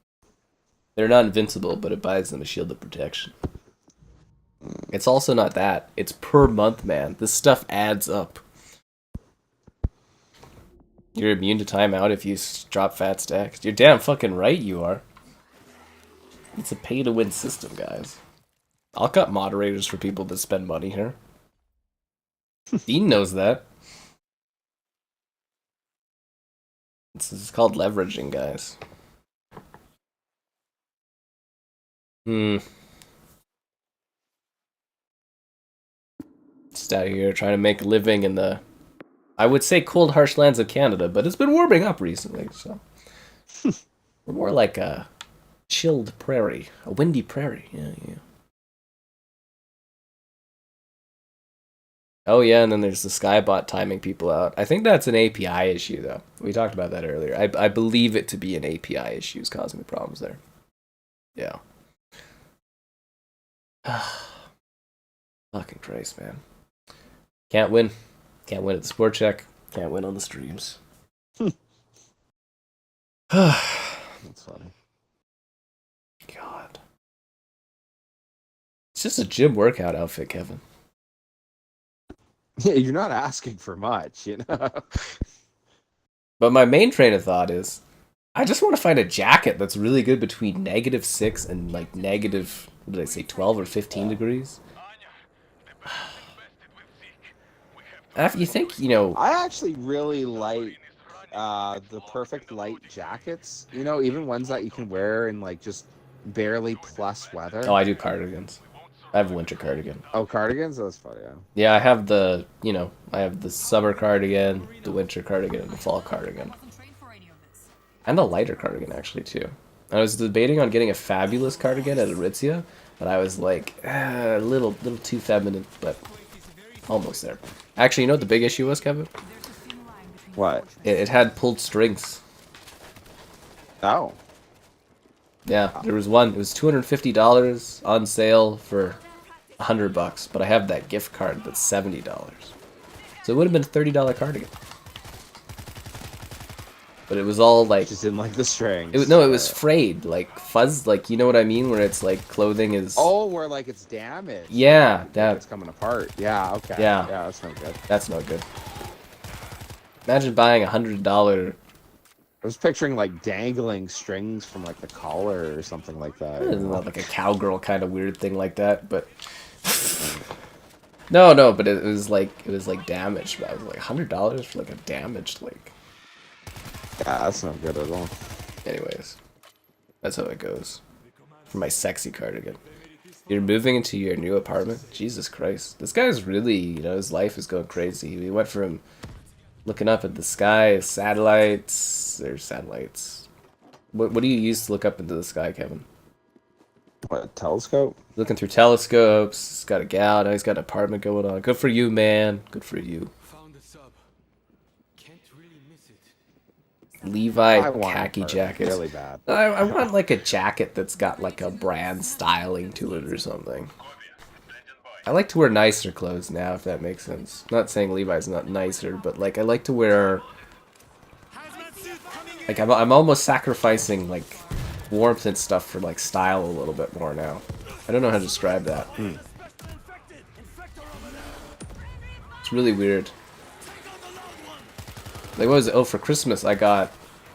They're not invincible, but it buys them a shield of protection. It's also not that. It's per month, man. This stuff adds up. You're immune to timeout if you drop fat stacks. You're damn fucking right you are. It's a pay-to-win system, guys. I'll cut moderators for people that spend money here. Dean knows that. This is called leveraging, guys. Just out here trying to make a living in the, I would say, cold, harsh lands of Canada, but it's been warming up recently, so. We're more like a chilled prairie, a windy prairie. Yeah. Oh yeah, and then there's the Skybot timing people out. I think that's an API issue, though. We talked about that earlier. I believe it to be an API issue is causing the problems there. Yeah. Fucking Christ, man. Can't win. Can't win at the sport check. Can't win on the streams. That's funny. God. It's just a gym workout outfit, Kevin. Yeah, you're not asking for much, you know? But my main train of thought is, I just want to find a jacket that's really good between -6 and like negative, what did I say, 12 or 15 degrees. After you think, you know, I actually really like the perfect light jackets, you know, even ones that you can wear in like just barely plus weather. oh, I do cardigans. I have a winter cardigan. Oh, cardigans? That's funny, yeah. Yeah, I have the, you know, I have the summer cardigan, the winter cardigan, and the fall cardigan. And a lighter cardigan, actually, too. I was debating on getting a fabulous cardigan at Aritzia, but I was like, a little too feminine, but almost there. Actually, you know what the big issue was, Kevin? What? It had pulled strings. Oh. Yeah, there was one. It was $250 on sale for $100, but I have that gift card that's $70. So it would have been a $30 cardigan. But it was all like, Just didn't like the strings. it was frayed, like fuzz, like, you know what I mean, where it's like clothing is. Oh, where like it's damaged. Yeah, Like, that. it's coming apart. Yeah, okay. Yeah. Yeah, that's not good. That's not good. Imagine buying $100. I was picturing like dangling strings from like the collar or something like that. you It's know? not like a cowgirl kind of weird thing like that, but no, but it was like damaged. But I was like $100 for like a damaged like. Yeah, that's not good at all. Anyways, that's how it goes. For my sexy cardigan. You're moving into your new apartment? Jesus Christ. This guy's really, you know, his life is going crazy. He went from looking up at the sky, satellites. There's satellites. What do you use to look up into the sky, Kevin? What, a telescope? Looking through telescopes. He's got a gal. Now he's got an apartment going on. Good for you, man. Good for you. found a sub. Can't really miss it. Levi I want khaki it jackets. really bad. I want like a jacket that's got like a brand styling to it or something. I like to wear nicer clothes now, if that makes sense. Not saying Levi's not nicer, but like I like to wear. Like I'm almost sacrificing like warmth and stuff for like style a little bit more now. I don't know how to describe that. It's really weird. Like what was it? Oh, for Christmas I got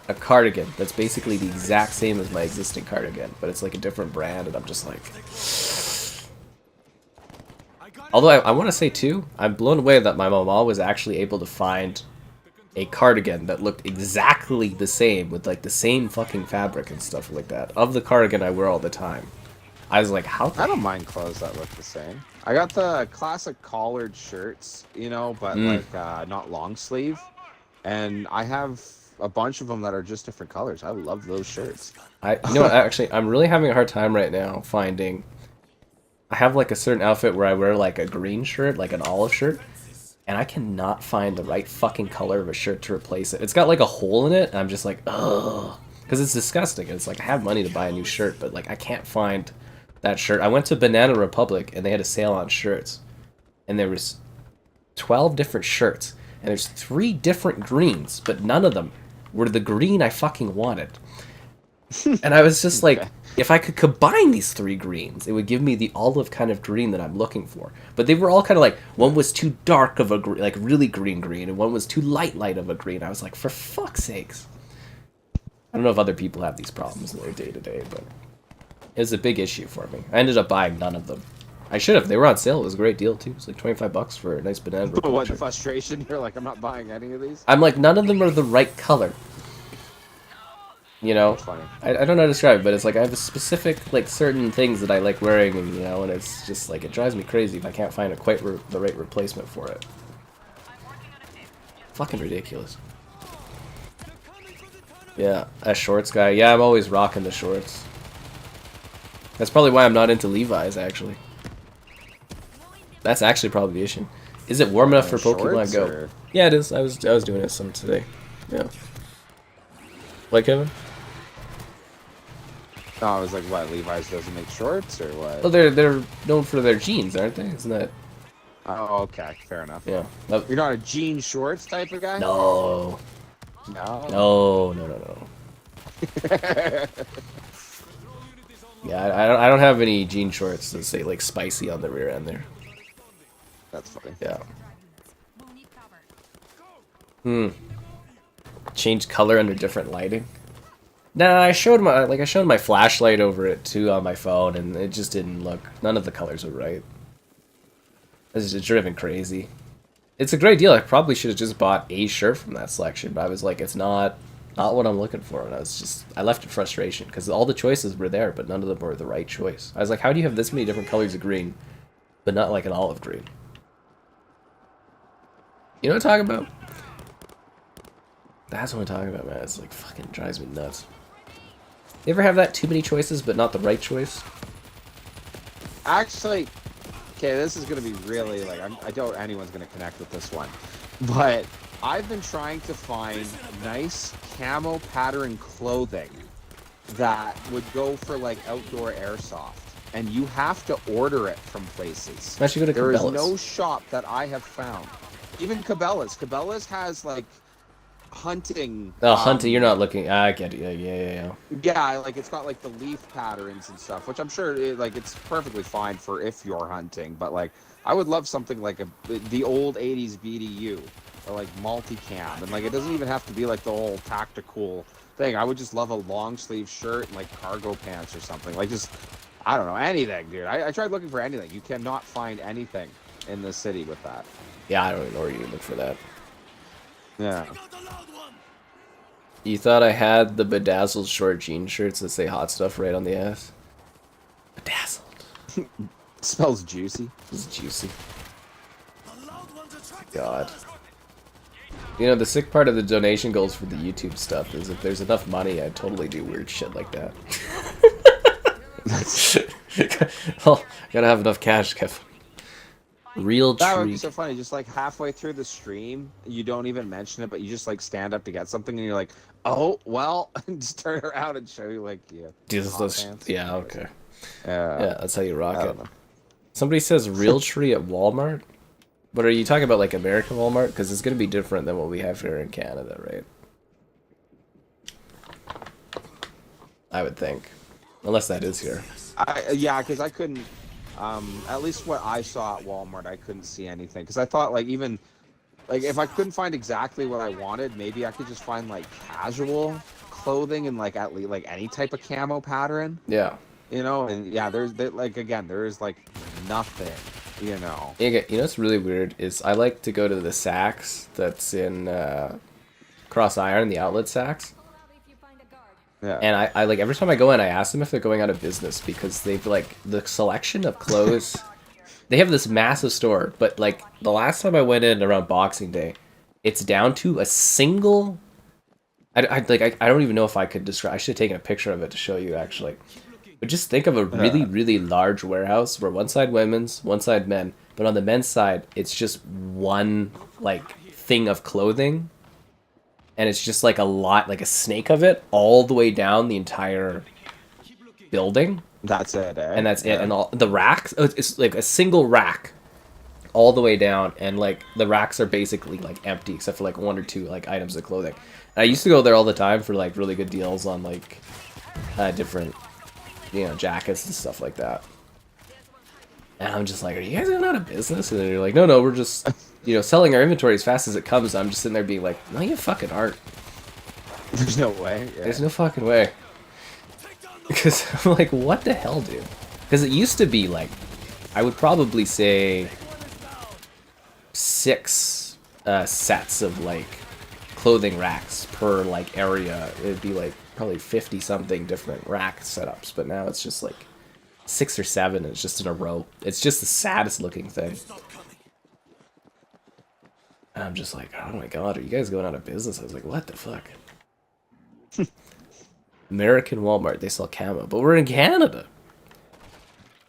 a cardigan that's basically the exact same as my existing cardigan, but it's like a different brand, and I'm just like, Although I want to say too, I'm blown away that my mama was actually able to find a cardigan that looked exactly the same with like the same fucking fabric and stuff like that of the cardigan I wear all the time. I was like, how? I don't mind clothes that look the same. I got the classic collared shirts, you know, but like not long sleeve, and I have a bunch of them that are just different colors. I love those shirts. You know what, actually, I'm really having a hard time right now finding. I have like a certain outfit where I wear like a green shirt, like an olive shirt, and I cannot find the right fucking color of a shirt to replace it. It's got like a hole in it, and I'm just like, ugh, because it's disgusting. It's like I have money to buy a new shirt, but like I can't find that shirt. I went to Banana Republic and they had a sale on shirts, and there was 12 different shirts, and there's 3 different greens, but none of them were the green I fucking wanted. And I was just like, if I could combine these 3 greens, it would give me the olive kind of green that I'm looking for. But they were all kind of like, one was too dark of a green, like really green, and one was too light of a green. I was like, for fuck's sakes. I don't know if other people have these problems in their day-to-day, but it was a big issue for me. I ended up buying none of them. I should have. They were on sale. It was a great deal, too. It was like $25 for a nice Banana Republic. What, the frustration? You're like, I'm not buying any of these? I'm like, none of them are the right color. You know? That's funny. I don't know how to describe it, but it's like I have a specific, like, certain things that I like wearing, and, you know, and it's just like, it drives me crazy if I can't find the right replacement for it. Fucking ridiculous. Yeah, a shorts guy. Yeah, I'm always rocking the shorts. That's probably why I'm not into Levi's, actually. That's actually probably the issue. Is it warm enough for Pokemon Go? Or... Yeah, it is. I was doing it some today. Yeah. What, Kevin? No, I was like, what? Levi's doesn't make shorts, or what? Well, they're known for their jeans, aren't they? Isn't that? Oh, okay, fair enough. Yeah. You're not a jean shorts type of guy? No. No. No. Yeah, I don't have any jean shorts that say like spicy on the rear end there. That's funny. Yeah. Change color under different lighting. Nah, I showed my flashlight over it too on my phone, and it just didn't look. None of the colors were right. It's just driven crazy. It's a great deal. I probably should have just bought a shirt from that selection, but I was like, it's not what I'm looking for, and I left in frustration because all the choices were there, but none of them were the right choice. I was like, how do you have this many different colors of green, but not like an olive green? You know what I'm talking about? That's what I'm talking about, man. It's like fucking drives me nuts. You ever have that too many choices, but not the right choice? Actually, okay, this is gonna be really like I doubt anyone's gonna connect with this one, but I've been trying to find nice camo pattern clothing that would go for like outdoor airsoft, and you have to order it from places. Why don't you go to There is Cabela's? no shop that I have found. Even Cabela's. Cabela's has like hunting. Oh, hunting, you're not looking. I get it. Yeah. Yeah, like it's got like the leaf patterns and stuff, which I'm sure it's perfectly fine for if you're hunting. But like, I would love something like the old '80s BDU or like multicam, and like it doesn't even have to be like the whole tactical thing. I would just love a long sleeve shirt and like cargo pants or something. Like just I don't know, anything, dude. I tried looking for anything. You cannot find anything in the city with that. Yeah, I don't even know where you look for that. Yeah. You thought I had the bedazzled short jean shirts that say hot stuff right on the ass? Bedazzled. Smells juicy. This is juicy. God. You know, the sick part of the donation goals for the YouTube stuff is if there's enough money, I'd totally do weird shit like that. Well, gotta have enough cash, Kev. Real That would be treat. so funny. Just like halfway through the stream, you don't even mention it, but you just like stand up to get something, and you're like, "Oh, well," and just turn around and show you like, Yeah, okay. Yeah, Yeah, that's how you rock I it. don't know. Somebody says real tree at Walmart. But are you talking about like American Walmart? Because it's going to be different than what we have here in Canada, right? I would think. Unless that is here. Yeah, because I couldn't. At least what I saw at Walmart, I couldn't see anything. Because I thought like even like if I couldn't find exactly what I wanted, maybe I could just find like casual clothing and like at least like any type of camo pattern. Yeah. You know, and yeah, there's like again, there is like nothing you know. You know what's really weird is I like to go to the Saks that's in Cross Iron, the outlet Saks. Yeah. And I like every time I go in, I ask them if they're going out of business because they've like the selection of clothes. They have this massive store, but like the last time I went in around Boxing Day, it's down to a single. I don't even know if I could describe. I should have taken a picture of it to show you actually. But just think of a really, really large warehouse where one side women's, one side men, but on the men's side, it's just one like thing of clothing. And it's just like a lot, like a snake of it, all the way down the entire building. That's it, eh? And that's it. And all the racks, it's like a single rack all the way down. And like the racks are basically like empty except for like one or two like items of clothing. And I used to go there all the time for like really good deals on like different, you know, jackets and stuff like that. And I'm just like, are you guys going out of business? And they're like, no, we're just, you know, selling our inventory as fast as it comes. I'm just sitting there being like, no, you fucking aren't. There's no way. Yeah. There's no fucking way. Because I'm like, what the hell, dude? Because it used to be like, I would probably say 6 sets of like clothing racks per like area. It'd be like probably 50 something different rack setups. But now it's just like 6 or 7. It's just in a row. It's just the saddest looking thing. And I'm just like, oh my god, are you guys going out of business? I was like, what the fuck? American Walmart, they sell camo, but we're in Canada.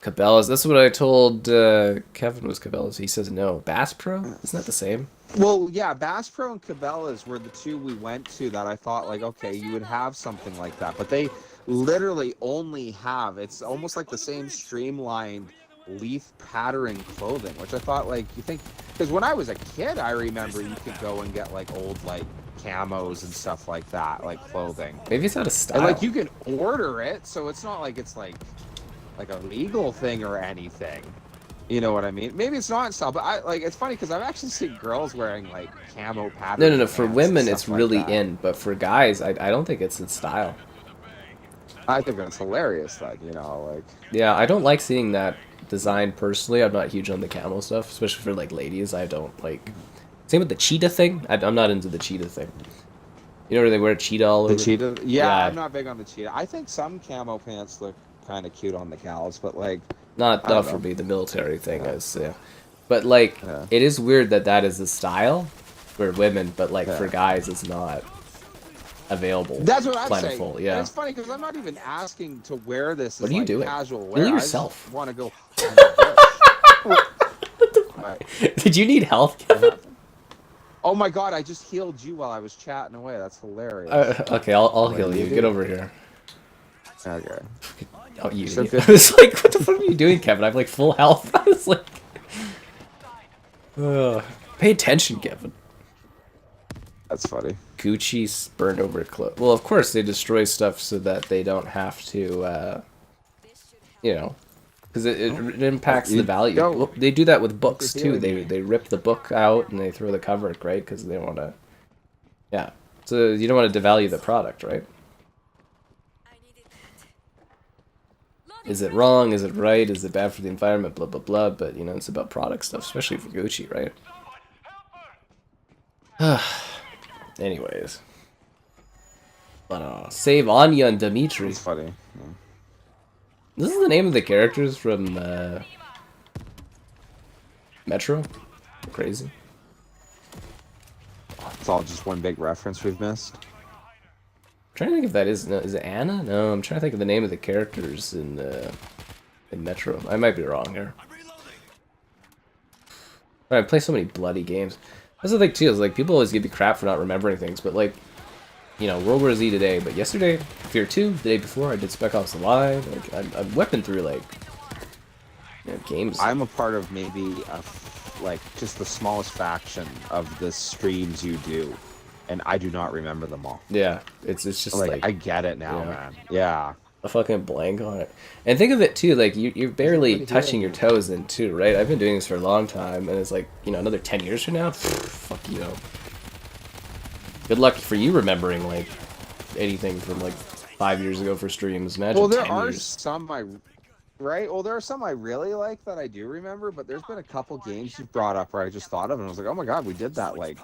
Cabela's, that's what I told Kevin was Cabela's. He says no. Bass Pro? Isn't that the same? Well, yeah, Bass Pro and Cabela's were the two we went to that I thought, like, okay, you would have something like that. But they literally only have, it's almost like the same streamlined leaf pattern clothing, which I thought, like, you think, because when I was a kid, I remember you could go and get, like, old, like, camos and stuff like that, like clothing. Maybe it's out of style. And, like, you can order it, so it's not like it's, like a legal thing or anything. You know what I mean? Maybe it's not in style, but I like it's funny because I've actually seen girls wearing like camo patterns. No. For women, it's really in, but for guys, I don't think it's in style. I think that's hilarious. That you know, like yeah, I don't like seeing that design personally. I'm not huge on the camo stuff, especially for like ladies. I don't like. Same with the cheetah thing. I'm not into the cheetah thing. You know where they wear cheetah all over? The cheetah? Yeah, I'm not big on the cheetah. I think some camo pants look kind of cute on the cows, but like not for me. The military thing is, yeah. But like, it is weird that is the style for women, but like for guys, it's not available. That's what I'm plentiful, saying. Yeah. And it's funny because I'm not even asking to wear this. What are you doing? Casual wear. Heal yourself. I want to go. Did you need health, Kevin? Oh my god! I just healed you while I was chatting away. That's hilarious. Okay, I'll heal you. Get over here. Okay. Oh, you So idiot. I was like, what the fuck are you doing, Kevin? I have like full health. I was like, pay attention, Kevin. That's funny. Gucci's burned over clothes. Well, of course they destroy stuff so that they don't have to, you know, because it impacts the value. Well, they do that with books too. They rip the book out and they throw the cover, right? Because they want to. Yeah. So you don't want to devalue the product, right? Is it wrong? Is it right? Is it bad for the environment? Blah, blah, blah. But, you know, it's about product stuff, especially for Gucci, right? Anyways. But, save Anya and Dimitri. It's funny. Yeah. This is the name of the characters from, Metro? Crazy. It's all just one big reference we've missed. I'm trying to think if that is it Anna? No, I'm trying to think of the name of the characters in Metro. I might be wrong here. I play so many bloody games. That's the thing too, is like people always give me crap for not remembering things, but like, you know, World War Z today, but yesterday, Fear 2, the day before, I did Spec Ops Alive. Like I'm whipping through like, you know, games. I'm a part of maybe like just the smallest faction of the streams you do. And I do not remember them all. Yeah, it's just like I get it now, man. Yeah. A fucking blank on it. And think of it too, like you're barely touching your toes in too, right? I've been doing this for a long time, and it's like, you know, another 10 years from now, fuck you know. Good luck for you remembering like anything from like 5 years ago for streams. Imagine. Well, there 10 are years. some Right? Well, there are some I really like that I do remember, but there's been a couple games you brought up where I just thought of and I was like, oh my god, we did that like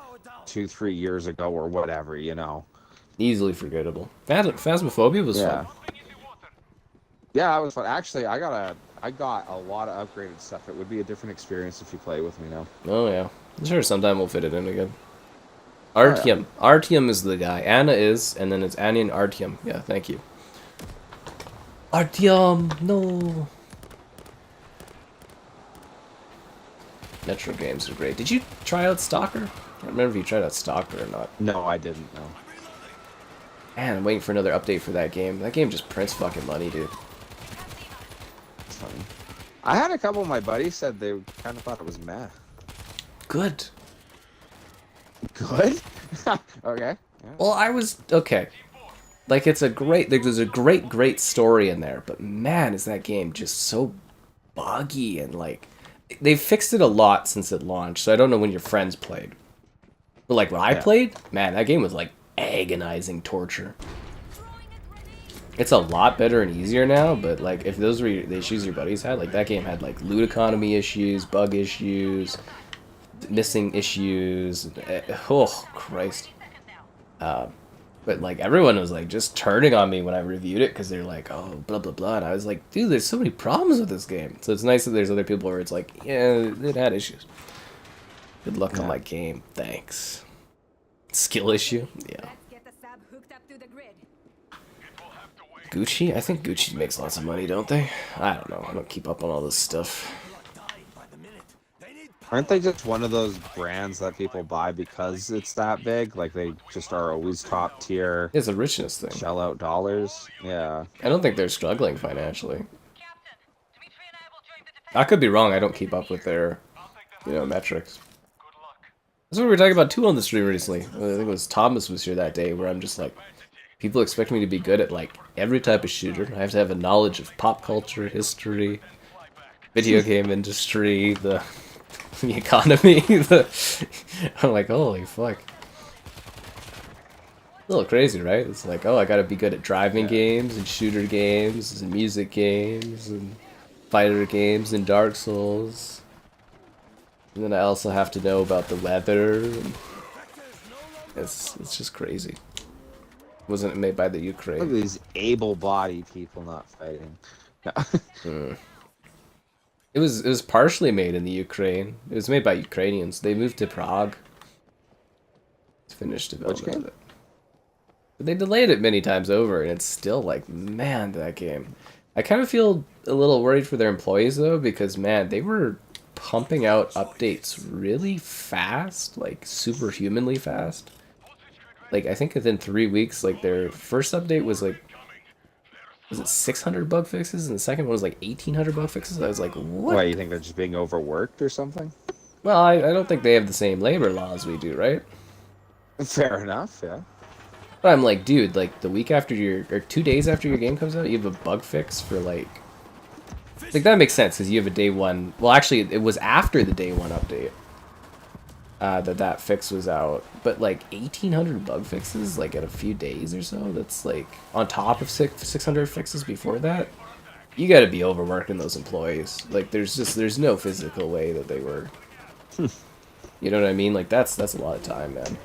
2-3 years ago or whatever, you know? Easily forgettable. Phasmophobia was Yeah. fun. Yeah, it was fun. Actually, I got a lot of upgraded stuff. It would be a different experience if you play with me now. Oh yeah. Sure, sometime we'll fit it in again. Oh, yeah. Artyom. Artyom is the guy. Anna is, and then it's Annie and Artyom. Yeah, thank you. Artyom, no. Metro games are great. Did you try out Stalker? I don't remember if you tried out Stalker or not. No, I didn't know. Man, I'm waiting for another update for that game. That game just prints fucking money, dude. It's funny. I had a couple of my buddies said they kind of thought it was meh. Good. Good? Okay. Yeah. Well, I was okay. Like it's a great, there's a great story in there, but man, is that game just so buggy and like they've fixed it a lot since it launched. So I don't know when your friends played, but like when I played, man, that game was like agonizing torture. It's a lot better and easier now, but like if those were the issues your buddies had, like that game had like loot economy issues, bug issues, missing issues. Oh Christ. But like everyone was like just turning on me when I reviewed it because they're like, oh blah blah blah, and I was like, dude, there's so many problems with this game. So it's nice that there's other people where it's like, yeah, it had issues. Good luck on my game, thanks. Skill issue, yeah. Gucci, I think Gucci makes lots of money, don't they? I don't know. I don't keep up on all this stuff. Aren't they just one of those brands that people buy because it's that big? Like they just are always top tier. It's a richness thing. Shell out dollars. Yeah. I don't think they're struggling financially. I could be wrong. I don't keep up with their, metrics. That's what we were talking about too on the stream recently. I think it was Thomas was here that day, where I'm just like, people expect me to be good at like every type of shooter. I have to have a knowledge of pop culture, history, video game industry, the economy. I'm like, holy fuck. A little crazy, right? It's like, oh, I gotta be good at driving games and shooter games and music games and fighter games and Dark Souls. And then I also have to know about the weather. And it's just crazy. Wasn't it made by the Ukraine? Look at these able-bodied people not fighting. It was partially made in the Ukraine. It was made by Ukrainians. They moved to Prague. It's finished development of it. But they delayed it many times over, and it's still like, man, that game. I kind of feel a little worried for their employees though, because man, they were pumping out updates really fast, like superhumanly fast. Like I think within 3 weeks, like their first update was like, was it 600 bug fixes, and the second one was like 1,800 bug fixes. I was like, what? Why, you think they're just being overworked or something? Well, I don't think they have the same labor laws we do, right? Fair enough, yeah. But I'm like, dude, like the week after or 2 days after your game comes out, you have a bug fix for like that makes sense because you have a day one. Well, actually, it was after the day one update that fix was out. But like 1,800 bug fixes, like in a few days or so. That's like on top of 600 fixes before that. You got to be overworking those employees. Like there's no physical way that they were. You know what I mean? Like that's a lot of time, man.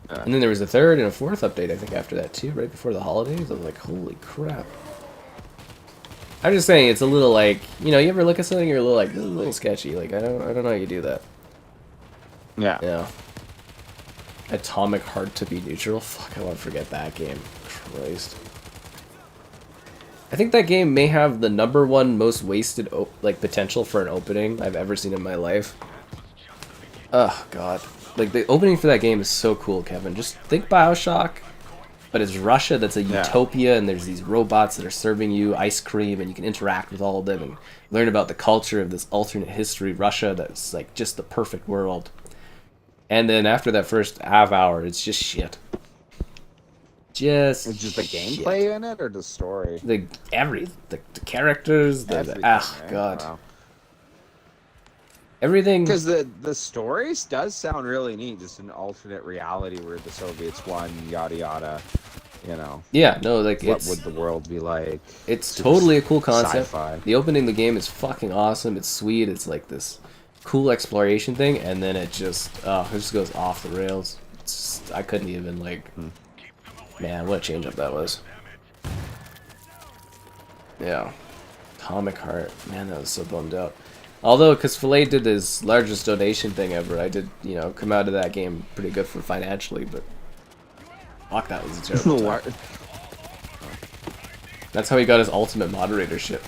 And then there was a third and a fourth update, I think, after that too, right before the holidays. I was like, holy crap. I'm just saying, it's a little like, you ever look at something, you're a little like, this is a little sketchy. Like, I don't know how you do that. Yeah. Yeah. Atomic Heart to be neutral? Fuck, I want to forget that game. Christ. I think that game may have the #1 most wasted potential for an opening I've ever seen in my life. Oh, God. Like, the opening for that game is so cool, Kevin. Just think BioShock, but it's Russia that's a utopia, and there's these robots that are serving you ice cream, and you can interact with all of them and learn about the culture of this alternate history Russia that's, like, just the perfect world. And then after that first half hour, it's just shit. It's just the gameplay in it, or the story? The characters, God. Wow. Everything. Because the stories does sound really neat, just an alternate reality where the Soviets won, yada yada. You know, Yeah, no, like what it's would the world be like? it's Super totally a cool concept. sci-fi. The opening of the game is fucking awesome. It's sweet. It's like this cool exploration thing, and then it just goes off the rails. It's just, I couldn't even like, man, what a change up that was. Yeah, Comic Heart, man, that was so bummed out. Although, because Filet did his largest donation thing ever, I did, you know, come out of that game pretty good for financially, but fuck, that was a terrible time. That's how he got his ultimate moderatorship.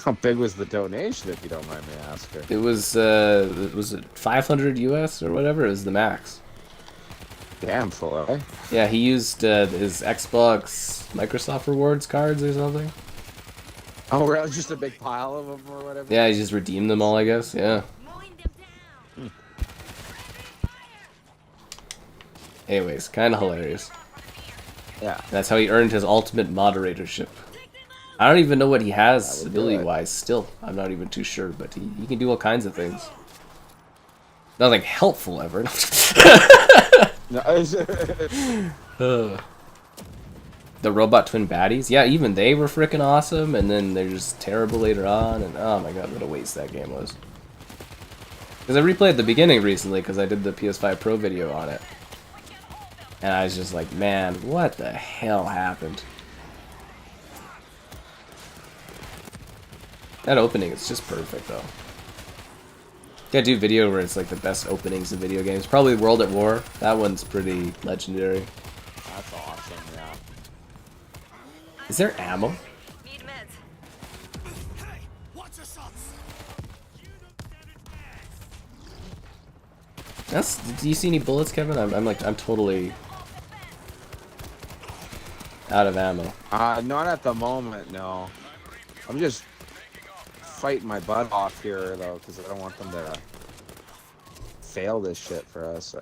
How big was the donation, if you don't mind me asking? It was it 500 US or whatever? It was the max. Damn, Filet. Yeah, he used his Xbox Microsoft Rewards cards or something. Oh, really? Just a big pile of them or whatever? Yeah, he just redeemed them all, I guess. Yeah. Anyways, kind of hilarious. Yeah. That's how he earned his ultimate moderatorship. I don't even know what he has That would do it. ability-wise still. I'm not even too sure, but he can do all kinds of things. Nothing helpful ever. No, The robot twin baddies, yeah, even they were freaking awesome, and then they're just terrible later on, and oh my god, what a waste that game was. Because I replayed the beginning recently, because I did the PS5 Pro video on it. And I was just like, man, what the hell happened? That opening is just perfect, though. Gotta do video where it's like the best openings of video games. Probably World at War. That one's pretty legendary. that's awesome, yeah. Is there ammo? Need meds. Hey, watch your shots. Do you see any bullets, Kevin? I'm totally out of ammo. Not at the moment, no. I'm just fighting my butt off here, though, because I don't want them to fail this shit for us.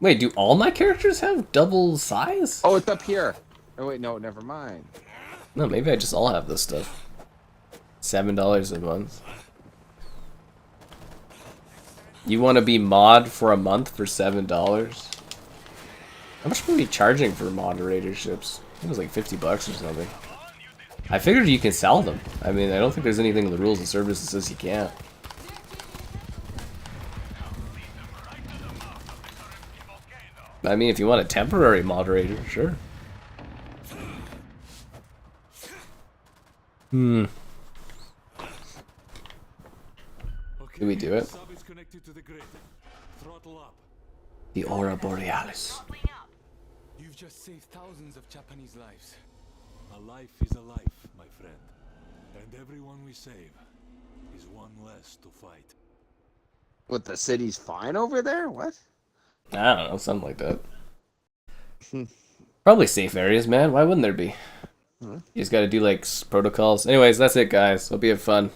Wait, do all my characters have double size? Oh, it's up here. Oh, wait, no, never mind. No, maybe I just all have this stuff. $7 a month. You want to be mod for a month for $7? How much were we charging for moderatorships? It was like 50 bucks or something. I figured you can sell them. I mean, I don't think there's anything in the rules of service that says you can't. I mean, if you want a temporary moderator, sure. Did we do it? Sub is connected to the grid. Throttle up. The Aura Borealis. You've just saved thousands of Japanese lives. A life is a life, my friend. And everyone we save is one less to fight. What, the city's fine over there? What? I don't know, something like that. Probably safe areas, man. Why wouldn't there be? You just gotta do, like, protocols. Anyways, that's it, guys. Hope you have fun.